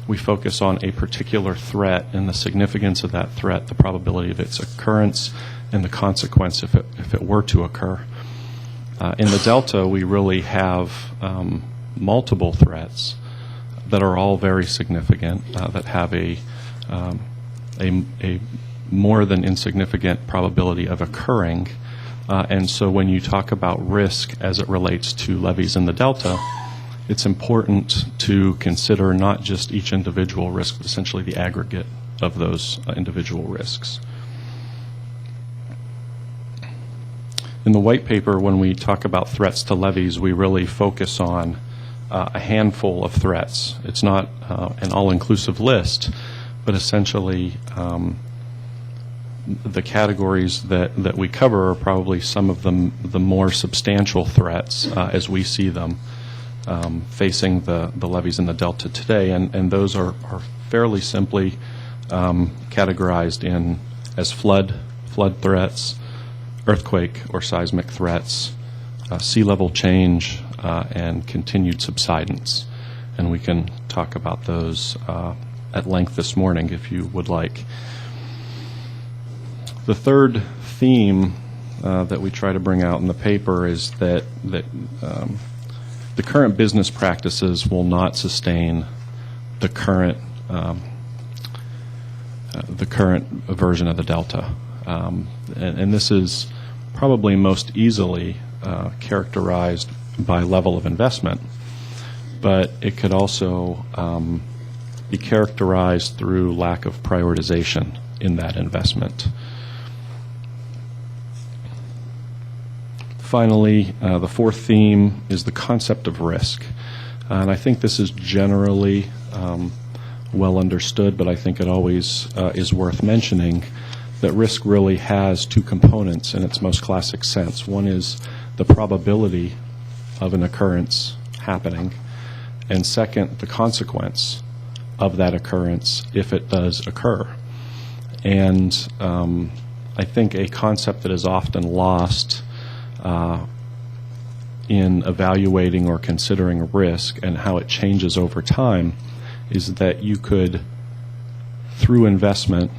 we focus on a particular threat and the significance of that threat, the probability of its occurrence, and the consequence if it were to occur. In the Delta, we really have multiple threats that are all very significant, that have a more than insignificant probability of occurring. And so when you talk about risk as it relates to levees in the Delta, it's important to consider not just each individual risk, but essentially the aggregate of those individual risks. In the white paper, when we talk about threats to levees, we really focus on a handful of threats. It's not an all-inclusive list, but essentially the categories that we cover are probably some of the more substantial threats as we see them facing the levees in the Delta today, and those are fairly simply categorized as flood threats, earthquake or seismic threats, sea level change, and continued subsidence. And we can talk about those at length this morning if you would like. The third theme that we try to bring out in the paper is that the current business practices will not sustain the current version of the Delta, and this is probably most easily characterized by level of investment, but it could also be characterized through lack of prioritization in that investment. Finally, the fourth theme is the concept of risk. And I think this is generally well understood, but I think it always is worth mentioning that risk really has 2 components in its most classic sense. One is the probability of an occurrence happening, and second, the consequence of that occurrence if it does occur. And I think a concept that is often lost in evaluating or considering risk and how it changes over time is that you could, through investment,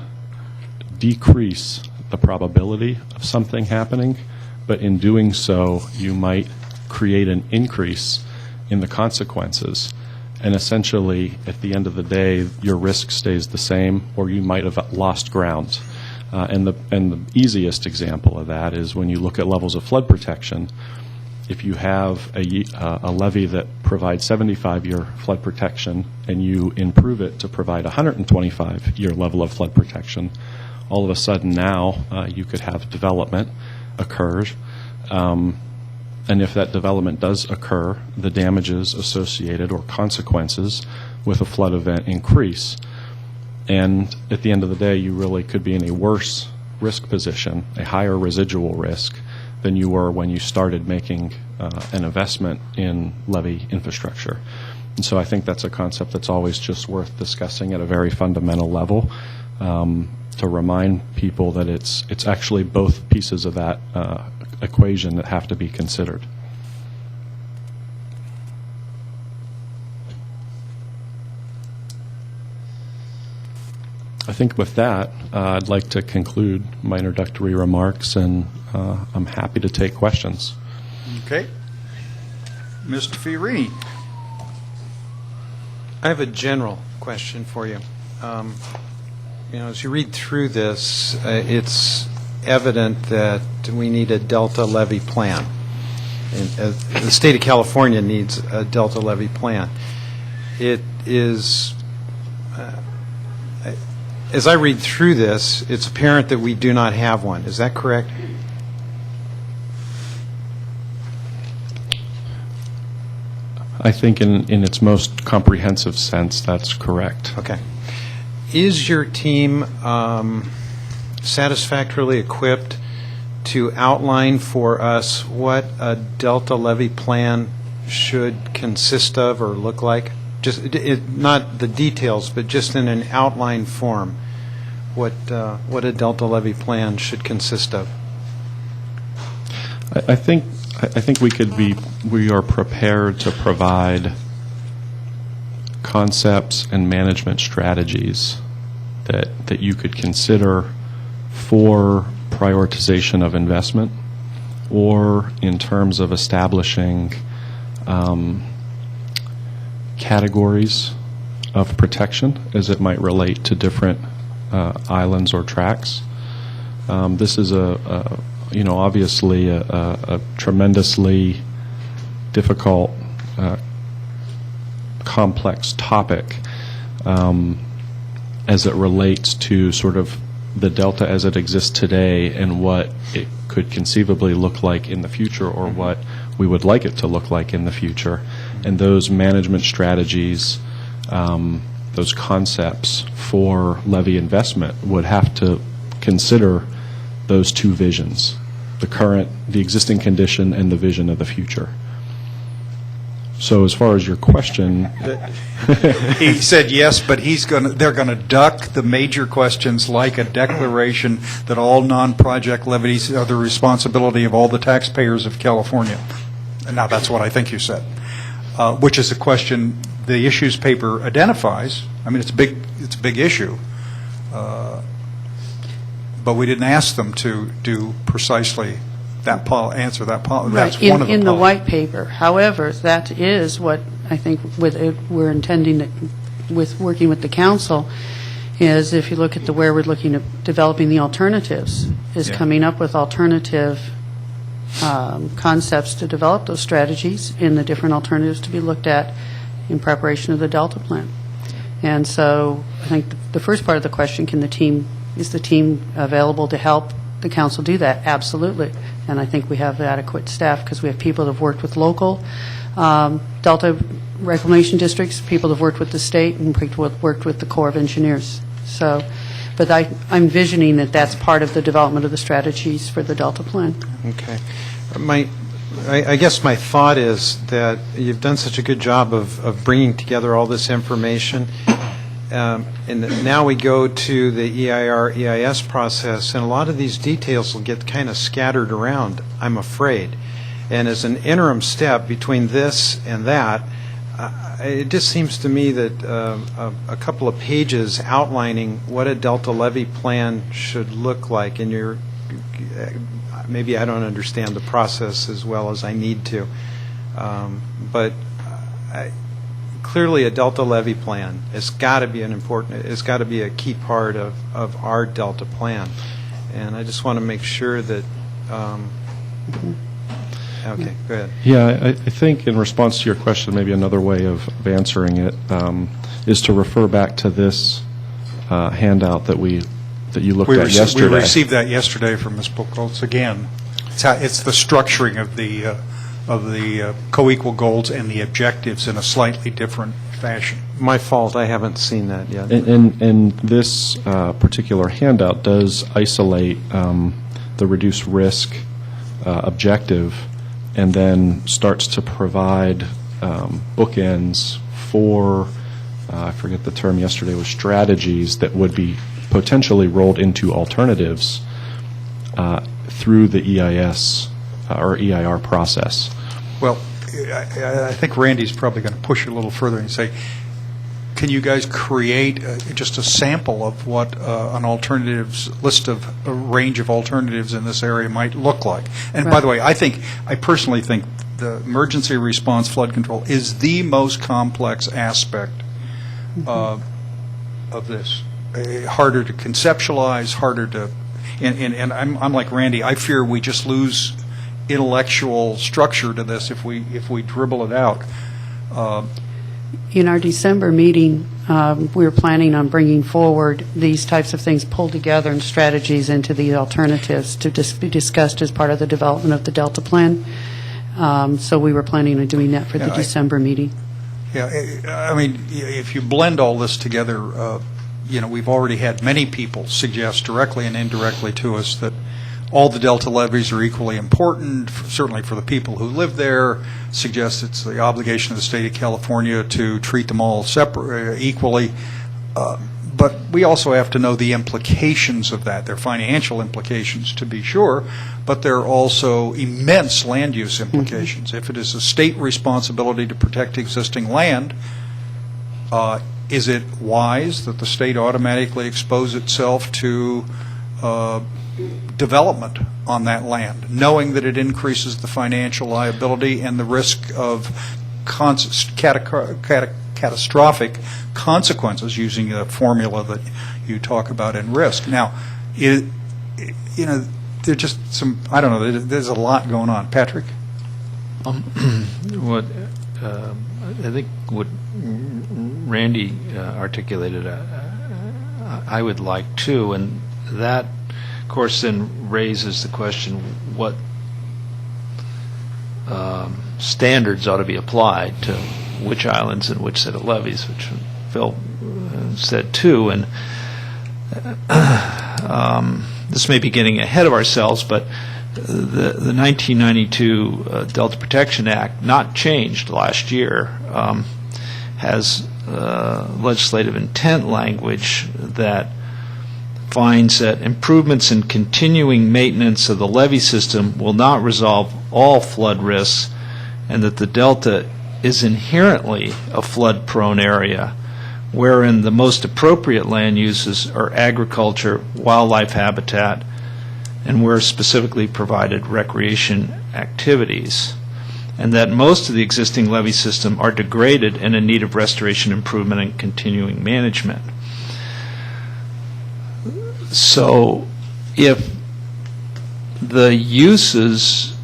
decrease the probability of something happening, but in doing so, you might create an increase in the consequences. And essentially, at the end of the day, your risk stays the same, or you might have lost ground. And the easiest example of that is when you look at levels of flood protection. if you have a levee that provides 75-year flood protection and you improve it to provide 125-year level of flood protection, all of a sudden now you could have development occurs. And if that development does occur, the damages associated or consequences with a flood event increase. And at the end of the day, you really could be in a worse risk position, a higher residual risk, than you were when you started making an investment in levee infrastructure. And so I think that's a concept that's always just worth discussing at a very fundamental level, to remind people that it's actually both pieces of that equation that have to be considered. I think with that, I'd like to conclude my introductory remarks, and I'm happy to take questions. Okay. Mr. Fiorini. I have a general question for you. As you read through this, it's evident that we need a Delta levee plan. And, the state of California needs a Delta levee plan. It is, as I read through this, it's apparent that we do not have one. Is that correct? I think in its most comprehensive sense, that's correct. Okay. Is your team satisfactorily equipped to outline for us what a Delta levee plan should consist of or look like? Just not the details, but just in an outline form, what a Delta levee plan should consist of. I think we are prepared to provide concepts and management strategies that you could consider for prioritization of investment, or in terms of establishing categories of protection as it might relate to different islands or tracts. This is obviously a tremendously difficult, complex topic as it relates to sort of the Delta as it exists today and what it could conceivably look like in the future, or what we would like it to look like in the future. And those management strategies, those concepts for levee investment would have to consider those two visions, the existing condition and the vision of the future. So as far as your question, He said yes, but they're going to duck the major questions like a declaration that all non-project levies are the responsibility of all the taxpayers of California. And now that's what I think you said, which is a question the issues paper identifies. I mean, it's a big issue, but we didn't ask them to do precisely answer that policy. Right, That's one of the in the policies. white paper. However, that is what I think we're intending with working with the council, is if you look at where we're looking at developing the alternatives, is Yeah. coming up with alternative concepts to develop those strategies in the different alternatives to be looked at in preparation of the Delta plan. And so I think the first part of the question, is the team available to help the council do that? Absolutely. And I think we have adequate staff because we have people that have worked with local Delta reclamation districts, people that have worked with the state, and people that have worked with the Corps of Engineers. So, but I'm envisioning that that's part of the development of the strategies for the Delta plan. Okay. I guess my thought is that you've done such a good job of bringing together all this information, and now we go to the EIR, EIS process, and a lot of these details will get kind of scattered around, I'm afraid. And as an interim step between this and that, it just seems to me that a couple of pages outlining what a Delta levee plan should look like, and maybe I don't understand the process as well as I need to, but clearly a Delta levee plan has got to be it's got to be a key part of our Delta plan, and I just want to make sure that Okay, go ahead. Yeah, I think in response to your question, maybe another way of answering it is to refer back to this handout that you looked at yesterday. We received that yesterday from Ms. Buchholz again. It's the structuring of the co-equal goals and the objectives in a slightly different fashion. My fault, I haven't seen that yet. And this particular handout does isolate the reduced risk objective and then starts to provide bookends for, I forget the term yesterday, was strategies that would be potentially rolled into alternatives through the EIS or EIR process. Well, I think Randy's probably going to push it a little further and say, can you guys create just a sample of what an alternatives list of a range of alternatives in this area might look like? And by the way, I personally think the emergency response flood control is the most complex aspect of this. Harder to conceptualize, harder to, and I'm like Randy. I fear we just lose intellectual structure to this if we dribble it out. In our December meeting, we were planning on bringing forward these types of things pulled together and strategies into the alternatives to be discussed as part of the development of the Delta Plan. So we were planning on doing that for the December meeting. Yeah, I mean, if you blend all this together, we've already had many people suggest directly and indirectly to us that all the Delta levees are equally important, certainly for the people who live there, suggest it's the obligation of the state of California to treat them all equally. But we also have to know the implications of that. There are financial implications, to be sure, but there are also immense land use implications. Mm-hmm. If it is a state responsibility to protect existing land, is it wise that the state automatically expose itself to development on that land, knowing that it increases the financial liability and the risk of catastrophic consequences, using the formula that you talk about in risk? Now, there's just some, I don't know, there's a lot going on. Patrick? What I think what Randy articulated, I would like too, and that, of course, then raises the question what standards ought to be applied to which islands and which set of levees, which Phil said too. And this may be getting ahead of ourselves, but the 1992 Delta Protection Act, not changed last year, has legislative intent language that finds that improvements in continuing maintenance of the levee system will not resolve all flood risks, and that the Delta is inherently a flood-prone area, wherein the most appropriate land uses are agriculture, wildlife habitat, and where specifically provided recreation activities, and that most of the existing levee system are degraded and in need of restoration, improvement, and continuing management. So if the uses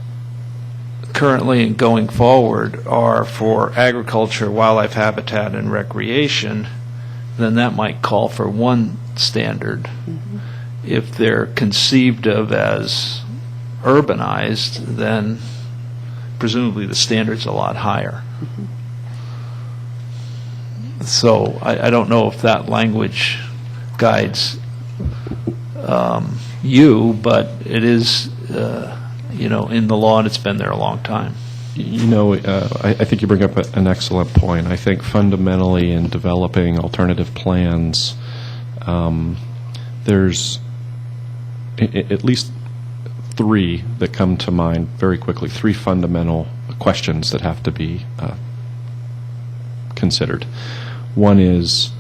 currently and going forward are for agriculture, wildlife habitat, and recreation, then that might call for one standard. Mm-hmm. If they're conceived of as urbanized, then presumably the standard's a lot higher. Mm-hmm. So I don't know if that language guides you, but it is, in the law, and it's been there a long time. I think you bring up an excellent point. I think fundamentally in developing alternative plans, there's at least three that come to mind very quickly, three fundamental questions that have to be considered. One is,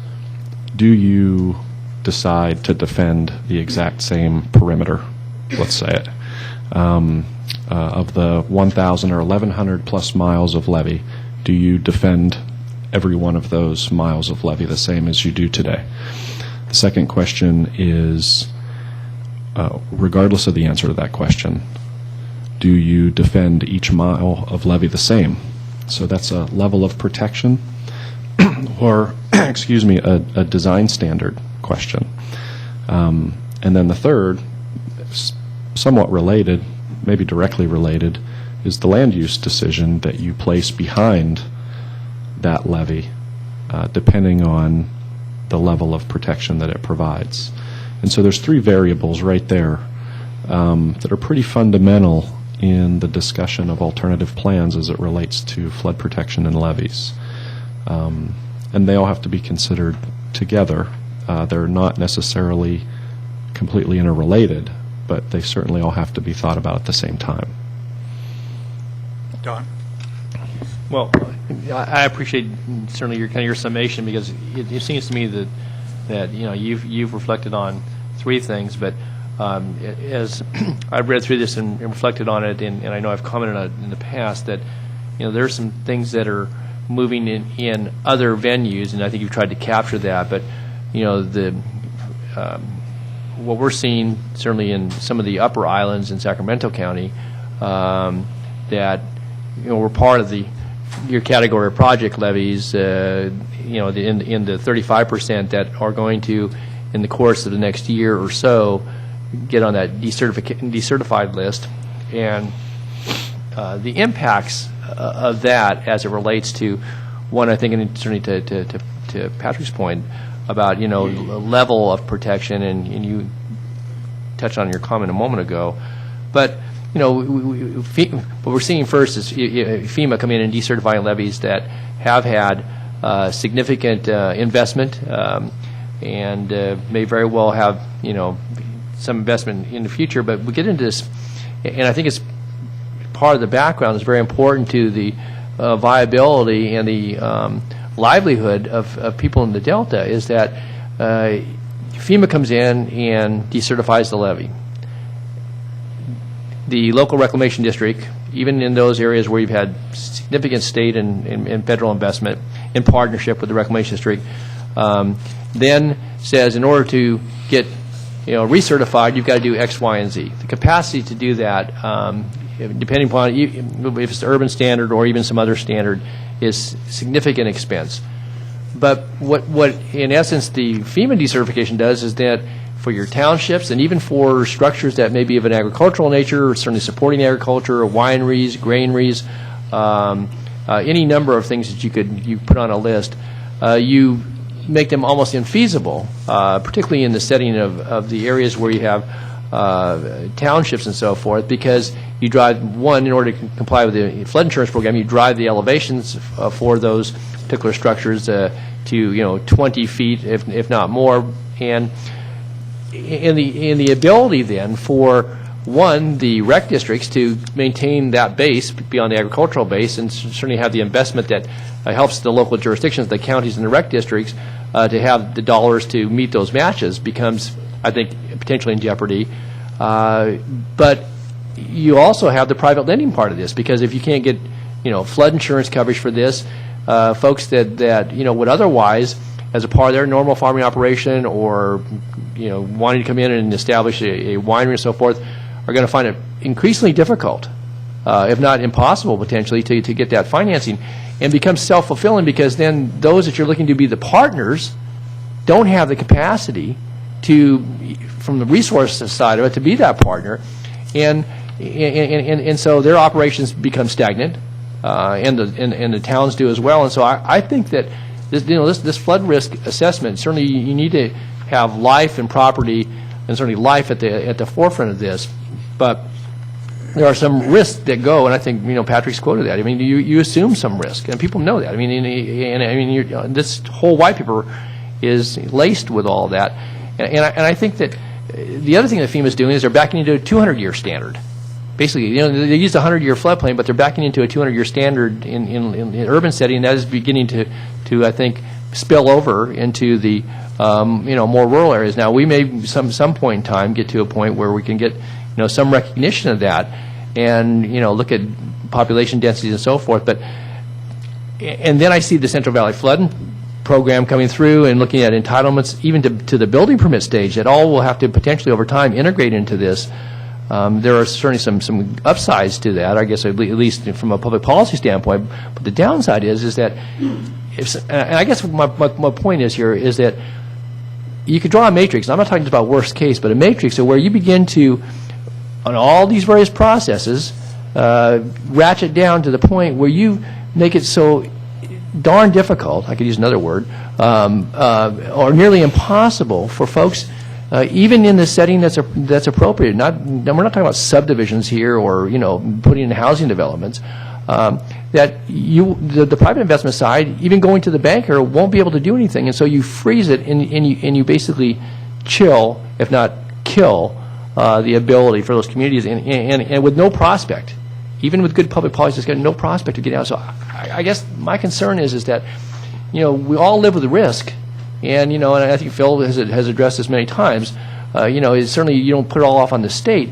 do you decide to defend the exact same perimeter, let's say it, of the 1,000 or 1,100 plus miles of levee? Do you defend every one of those miles of levee the same as you do today? The second question is, regardless of the answer to that question, do you defend each mile of levee the same? So that's a level of protection or, excuse me, a design standard question. And then the third, somewhat related, maybe directly related, is the land use decision that you place behind that levee, depending on the level of protection that it provides. And so there's three variables right there that are pretty fundamental in the discussion of alternative plans as it relates to flood protection and levees. And they all have to be considered together. They're not necessarily completely interrelated, but they certainly all have to be thought about at the same time. Don? Well, I appreciate certainly your summation, because it seems to me that you've reflected on three things, but as I've read through this and reflected on it, and I know I've commented on it in the past, that there's some things that are moving in other venues, and I think you've tried to capture that. But what we're seeing certainly in some of the upper islands in Sacramento County, that we're part of your category of project levies, in the 35% that are going to, in the course of the next year or so, get on that decertified list. And the impacts of that as it relates to, one, I think, and certainly to Patrick's point about, level of protection, and you touched on your comment a moment ago. But, what we're seeing first is FEMA come in and decertifying levees that have had significant investment and may very well have, some investment in the future. But we get into this, and I think it's part of the background is very important to the viability and the livelihood of people in the Delta, is that FEMA comes in and decertifies the levee. The local reclamation district, even in those areas where you've had significant state and federal investment in partnership with the reclamation district, then says in order to get recertified, you've got to do X, Y, and Z. The capacity to do that, depending upon if it's the urban standard or even some other standard, is significant expense. But what in essence the FEMA decertification does is that for your townships and even for structures that may be of an agricultural nature, or certainly supporting agriculture, or wineries, graineries, any number of things that you put on a list, you make them almost infeasible, particularly in the setting of the areas where you have townships and so forth, because you drive, in order to comply with the flood insurance program, you drive the elevations for those particular structures to 20 feet, if not more, and in the ability then for the rec districts to maintain that base beyond the agricultural base, and certainly have the investment that helps the local jurisdictions, the counties and the rec districts, to have the dollars to meet those matches, becomes, I think, potentially in jeopardy. But you also have the private lending part of this, because if you can't get flood insurance coverage for this, folks that would otherwise, as a part of their normal farming operation, or wanting to come in and establish a winery and so forth, are going to find it increasingly difficult, if not impossible potentially, to get that financing, and becomes self-fulfilling, because then those that you're looking to be the partners don't have the capacity to, from the resources side of it, to be that partner, and so their operations become stagnant, and the towns do as well. And so I think that this flood risk assessment, certainly you need to have life and property, and certainly life at the forefront of this, but there are some risks that go, and I think Patrick's quoted that. I mean, you assume some risk, and people know that. I mean, this whole white paper is laced with all that, and I think that the other thing that FEMA is doing is they're backing into a 200-year standard. Basically, they use a 100-year floodplain, but they're backing into a 200-year standard in urban setting. That is beginning to I think spill over into the more rural areas. Now, we may some point in time get to a point where we can get some recognition of that, and look at population densities and so forth. And then I see the Central Valley Flood program coming through and looking at entitlements even to the building permit stage, that all will have to potentially over time integrate into this. There are certainly some upsides to that, I guess, at least from a public policy standpoint. But the downside is that, and I guess my point is here is that you could draw a matrix. And I'm not talking just about worst case, but a matrix where you begin to, on all these various processes, ratchet down to the point where you make it so darn difficult, I could use another word, or nearly impossible for folks, even in the setting that's appropriate. We're not talking about subdivisions here or putting in housing developments. That the private investment side, even going to the banker, won't be able to do anything, and so you freeze it and you basically chill, if not kill, the ability for those communities, and with no prospect. Even with good public policy, it's got no prospect to get out. So I guess my concern is that, we all live with the risk, and and I think Phil has addressed this many times. It's certainly you don't put it all off on the state.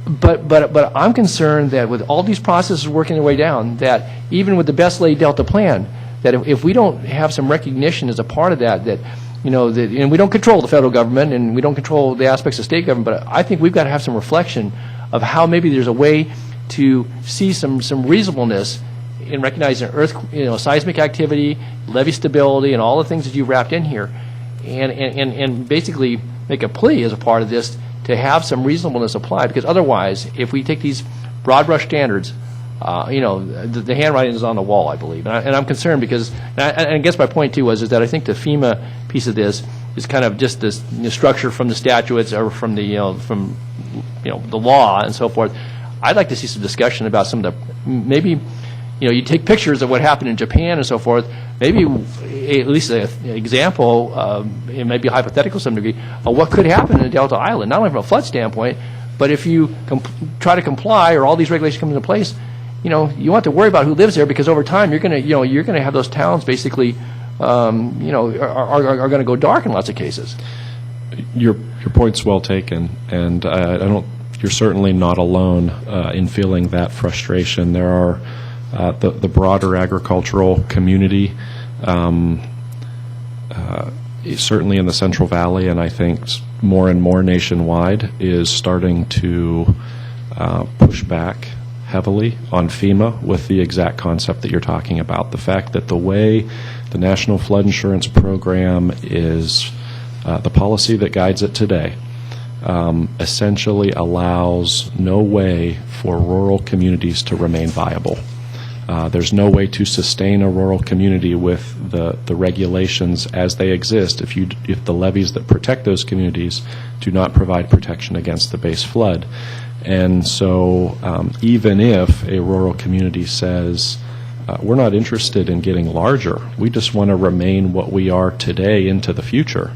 But I'm concerned that with all these processes working their way down, that even with the best laid Delta plan, that if we don't have some recognition as a part of that, and we don't control the federal government and we don't control the aspects of state government, but I think we've got to have some reflection of how maybe there's a way to see some reasonableness in recognizing seismic activity, levee stability, and all the things that you wrapped in here, and basically make a plea as a part of this to have some reasonableness applied. Because otherwise, if we take these broad brush standards, the handwriting is on the wall, I believe, and I'm concerned because, and I guess my point too is that I think the FEMA piece of this is kind of just this structure from the statutes or from the the law and so forth. I'd like to see some discussion about some of the maybe you take pictures of what happened in Japan and so forth. Maybe at least an example, it may be hypothetical to some degree, of what could happen in Delta Island, not only from a flood standpoint, but if you try to comply or all these regulations come into place, you don't have to worry about who lives there, because over time you're going to have those towns basically are going to go dark in lots of cases. Your point's well taken, and you're certainly not alone in feeling that frustration. There are the broader agricultural community, certainly in the Central Valley, and I think more and more nationwide, is starting to push back heavily on FEMA with the exact concept that you're talking about. The fact that the way the National Flood Insurance Program is, the policy that guides it today, essentially allows no way for rural communities to remain viable. There's no way to sustain a rural community with the regulations as they exist if the levees that protect those communities do not provide protection against the base flood. And so even if a rural community says, we're not interested in getting larger, we just want to remain what we are today into the future,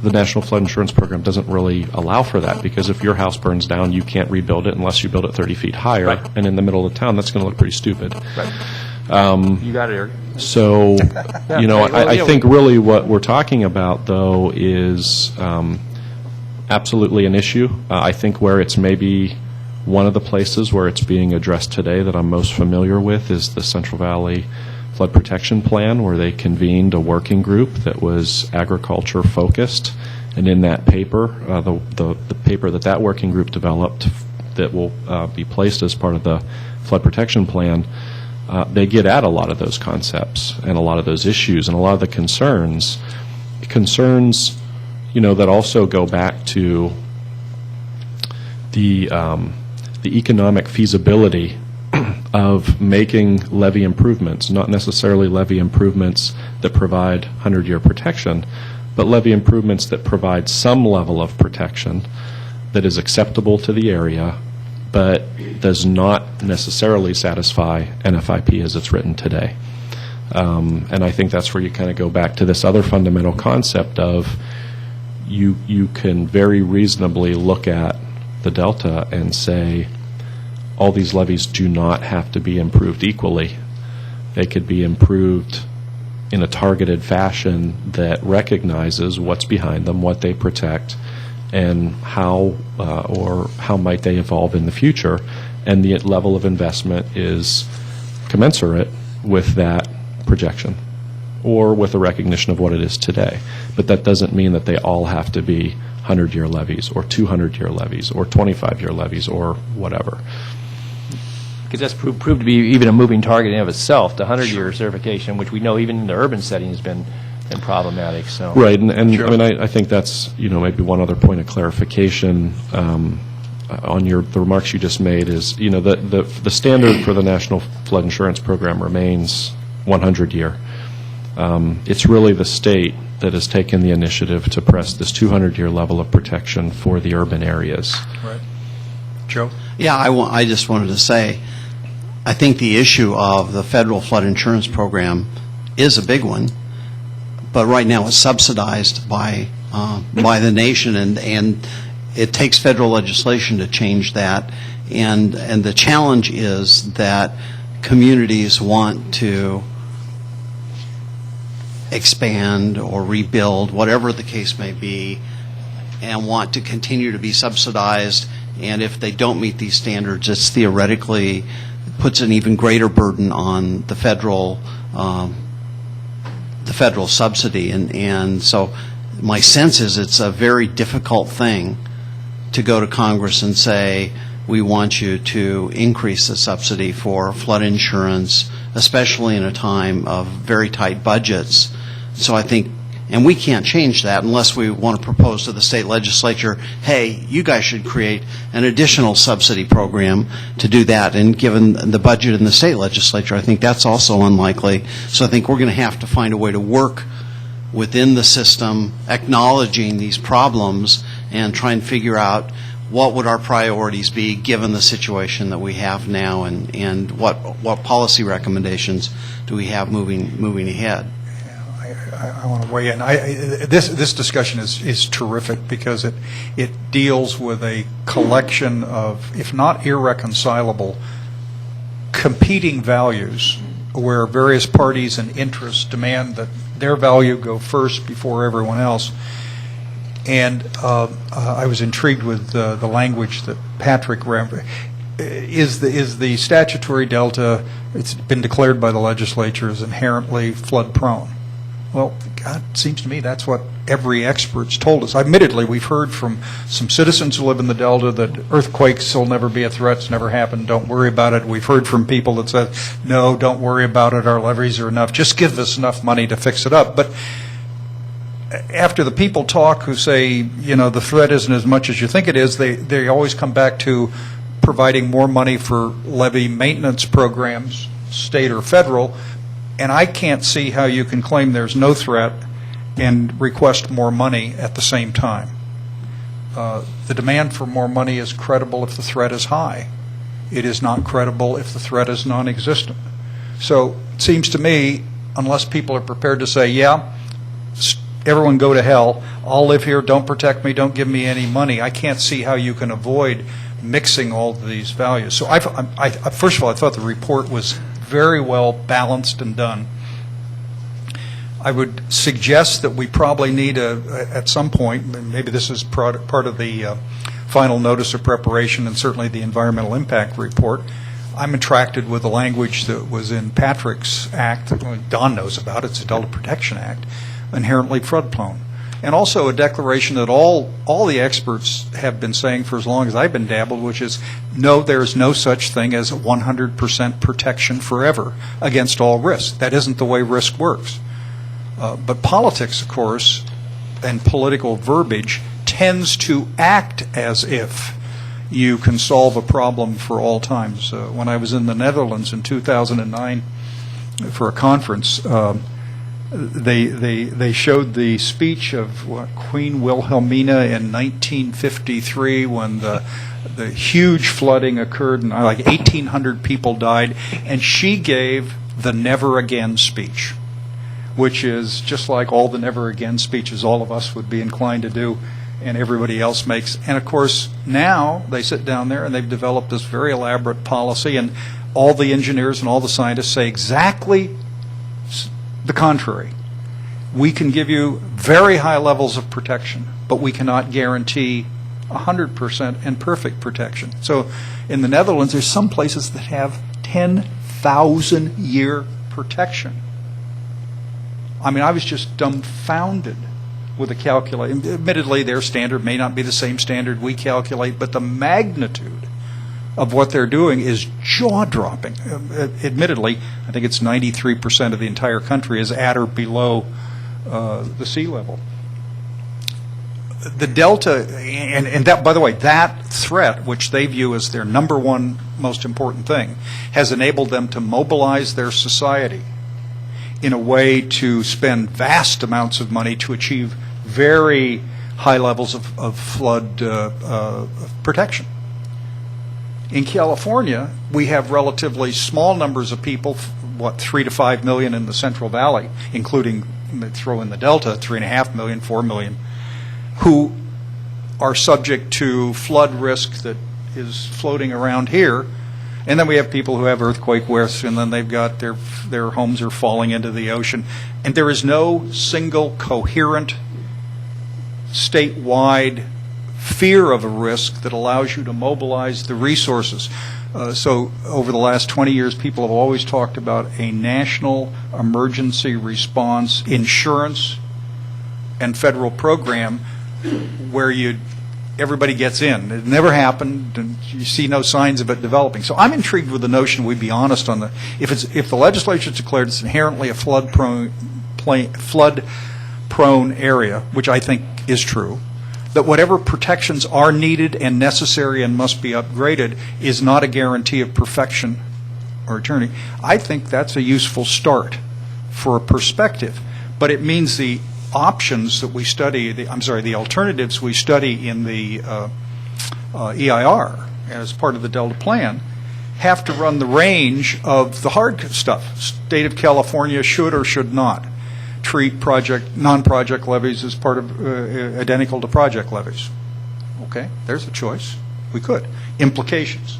the National Flood Insurance Program doesn't really allow for that, because if your house burns down, you can't rebuild it unless you build it 30 feet higher. Right. And in the middle of town, that's going to look pretty stupid. Right. You got it, Eric. So, I think really what we're talking about, though, is absolutely an issue. I think where it's maybe one of the places where it's being addressed today that I'm most familiar with is the Central Valley Flood Protection Plan, where they convened a working group that was agriculture focused, and in that paper, the paper that working group developed that will be placed as part of the Flood Protection Plan, they get at a lot of those concepts and a lot of those issues and a lot of the concerns that also go back to the economic feasibility of making levee improvements, not necessarily levee improvements that provide 100-year protection, but levee improvements that provide some level of protection that is acceptable to the area, but does not necessarily satisfy NFIP as it's written today. And I think that's where you kind of go back to this other fundamental concept of you can very reasonably look at the Delta and say, all these levees do not have to be improved equally. They could be improved in a targeted fashion that recognizes what's behind them, what they protect, and how might they evolve in the future. And the level of investment is commensurate with that projection or with a recognition of what it is today. But that doesn't mean that they all have to be 100-year levies or 200-year levies or 25-year levies or whatever. Because that's proved to be even a moving target in and of itself, the 100-year certification, which we know even in the urban setting has been problematic. So Right, and I mean, I think that's, maybe one other point of clarification on the remarks you just made is, the standard for the National Flood Insurance Program remains 100-year. It's really the state that has taken the initiative to press this 200-year level of protection for the urban areas. Right. Joe? Yeah, I just wanted to say, I think the issue of the federal flood insurance program is a big one, but right now it's subsidized by the nation, and it takes federal legislation to change that. And the challenge is that communities want to expand or rebuild, whatever the case may be, and want to continue to be subsidized. And if they don't meet these standards, it's theoretically puts an even greater burden on the federal subsidy. And so my sense is it's a very difficult thing to go to Congress and say, we want you to increase the subsidy for flood insurance, especially in a time of very tight budgets. So I think, and we can't change that unless we want to propose to the state legislature, hey, you guys should create an additional subsidy program to do that. And given the budget in the state legislature, I think that's also unlikely. So I think we're going to have to find a way to work within the system, acknowledging these problems, and try and figure out what would our priorities be given the situation that we have now, and what policy recommendations do we have moving ahead. I want to weigh in. This discussion is terrific because it deals with a collection of, if not irreconcilable, competing values where various parties and interests demand that their value go first before everyone else. And I was intrigued with the language that Patrick is the statutory delta. It's been declared by the legislature as inherently flood prone. Well, God, it seems to me that's what every expert's told us. Admittedly, we've heard from some citizens who live in the Delta that earthquakes will never be a threat, it's never happened, don't worry about it. We've heard from people that said, no, don't worry about it, our levees are enough, just give us enough money to fix it up. But after the people talk who say, the threat isn't as much as you think it is, they always come back to providing more money for levee maintenance programs, state or federal. And I can't see how you can claim there's no threat and request more money at the same time. The demand for more money is credible if the threat is high. It is not credible if the threat is non-existent. So it seems to me, unless people are prepared to say, yeah, everyone go to hell, I'll live here, don't protect me, don't give me any money, I can't see how you can avoid mixing all of these values. So first of all, I thought the report was very well balanced and done. I would suggest that we probably need at some point, maybe this is part of the final notice of preparation and certainly the environmental impact report. I'm attracted with the language that was in Patrick's act, Don knows about it, it's the Delta Protection Act, inherently flood prone. And also a declaration that all the experts have been saying for as long as I've been dabbled, which is, no, there is no such thing as 100% protection forever against all risk. That isn't the way risk works. But politics, of course, and political verbiage tends to act as if you can solve a problem for all times. When I was in the Netherlands in 2009 for a conference, they showed the speech of Queen Wilhelmina in 1953 when the huge flooding occurred and like 1,800 people died, and she gave the Never Again speech, which is just like all the Never Again speeches all of us would be inclined to do and everybody else makes. And of course now they sit down there and they've developed this very elaborate policy, and all the engineers and all the scientists say exactly the contrary. We can give you very high levels of protection, but we cannot guarantee 100% and perfect protection. So in the Netherlands, there's some places that have 10,000-year protection. I mean, I was just dumbfounded with a calculator. Admittedly, their standard may not be the same standard we calculate, but the magnitude of what they're doing is jaw-dropping. Admittedly, I think it's 93% of the entire country is at or below the sea level. The delta, and that, by the way, that threat, which they view as their number one most important thing, has enabled them to mobilize their society in a way to spend vast amounts of money to achieve very high levels of flood protection. In California, we have relatively small numbers of people, 3 to 5 million in the Central Valley, including, throw in the Delta, 3.5 million, 4 million, who are subject to flood risk that is floating around here. And then we have people who have earthquake risks, and then they've got their homes are falling into the ocean. And there is no single coherent statewide fear of a risk that allows you to mobilize the resources. So over the last 20 years, people have always talked about a national emergency response insurance and federal program where everybody gets in. It never happened, and you see no signs of it developing. So I'm intrigued with the notion we'd be honest on if the legislature declared it's inherently a flood-prone area, which I think is true, that whatever protections are needed and necessary and must be upgraded is not a guarantee of perfection or eternity. I think that's a useful start for a perspective, but it means the options that we study, the alternatives we study in the EIR as part of the Delta Plan have to run the range of the hard stuff. State of California should or should not treat non-project levies as part of identical to project levies. Okay, there's a choice. We could. Implications.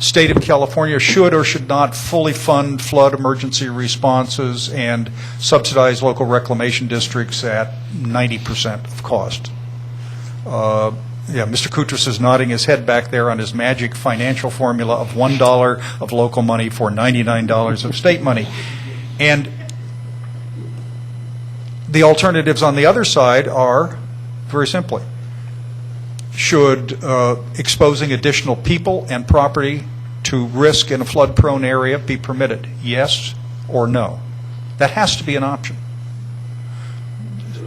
State of California should or should not fully fund flood emergency responses and subsidize local reclamation districts at 90% of cost. Mr. Koutras is nodding his head back there on his magic financial formula of $1 of local money for $99 of state money. And the alternatives on the other side are, very simply, should exposing additional people and property to risk in a flood-prone area be permitted? Yes or no? That has to be an option.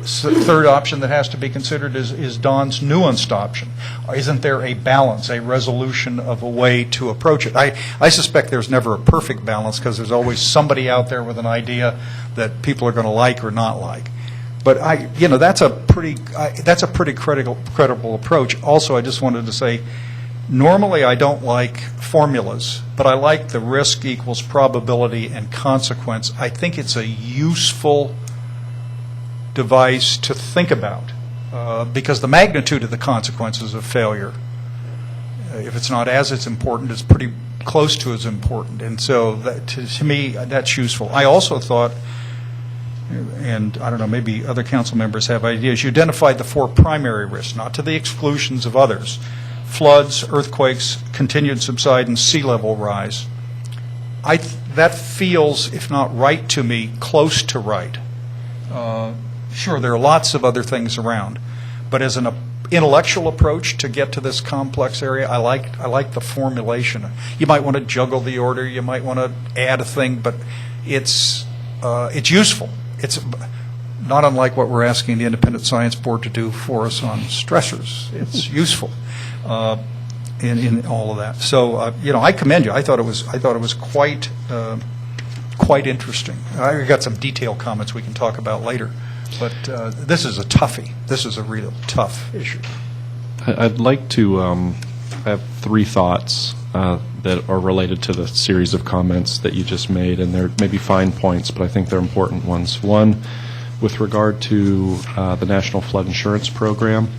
Third option that has to be considered is Don's nuanced option. Isn't there a balance, a resolution of a way to approach it? I suspect there's never a perfect balance because there's always somebody out there with an idea that people are going to like or not like. But that's a pretty credible approach. Also, I just wanted to say, normally I don't like formulas, but I like the risk equals probability and consequence. I think it's a useful device to think about because the magnitude of the consequences of failure, if it's not as important, it's pretty close to as important. And so that, to me, that's useful. I also thought, and I don't know, maybe other council members have ideas, you identified the 4 primary risks, not to the exclusions of others: floods, earthquakes, continued subsidence, sea level rise. That feels, if not right to me, close to right. Sure, there are lots of other things around, but as an intellectual approach to get to this complex area, I like the formulation. You might want to juggle the order, you might want to add a thing, but it's useful. It's not unlike what we're asking the Independent Science Board to do for us on stressors. It's useful in all of that. So I commend you. I thought it was quite interesting. I got some detailed comments we can talk about later. But this is a toughie. This is a real tough issue. I'd like to have 3 thoughts that are related to the series of comments that you just made, and they're maybe fine points, but I think they're important ones. One, with regard to the National Flood Insurance Program,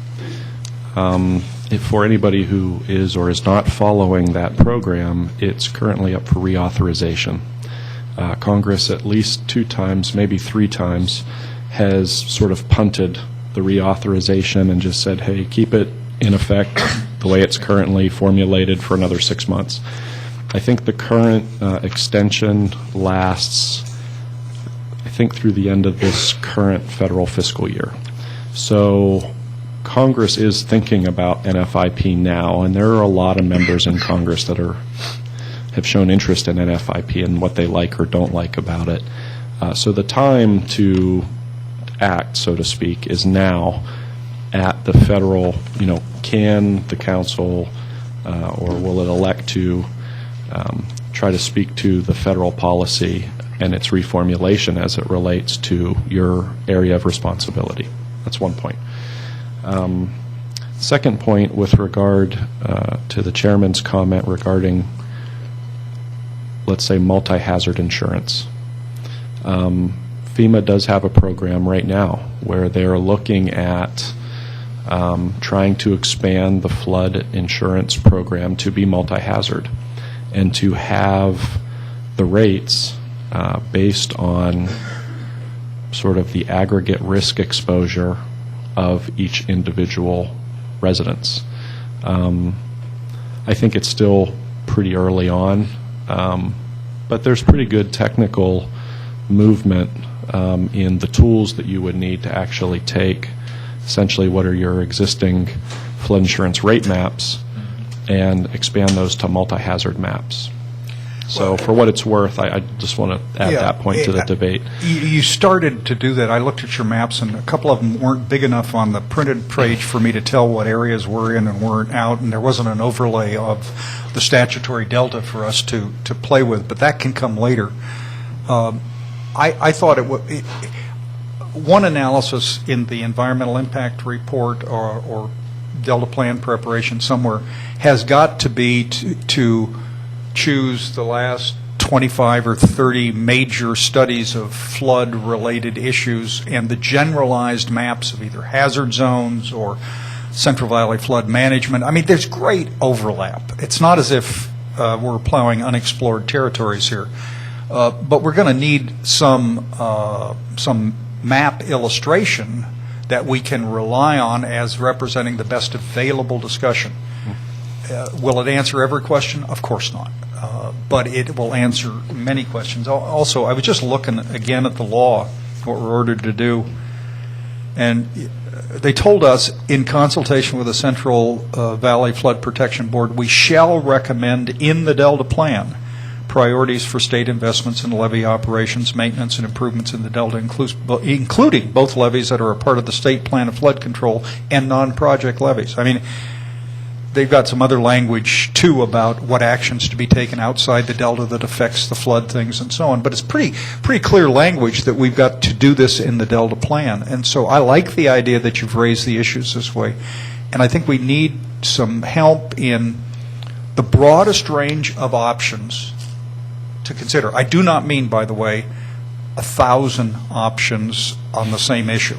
for anybody who is or is not following that program, it's currently up for reauthorization. Congress at least 2 times, maybe 3 times, has sort of punted the reauthorization and just said, hey, keep it in effect the way it's currently formulated for another 6 months. I think the current extension lasts, I think, through the end of this current federal fiscal year. So Congress is thinking about NFIP now, and there are a lot of members in Congress that have shown interest in NFIP and what they like or don't like about it. So the time to act, so to speak, is now at the federal, can the council or will it elect to try to speak to the federal policy and its reformulation as it relates to your area of responsibility? That's one point. Second point, with regard to the chairman's comment regarding, let's say, multi-hazard insurance. FEMA does have a program right now where they're looking at trying to expand the flood insurance program to be multi-hazard and to have the rates based on sort of the aggregate risk exposure of each individual residence. I think it's still pretty early on, but there's pretty good technical movement in the tools that you would need to actually take essentially what are your existing flood insurance rate maps and expand those to multi-hazard maps. So for what it's worth, I just want to add that point to the debate. You started to do that. I looked at your maps, and a couple of them weren't big enough on the printed page for me to tell what areas were in and weren't out, and there wasn't an overlay of the statutory delta for us to play with, but that can come later. I thought one analysis in the environmental impact report or Delta plan preparation somewhere has got to be to choose the last 25 or 30 major studies of flood-related issues and the generalized maps of either hazard zones or Central Valley flood management. I mean, there's great overlap. It's not as if we're plowing unexplored territories here. But we're going to need some map illustration that we can rely on as representing the best available discussion. Will it answer every question? Of course not. But it will answer many questions. Also, I was just looking again at the law, what we're ordered to do, and they told us in consultation with the Central Valley Flood Protection Board, we shall recommend in the Delta Plan priorities for state investments in levee operations, maintenance, and improvements in the Delta, including both levees that are a part of the state plan of flood control and non-project levees. I mean, they've got some other language, too, about what actions to be taken outside the Delta that affects the flood things and so on. But it's pretty clear language that we've got to do this in the Delta plan. And so I like the idea that you've raised the issues this way. And I think we need some help in the broadest range of options to consider. I do not mean, by the way, 1,000 options on the same issue.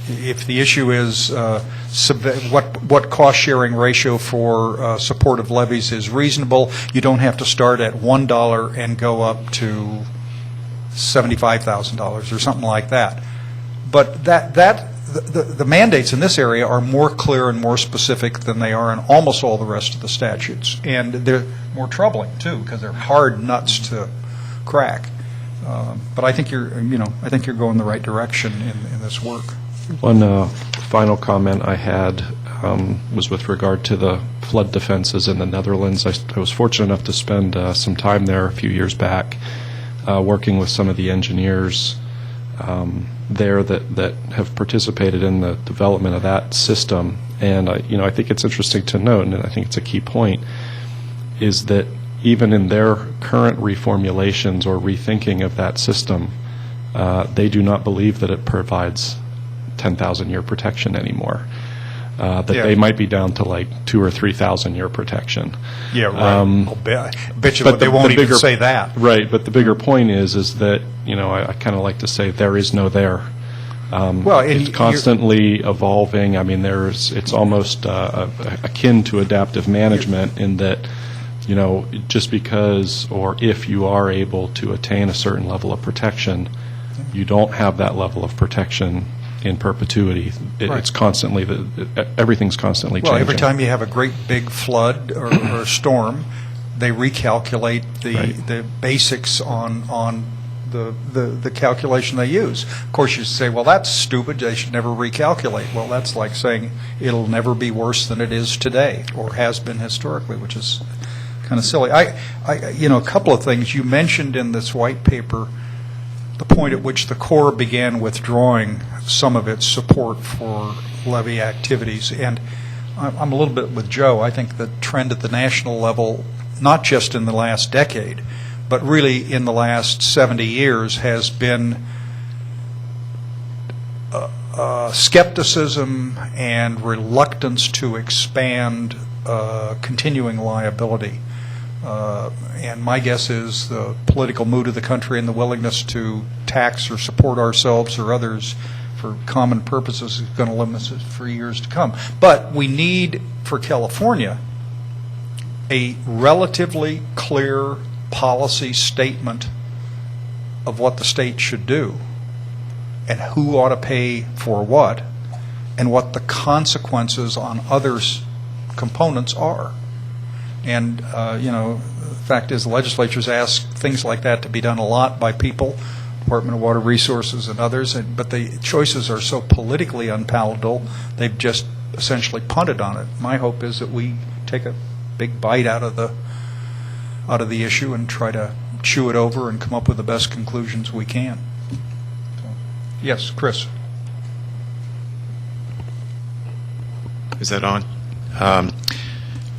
If the issue is what cost-sharing ratio for supportive levies is reasonable, you don't have to start at $1 and go up to $75,000 or something like that. But the mandates in this area are more clear and more specific than they are in almost all the rest of the statutes, and they're more troubling too because they're hard nuts to crack. But I think you're going the right direction in this work. One final comment I had was with regard to the flood defenses in the Netherlands. I was fortunate enough to spend some time there a few years back working with some of the engineers there that have participated in the development of that system. And I think it's interesting to note, and I think it's a key point, is that even in their current reformulations or rethinking of that system, they do not believe that it provides 10,000-year protection anymore. They might be down to like 2,000 or 3,000 year protection. Yeah, right. I'll bet you, but they won't even say that. Right, but the bigger point is that I kind of like to say there is no there. It's constantly evolving. I mean, it's almost akin to adaptive management in that just because or if you are able to attain a certain level of protection, you don't have that level of protection in perperpetuity. It's constantly everything's constantly changing. Well, every time you have a great big flood or storm, they recalculate the basics on the calculation they use. Of course, you say, well, that's stupid, they should never recalculate. Well, that's like saying it'll never be worse than it is today, or has been historically, which is kind of silly. A couple of things. You mentioned in this white paper the point at which the Corps began withdrawing some of its support for levee activities, and I'm a little bit with Joe. I think the trend at the national level, not just in the last decade, but really in the last 70 years, has been skepticism and reluctance to expand continuing liability. And my guess is the political mood of the country and the willingness to tax or support ourselves or others for common purposes is going to limit us for years to come. But we need, for California, a relatively clear policy statement of what the state should do and who ought to pay for what and what the consequences on other components are. And, the fact is the legislature's asked things like that to be done a lot by people, Department of Water Resources and others, but the choices are so politically unpalatable, they've just essentially punted on it. My hope is that we take a big bite out of the issue and try to chew it over and come up with the best conclusions we can. So, yes, Chris. Is that on?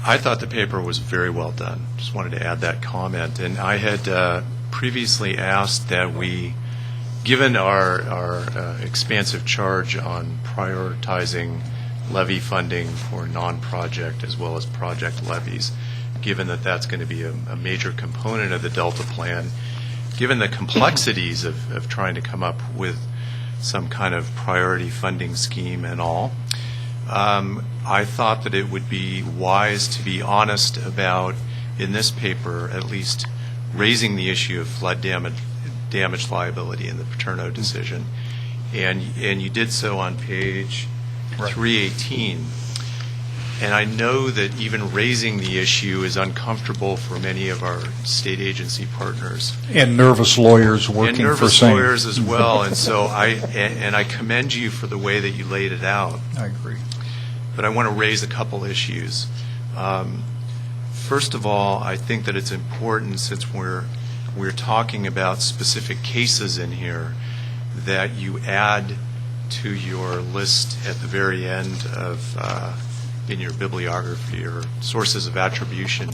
I thought the paper was very well done. Just wanted to add that comment. And I had previously asked that we, given our expansive charge on prioritizing levy funding for non-project as well as project levies, given that that's going to be a major component of the Delta Plan, given the complexities of trying to come up with some kind of priority funding scheme and all, I thought that it would be wise to be honest about, in this paper at least, raising the issue of flood damage liability in the Paterno decision. And you did so on page 318. And I know that even raising the issue is uncomfortable for many of our state agency partners. And nervous lawyers working for nervous lawyers as well. And so I commend you for the way that you laid it out. I agree. But I want to raise a couple issues. First of all, I think that it's important, since we're talking about specific cases in here, that you add to your list at the very end of in your bibliography or sources of attribution,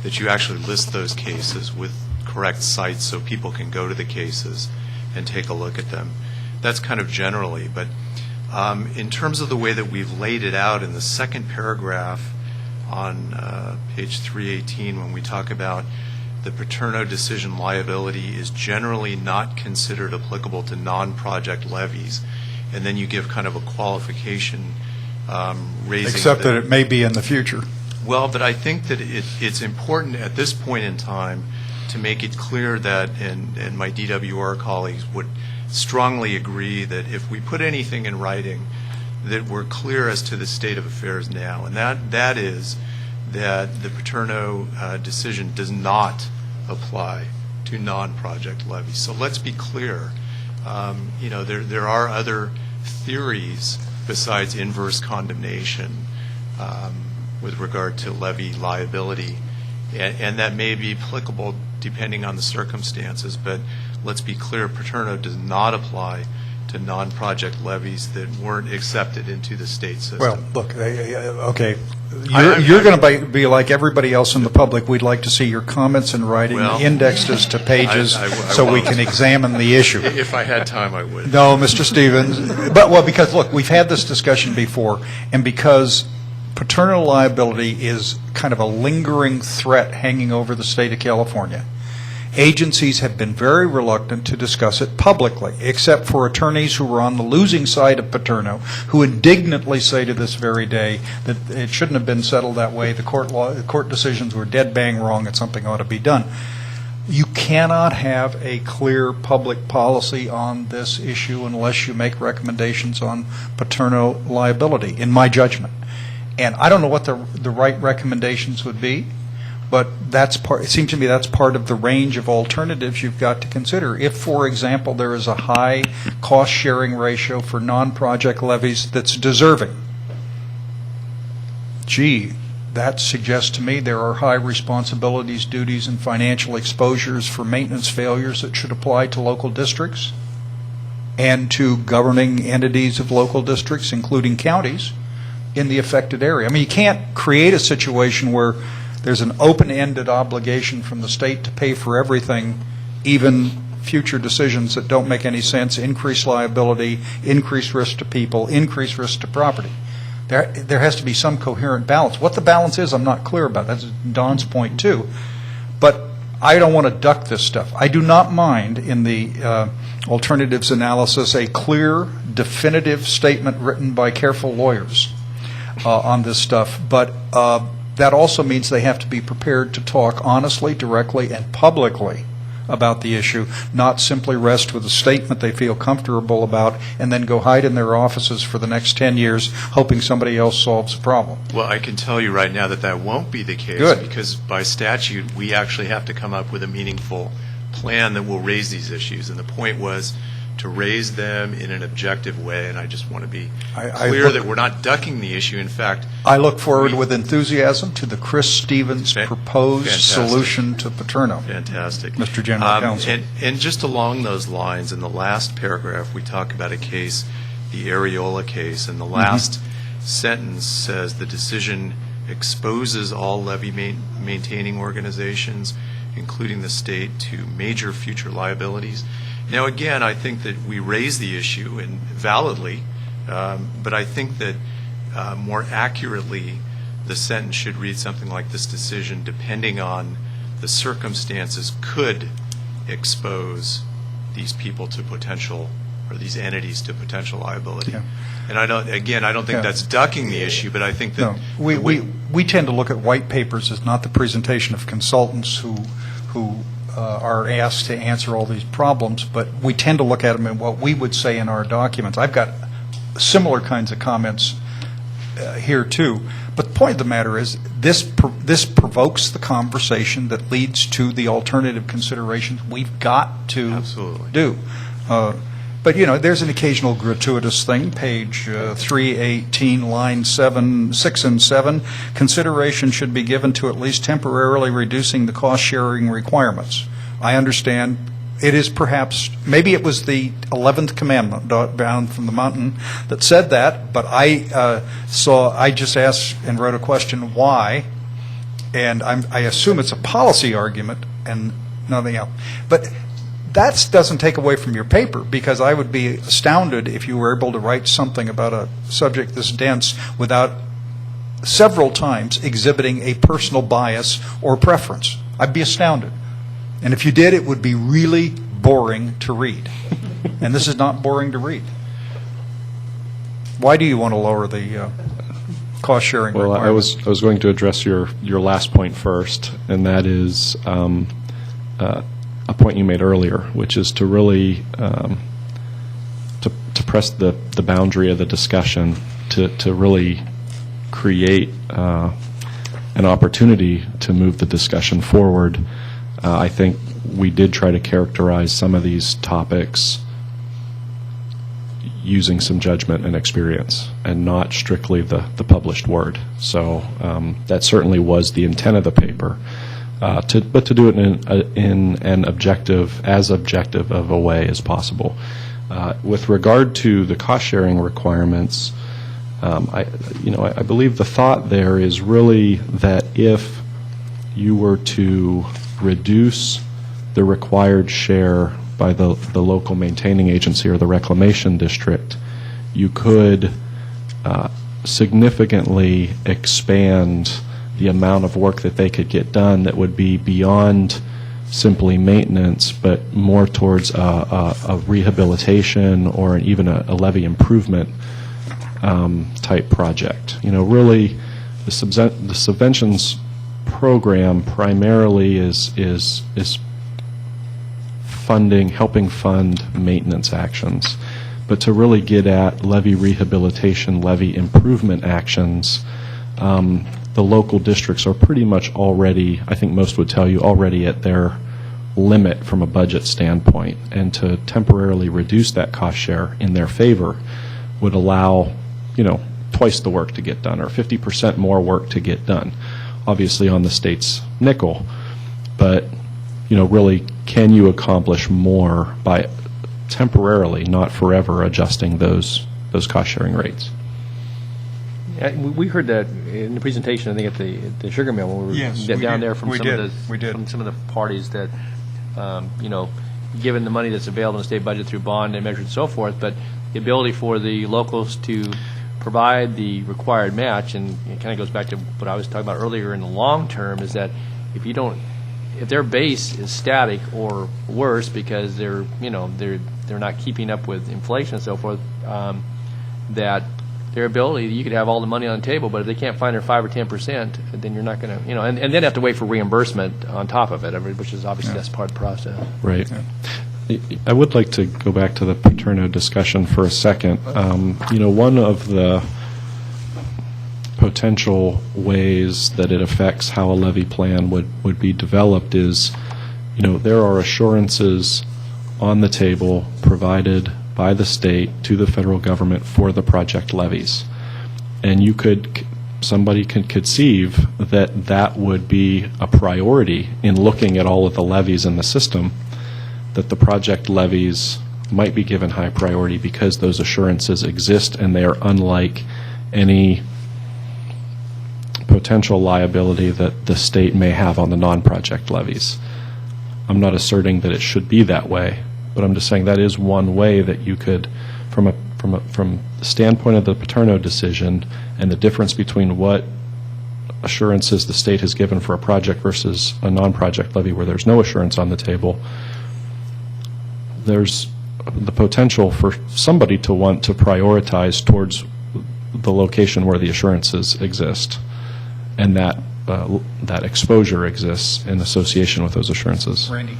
that you actually list those cases with correct sites so people can go to the cases and take a look at them. That's kind of generally, but in terms of the way that we've laid it out in the second paragraph on page 318, when we talk about the Paterno decision liability is generally not considered applicable to non-project levies, and then you give kind of a qualification raising... Except that it may be in the future. Well, but I think that it's important at this point in time to make it clear that, and my DWR colleagues would strongly agree, that if we put anything in writing, that we're clear as to the state of affairs now, and that is that the Paterno decision does not apply to non-project levies. So let's be clear. There are other theories besides inverse condemnation with regard to levy liability, and that may be applicable depending on the circumstances, but let's be clear, Paterno does not apply to non-project levies that weren't accepted into the state system. Well, look, okay, you're going to be like everybody else in the public. We'd like to see your comments in writing, indexed as to pages, so we can examine the issue. If I had time, I would. No, Mr. Stevens. Because, look, we've had this discussion before, and because Paterno liability is kind of a lingering threat hanging over the state of California, agencies have been very reluctant to discuss it publicly, except for attorneys who were on the losing side of Paterno, who indignantly say to this very day that it shouldn't have been settled that way, the court decisions were dead bang wrong, and something ought to be done. You cannot have a clear public policy on this issue unless you make recommendations on Paterno liability, in my judgment. And I don't know what the right recommendations would be, But it seems to me that's part of the range of alternatives you've got to consider. If, for example, there is a high cost-sharing ratio for non-project levies that's deserving, gee, that suggests to me there are high responsibilities, duties, and financial exposures for maintenance failures that should apply to local districts and to governing entities of local districts, including counties, in the affected area. I mean, you can't create a situation where there's an open-ended obligation from the state to pay for everything, even future decisions that don't make any sense, increase liability, increase risk to people, increase risk to property. There has to be some coherent balance. What the balance is, I'm not clear about. That's Don's point, too. But I don't want to duck this stuff. I do not mind in the alternatives analysis a clear, definitive statement written by careful lawyers on this stuff. But that also means they have to be prepared to talk honestly, directly, and publicly about the issue, not simply rest with a statement they feel comfortable about and then go hide in their offices for the next 10 years hoping somebody else solves the problem. Well, I can tell you right now that that won't be the case. Good. Because by statute, we actually have to come up with a meaningful plan that will raise these issues. And the point was to raise them in an objective way, and I just want to be clear that we're not ducking the issue. In fact, I look forward with enthusiasm to the Chris Stevens proposed solution to Paterno. Fantastic. Mr. General Counsel. And just along those lines, in the last paragraph, we talk about a case, the Areola case, and the last sentence says the decision exposes all levy maintaining organizations, including the state, to major future liabilities. Now, again, I think that we raise the issue, and validly, but I think that more accurately, the sentence should read something like this decision, depending on the circumstances, could expose these people to potential, or these entities to potential liability. Yeah. And I don't think that's ducking the issue, but I think that we tend to look at white papers as not the presentation of consultants who are asked to answer all these problems, but we tend to look at them in what we would say in our documents. I've got similar kinds of comments here too, but the point of the matter is this provokes the conversation that leads to the alternative considerations we've got to do. But, there's an occasional gratuitous thing, page 318, line 6 and 7. Consideration should be given to at least temporarily reducing the cost-sharing requirements. I understand it is perhaps, maybe it was the 11th commandment down from the mountain that said that, but I just asked and wrote a question, why? And I assume it's a policy argument and nothing else. But that doesn't take away from your paper, because I would be astounded if you were able to write something about a subject this dense without several times exhibiting a personal bias or preference. I'd be astounded. And if you did, it would be really boring to read. And this is not boring to read. Why do you want to lower the cost-sharing requirement? Well, I was going to address your last point first, and that is a point you made earlier, which is to really to press the boundary of the discussion, to really create an opportunity to move the discussion forward. I think we did try to characterize some of these topics using some judgment and experience, and not strictly the published word. So that certainly was the intent of the paper. But to do it in an objective of a way as possible. With regard to the cost-sharing requirements, I believe the thought there is really that if you were to reduce the required share by the local maintaining agency or the reclamation district, you could significantly expand the amount of work that they could get done that would be beyond simply maintenance, but more towards a rehabilitation or even a levee improvement type project. Really, the subventions program primarily is helping fund maintenance actions, but to really get at levee rehabilitation, levee improvement actions, the local districts are pretty much already, I think most would tell you, already at their limit from a budget standpoint, and to temporarily reduce that cost share in their favor would allow, twice the work to get done, or 50% more work to get done, obviously on the state's nickel. But, really, can you accomplish more by temporarily, not forever, adjusting those cost-sharing rates? We heard that in the presentation, I think, at the Sugar Mill, when we were Yes, we down did. there from We some did. of We did. from some of the parties that, given the money that's available in the state budget through bond and measure and so forth, but the ability for the locals to provide the required match, and it kind of goes back to what I was talking about earlier in the long term, is that if their base is static or worse because they're not keeping up with inflation and so forth, that their ability, you could have all the money on the table, but if they can't find their 5 or 10%, then you're not going to, and then have to wait for reimbursement on top of it, which is obviously that's part of the process. Right. I would like to go back to the Paterno discussion for a second. One of the potential ways that it affects how a levy plan would be developed is, there are assurances on the table provided by the state to the federal government for the project levies. And somebody could conceive that would be a priority in looking at all of the levies in the system, that the project levies might be given high priority because those assurances exist and they are unlike any potential liability that the state may have on the non-project levies. I'm not asserting that it should be that way, but I'm just saying that is one way that you could, from the standpoint of the Paterno decision and the difference between what assurances the state has given for a project versus a non-project levy where there's no assurance on the table, there's the potential for somebody to want to prioritize towards the location where the assurances exist, and that exposure exists in association with those assurances. Randy?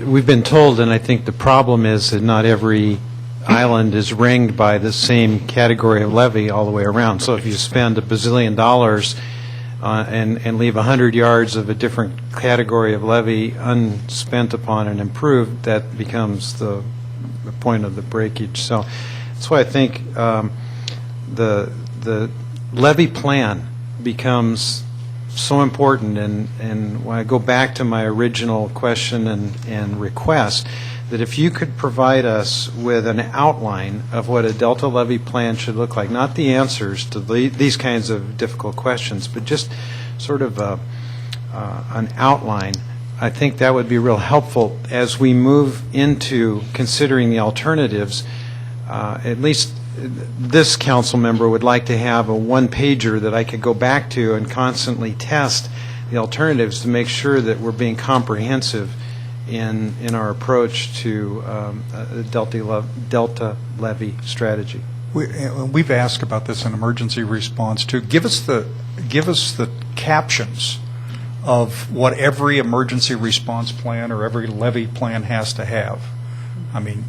We've been told, and I think the problem is that not every island is ringed by the same category of levy all the way around. So if you spend $1 bazillion and leave 100 yards of a different category of levy unspent upon and improved, that becomes the point of the breakage. So that's why I think the levy plan becomes so important, and when I go back to my original question and request, that if you could provide us with an outline of what a Delta levy plan should look like, not the answers to these kinds of difficult questions, but just sort of an outline, I think that would be real helpful as we move into considering the alternatives. At least this council member would like to have a one-pager that I could go back to and constantly test the alternatives to make sure that we're being comprehensive in our approach to a Delta levy strategy. We've asked about this in emergency response too. Give us the captions of what every emergency response plan or every levy plan has to have. I mean,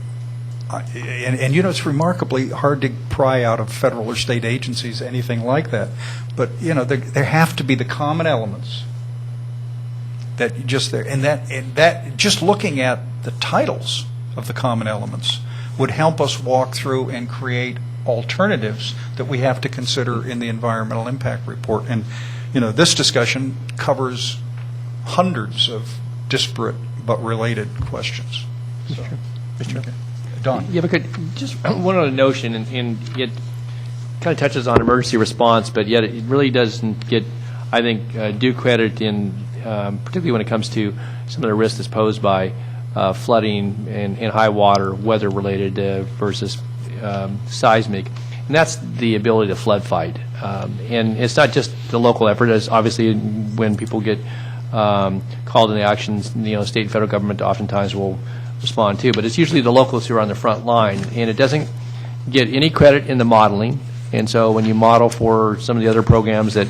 and it's remarkably hard to pry out of federal or state agencies anything like that. But there have to be the common elements that just there, and that just looking at the titles of the common elements would help us walk through and create alternatives that we have to consider in the environmental impact report. And this discussion covers hundreds of disparate but related questions. So, okay. Don. Yeah, because just one other notion, and it kind of touches on emergency response, but yet it really doesn't get, I think, due credit in, particularly when it comes to some of the risks that's posed by flooding and high water, weather-related versus seismic, and that's the ability to flood fight. And it's not just the local effort. It's obviously when people get called into actions, state and federal government oftentimes will respond to, but it's usually the locals who are on the front line, and it doesn't get any credit in the modeling. And so when you model for some of the other programs that,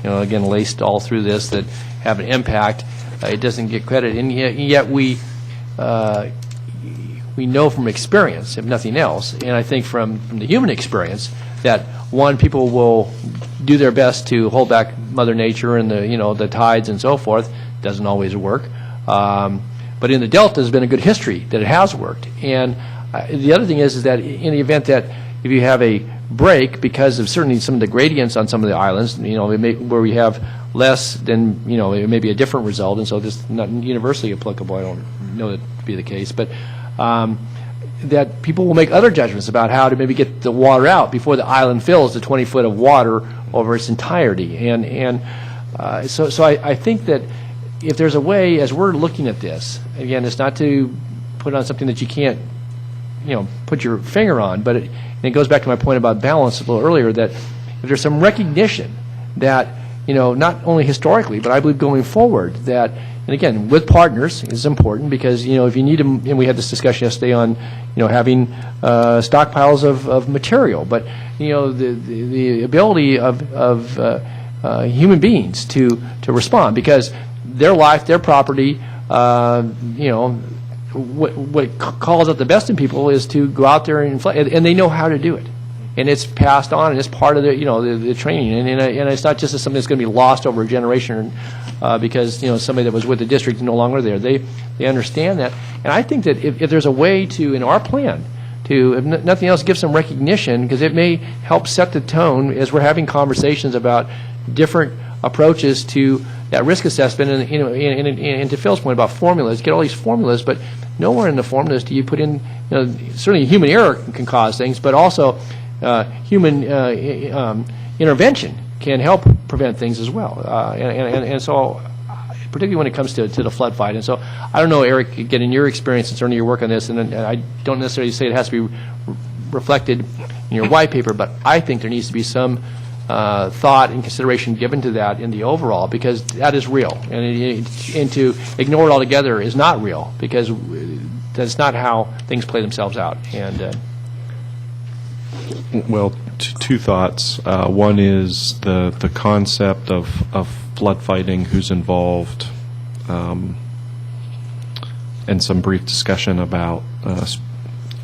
again, laced all through this that have an impact, it doesn't get credit. And yet we know from experience, if nothing else, and I think from the human experience, that one, people will do their best to hold back Mother Nature and the tides and so forth. Doesn't always work. But in the Delta, there's been a good history that it has worked. And the other thing is that in the event that if you have a break because of certainly some of the gradients on some of the islands, where we have less, then it may be a different result, and so this is not universally applicable. I don't know that to be the case, but that people will make other judgments about how to maybe get the water out before the island fills to 20 foot of water over its entirety, and so I think that if there's a way, as we're looking at this, again, it's not to put on something that you can't put your finger on, but it goes back to my point about balance a little earlier, that if there's some recognition that, not only historically, but I believe going forward, that, and again, with partners is important, because, if you need them, and we had this discussion yesterday on, having stockpiles of material, but, the ability of human beings to respond, because their life, their property, what calls out the best in people is to go out there and they know how to do it, and it's passed on, and it's part of the training, and it's not just something that's going to be lost over a generation because somebody that was with the district is no longer there. They understand that, and I think that if there's a way to, in our plan, to, if nothing else, give some recognition, because it may help set the tone as we're having conversations about different approaches to that risk assessment, and to Phil's point about formulas, get all these formulas, but nowhere in the formulas do you put in, certainly human error can cause things, but also human intervention can help prevent things as well. And so, particularly when it comes to the flood fight. And so, I don't know, Eric, again, in your experience and certainly your work on this, and I don't necessarily say it has to be reflected in your white paper, but I think there needs to be some thought and consideration given to that in the overall, because that is real, and to ignore it altogether is not real, because that's not how things play themselves out. And well, two thoughts. One is the concept of flood fighting, who's involved, and some brief discussion about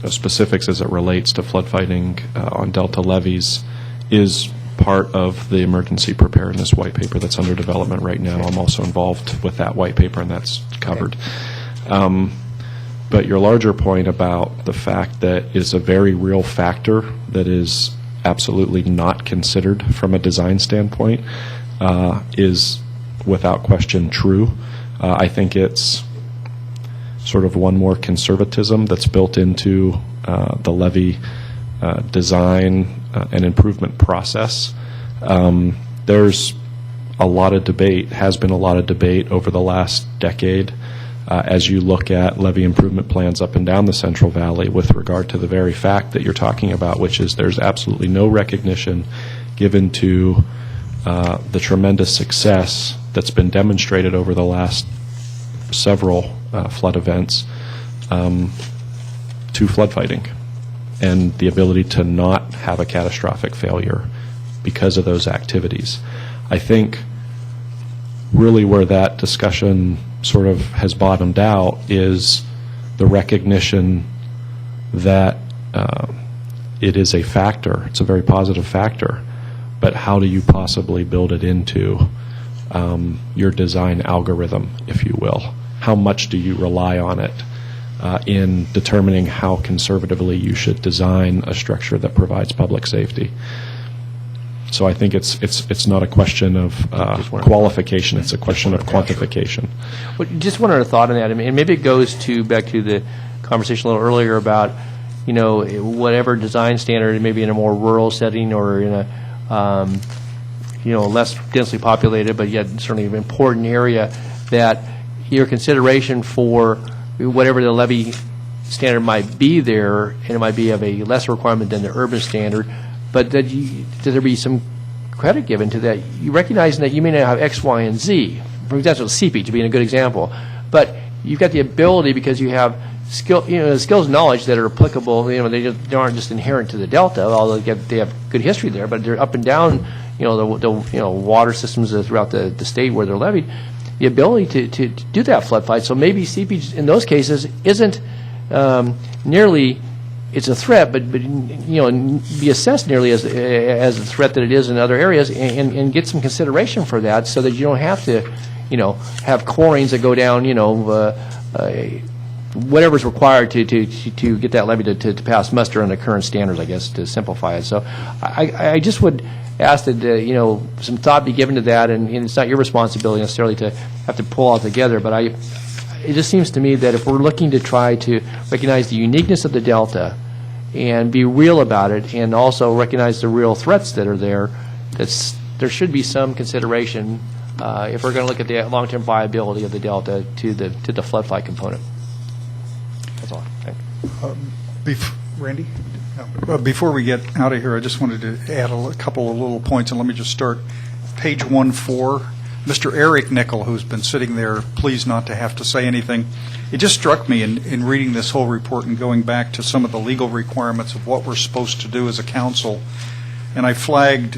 specifics as it relates to flood fighting on Delta levees is part of the emergency preparedness white paper that's under development right now. I'm also involved with that white paper, and that's covered. But your larger point about the fact that it's a very real factor that is absolutely not considered from a design standpoint is without question true. I think it's sort of one more conservatism that's built into the levee design and improvement process. There's a lot of debate, has been a lot of debate over the last decade as you look at levee improvement plans up and down the Central Valley with regard to the very fact that you're talking about, which is there's absolutely no recognition given to the tremendous success that's been demonstrated over the last several flood events to flood fighting, and the ability to not have a catastrophic failure because of those activities. I think really where that discussion sort of has bottomed out is the recognition that it is a factor. It's a very positive factor. But how do you possibly build it into your design algorithm, if you will? How much do you rely on it in determining how conservatively you should design a structure that provides public safety? So I think it's not a question of qualification; it's a question of quantification. Well, just one other thought on that, and maybe it goes back to the conversation a little earlier about, whatever design standard, maybe in a more rural setting or in a less densely populated, but yet certainly an important area, that your consideration for whatever the levee standard might be there, and it might be of a lesser requirement than the urban standard, but that there be some credit given to that. You recognize that you may not have X, Y, and Z. For example, seepage being a good example, but you've got the ability, because you have skills and knowledge that are applicable. They aren't just inherent to the Delta, although they have good history there, but they're up and down. The water systems throughout the state where they're levied. The ability to do that flood fight. So maybe seepage in those cases isn't nearly it's a threat, but be assessed nearly as a threat that it is in other areas, and get some consideration for that, so that you don't have to, have chlorines that go down, whatever's required to get that levy to pass muster under current standards, I guess, to simplify it. So I just would ask that some thought be given to that, and it's not your responsibility necessarily to have to pull all together, but it just seems to me that if we're looking to try to recognize the uniqueness of the Delta and be real about it, and also recognize the real threats that are there, there should be some consideration if we're going to look at the long-term viability of the Delta to the floodplain component. That's all. Thank you. Randy? No. Before we get out of here, I just wanted to add a couple of little points, and let me just start. Page 1-4, Mr. Eric Nickel, who's been sitting there, pleased not to have to say anything. It just struck me in reading this whole report and going back to some of the legal requirements of what we're supposed to do as a council. And I flagged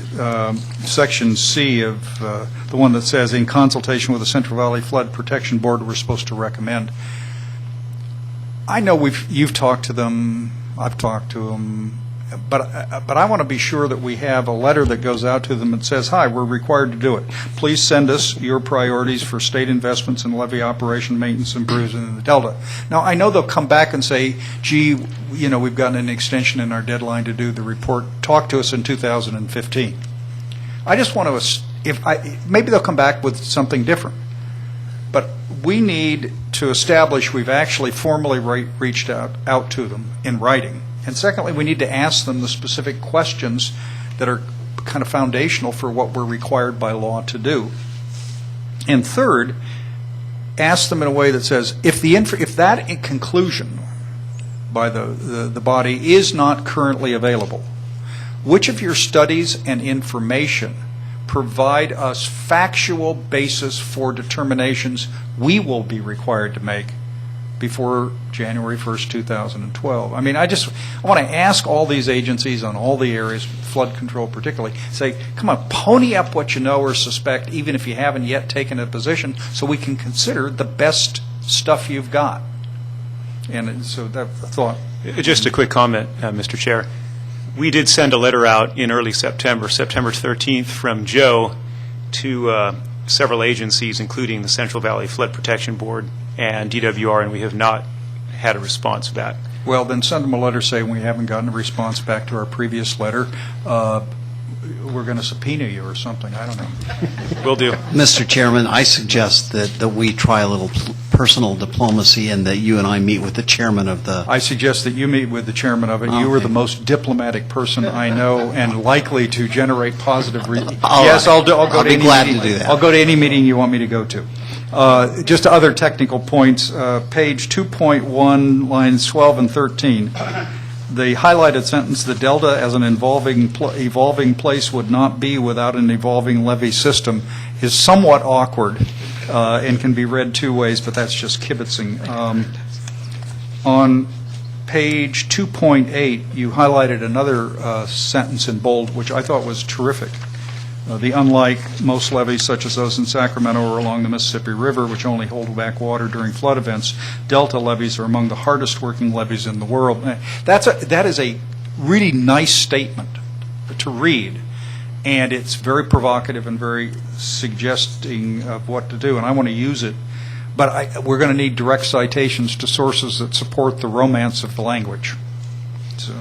Section C of the one that says, in consultation with the Central Valley Flood Protection Board, we're supposed to recommend. I know you've talked to them, I've talked to them, but I want to be sure that we have a letter that goes out to them that says, hi, we're required to do it. Please send us your priorities for state investments in levee operation, maintenance, and improvement in the Delta. Now, I know they'll come back and say, gee, we've gotten an extension in our deadline to do the report. Talk to us in 2015. I just want to, maybe they'll come back with something different. But we need to establish we've actually formally reached out to them in writing. And secondly, we need to ask them the specific questions that are kind of foundational for what we're required by law to do. And third, ask them in a way that says, if that conclusion by the body is not currently available, which of your studies and information provide us factual basis for determinations we will be required to make before January 1st, 2012. I mean, I want to ask all these agencies on all the areas, flood control particularly, say, come on, pony up what you know or suspect, even if you haven't yet taken a position, so we can consider the best stuff you've got. And so that thought. Just a quick comment, Mr. Chair. We did send a letter out in early September 13th, from Joe to several agencies, including the Central Valley Flood Protection Board and DWR, and we have not had a response back. Well, then send them a letter saying we haven't gotten a response back to our previous letter. We're going to subpoena you or something. I don't know. Will do. Mr. Chairman, I suggest that we try a little personal diplomacy and that you and I meet with the chairman of the... I suggest that you meet with the chairman of it. Okay. You are the most diplomatic person I know and likely to generate positive... Yes, right. I'll be glad to do that. I'll go to any meeting you want me to go to. Just other technical points. Page 2.1, lines 12 and 13. The highlighted sentence, the Delta as an evolving place would not be without an evolving levee system, is somewhat awkward and can be read two ways, but that's just kibitzing. On page 2.8, you highlighted another sentence in bold, which I thought was terrific. Unlike most levees, such as those in Sacramento or along the Mississippi River, which only hold back water during flood events, Delta levees are among the hardest working levees in the world. That is a really nice statement to read, and it's very provocative and very suggesting of what to do, and I want to use it. But we're going to need direct citations to sources that support the romance of the language. So.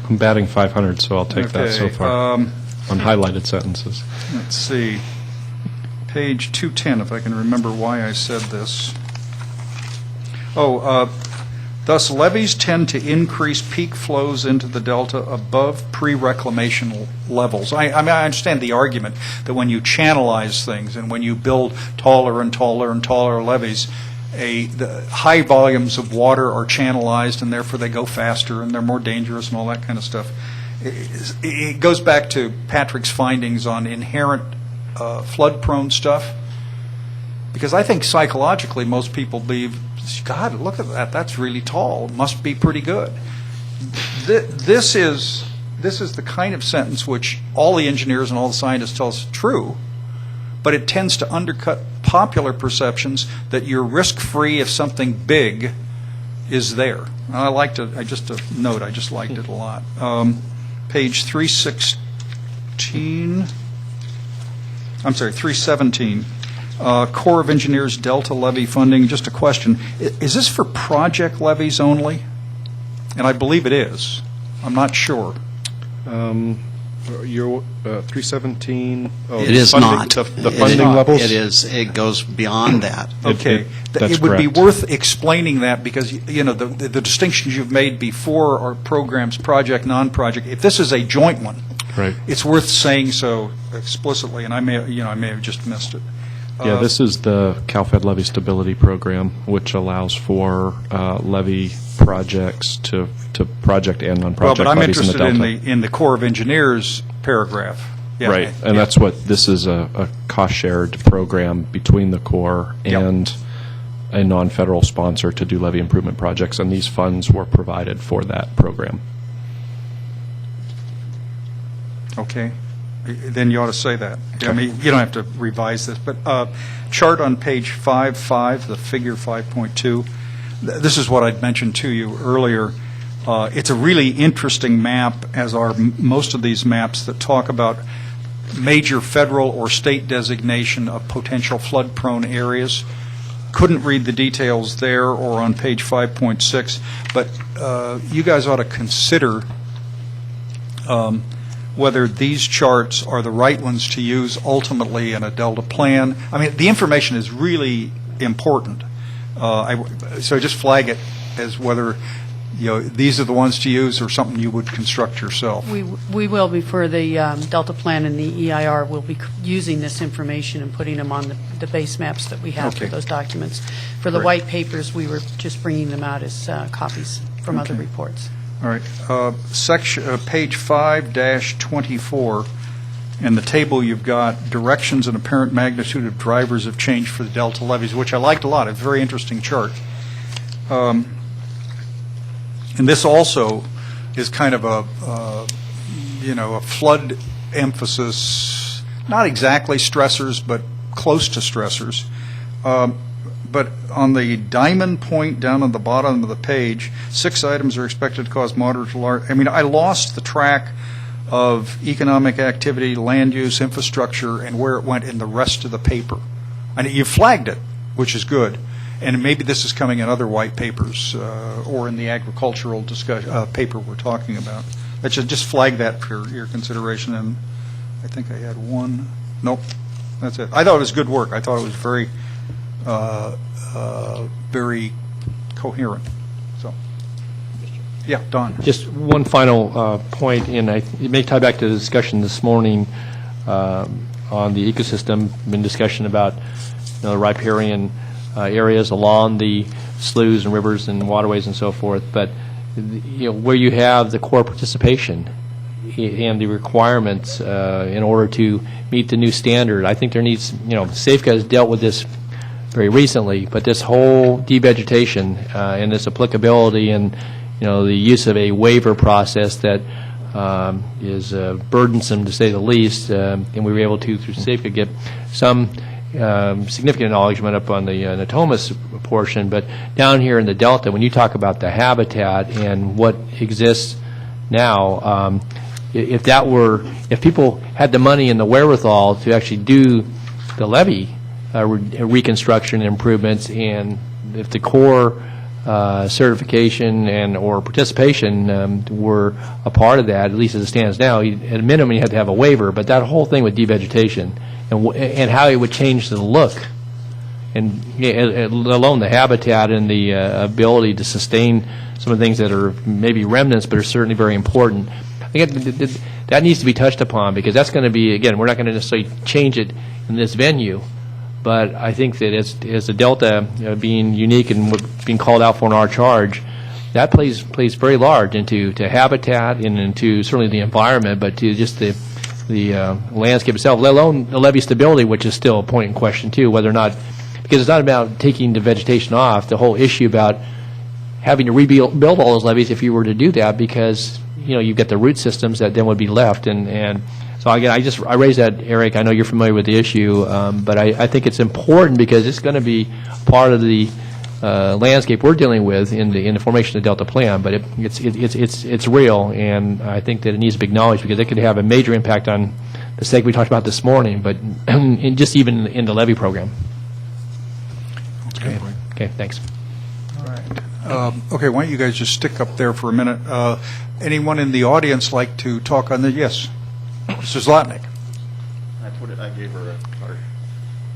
I'm batting 500, so I'll take that so far. On highlighted sentences. Let's see. Page 210, if I can remember why I said this. Thus levees tend to increase peak flows into the Delta above pre-reclamation levels. I mean, I understand the argument that when you channelize things and when you build taller and taller and taller levees, the high volumes of water are channelized and therefore they go faster and they're more dangerous and all that kind of stuff. It goes back to Patrick's findings on inherent flood-prone stuff, because I think psychologically most people believe, God, look at that, that's really tall, it must be pretty good. This is the kind of sentence which all the engineers and all the scientists tell us is true, but it tends to undercut popular perceptions that you're risk-free if something big is there. And I liked it, I just liked it a lot. Page 317, Corps of Engineers Delta levy funding, just a question. Is this for project levies only? And I believe it is. I'm not sure. Your 317. It is not. The funding levels. It is. It goes beyond that. Okay. That's It would be correct. worth explaining that because, the distinctions you've made before are programs, project, non-project. If this is a joint one, Right. it's worth saying so explicitly, and I may have just missed it. Yeah, this is the CalFed Levy Stability Program, which allows for levy projects to project and Well, non-project but I'm levies interested in the Delta. in the Corps of Engineers paragraph. Yeah. Right, and Yeah. that's what, this is a cost-shared program between the Corps Yep. and a non-federal sponsor to do levy improvement projects, and these funds were provided for that program. Okay. Then you ought to say that. I mean, you don't have to revise this, but chart on page 5.5, the figure 5.2, this is what I'd mentioned to you earlier. It's a really interesting map, as are most of these maps that talk about major federal or state designation of potential flood-prone areas. Couldn't read the details there or on page 5.6, but you guys ought to consider whether these charts are the right ones to use ultimately in a Delta plan. I mean, the information is really important. So just flag it as whether these are the ones to use or something you would construct yourself. We will be, for the Delta Plan and the EIR, we'll be using this information and putting them on the base maps that we have for Okay. those documents. For the Great. white papers, we were just bringing them out as copies from other Okay. reports. All right. Page 5-24, in the table you've got directions and apparent magnitude of drivers of change for the Delta levies, which I liked a lot. It's a very interesting chart. And this also is kind of a flood emphasis, not exactly stressors, but close to stressors. But on the diamond point down on the bottom of the page, 6 items are expected to cause moderate to large. I mean, I lost the track of economic activity, land use, infrastructure, and where it went in the rest of the paper. And you flagged it, which is good. And maybe this is coming in other white papers or in the agricultural paper we're talking about. I should just flag that for your consideration. And I think I had one. Nope, that's it. I thought it was good work. I thought it was very very coherent. So, yeah, Don. Just one final point, and it may tie back to the discussion this morning on the ecosystem, been discussion about the riparian areas along the sloughs and rivers and waterways and so forth, but where you have the core participation and the requirements in order to meet the new standard, I think there needs, SAFCA has dealt with this very recently, but this whole devegetation and its applicability and the use of a waiver process that is burdensome to say the least, and we were able to, through SAFCA, get some significant acknowledgement up on the Natomas portion, but down here in the Delta, when you talk about the habitat and what exists now, if people had the money and the wherewithal to actually do the levee reconstruction improvements, and if the core certification and or participation were a part of that, at least as it stands now, at a minimum you have to have a waiver, but that whole thing with devegetation and how it would change the look, and let alone the habitat and the ability to sustain some of the things that are maybe remnants but are certainly very important. I think that needs to be touched upon, because that's going to be, again, we're not going to necessarily change it in this venue, but I think that as the Delta being unique and being called out for in our charge, that plays very large into habitat and into certainly the environment, but to just the landscape itself, let alone the levee stability, which is still a point in question too, whether or not, because it's not about taking the vegetation off, the whole issue about having to rebuild all those levees if you were to do that, because you've got the root systems that then would be left, and so again, I raised that, Eric. I know you're familiar with the issue, but I think it's important because it's going to be part of the landscape we're dealing with in the formation of the Delta Plan, but it's real, and I think that it needs to be acknowledged because it could have a major impact on the segment we talked about this morning, but just even in the levy program. Okay, thanks. All right. Okay, why don't you guys just stick up there for a minute? Anyone in the audience like to talk on the, yes, Mr. Zlotnick. I gave her a card.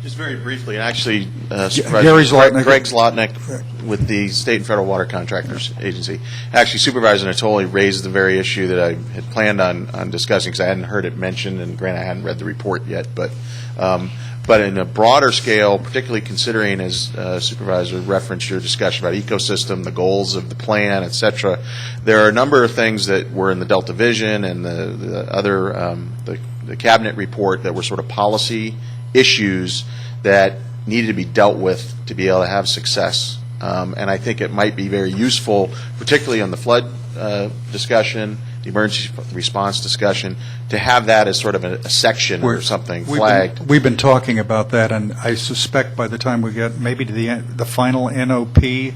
Just very briefly, actually, Gary Zlotnick. Greg Zlotnick with the State and Federal Water Contractors Agency. Actually, Supervisor Natoli raised the very issue that I had planned on discussing because I hadn't heard it mentioned, and granted, I hadn't read the report yet. But in a broader scale, particularly considering, as Supervisor referenced your discussion about ecosystem, the goals of the plan, et cetera, there are a number of things that were in the Delta Vision and the other the cabinet report that were sort of policy issues that needed to be dealt with to be able to have success. And I think it might be very useful, particularly on the flood discussion, the emergency response discussion, to have that as sort of a section or something flagged. We've been talking about that, and I suspect by the time we get maybe to the final NOP,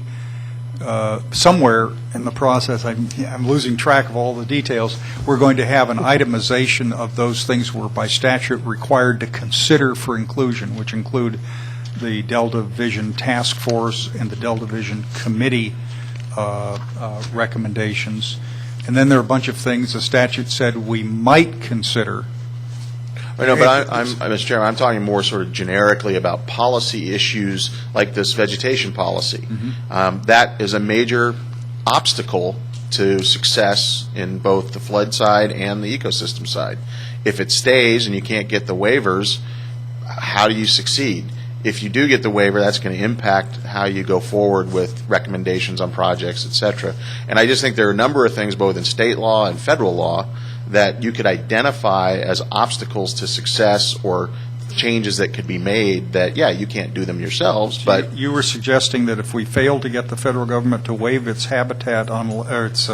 somewhere in the process, I'm losing track of all the details, we're going to have an itemization of those things we're by statute required to consider for inclusion, which include the Delta Vision Task Force and the Delta Vision Committee recommendations. And then there are a bunch of things the statute said we might consider. I know, but Mr. Chairman, I'm talking more sort of generically about policy issues like this vegetation policy. Mm-hmm. That is a major obstacle to success in both the flood side and the ecosystem side. If it stays and you can't get the waivers, how do you succeed? If you do get the waiver, that's going to impact how you go forward with recommendations on projects, et cetera. And I just think there are a number of things, both in state law and federal law, that you could identify as obstacles to success or changes that could be made that, yeah, you can't do them yourselves, but... You were suggesting that if we fail to get the federal government to waive its habitat on, or its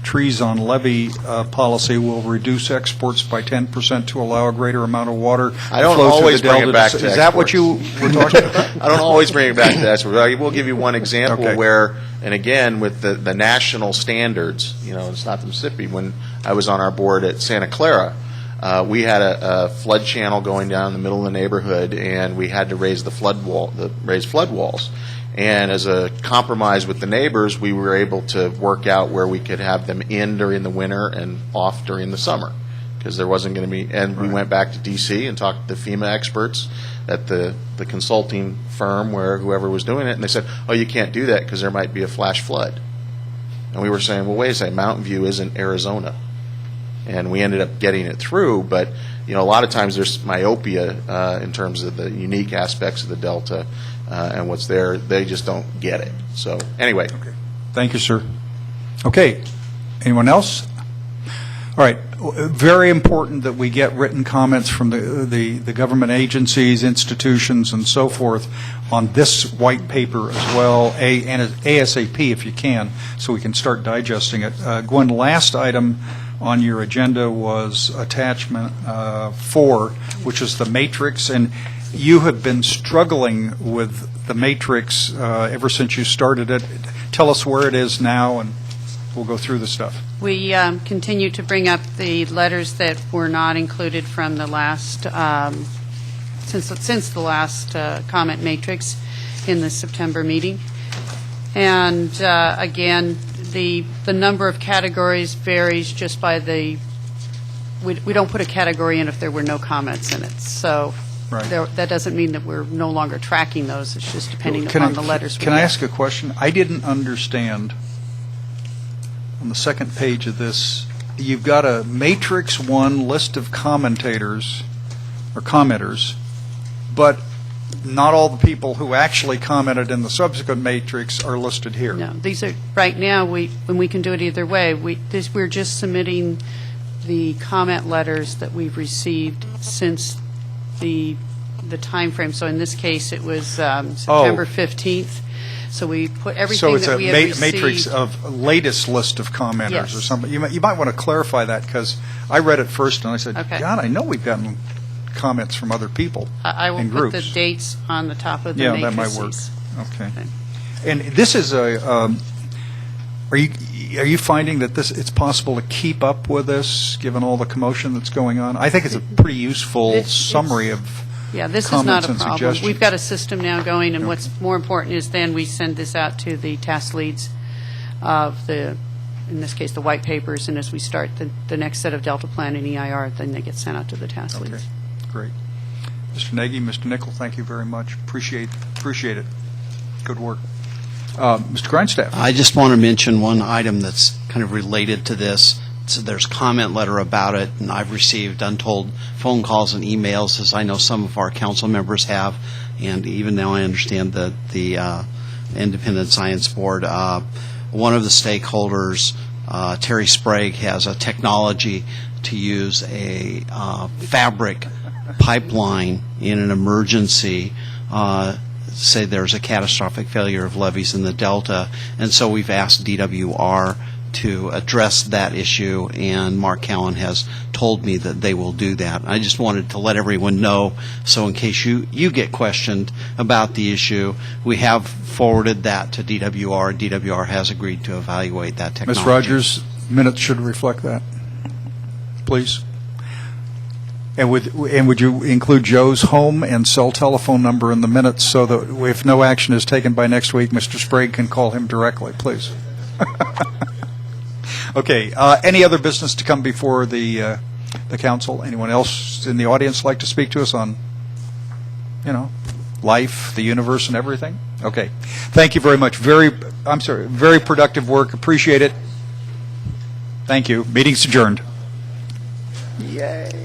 trees on levee policy, we'll reduce exports by 10% to allow a greater amount of water. I don't always bring it back to exports. Is that what you were talking about? I don't always bring it back to exports. I will give you one example where, and again, with the national standards, it's not the Mississippi. When I was on our board at Santa Clara, we had a flood channel going down the middle of the neighborhood, and we had to raise the flood walls. And as a compromise with the neighbors, we were able to work out where we could have them in during the winter and off during the summer, because there wasn't going to be. And we went back to D.C. and talked to the FEMA experts at the consulting firm where whoever was doing it, and they said, "Oh, you can't do that because there might be a flash flood." And we were saying, "Well, wait a second, Mountain View isn't Arizona." And we ended up getting it through, but a lot of times there's myopia in terms of the unique aspects of the Delta and what's there. They just don't get it. So anyway. Okay. Thank you, sir. Okay. Anyone else? All right. Very important that we get written comments from the government agencies, institutions, and so forth on this white paper as well, and ASAP if you can, so we can start digesting it. Gwen, last item on your agenda was attachment 4, which is the matrix, and you have been struggling with the matrix ever since you started it. Tell us where it is now, and we'll go through the stuff. We continue to bring up the letters that were not included from the last, since the last comment matrix in the September meeting. And again, the number of categories varies just by we don't put a category in if there were no comments in it. So that doesn't mean that we're no longer tracking those. It's just depending upon the letters we Can I get. ask a question? I didn't understand on the second page of this, you've got a matrix 1 list of commentators or commenters, but not all the people who actually commented in the subsequent matrix are listed here. No, these are right now. When we can do it either way. We're just submitting the comment letters that we've received since the time frame. So in this case, it was September 15th. So we put everything that we have received. So it's a matrix of latest list of commenters or something. You might want to clarify that, because I read it first and I said, God, I know we've gotten comments from other people I will and put groups. the dates on the top of the Yeah, matrices. that might work. Okay. And this is are you finding that it's possible to keep up with this, given all the commotion that's going on? I think it's a pretty useful summary of Yeah, this is comments not a and problem. suggestions. We've got a system now going, and what's more important is then we send this out to the task leads of in this case, the white papers, and as we start the next set of Delta Plan and EIR, then they get sent out to the task leads. Great. Mr. Nagy, Mr. Nickel, thank you very much. Appreciate it. Good work. Mr. Grindstaff. I just want to mention one item that's kind of related to this. So there's a comment letter about it, and I've received untold phone calls and emails, as I know some of our council members have, and even now I understand that the Independent Science Board, one of the stakeholders, Terry Sprague, has a technology to use a fabric pipeline in an emergency. Say there's a catastrophic failure of levees in the Delta, and so we've asked DWR to address that issue, and Mark Cowan has told me that they will do that. I just wanted to let everyone know, so in case you get questioned about the issue, we have forwarded that to DWR. DWR has agreed to evaluate that technology. Ms. Rogers, minutes should reflect that, please. And would you include Joe's home and cell telephone number in the minutes so that if no action is taken by next week, Mr. Sprague can call him directly, please? Okay. Any other business to come before the council? Anyone else in the audience like to speak to us on, life, the universe, and everything? Okay. Thank you very much. Very productive work. Appreciate it. Thank you. Meeting's adjourned. Yay.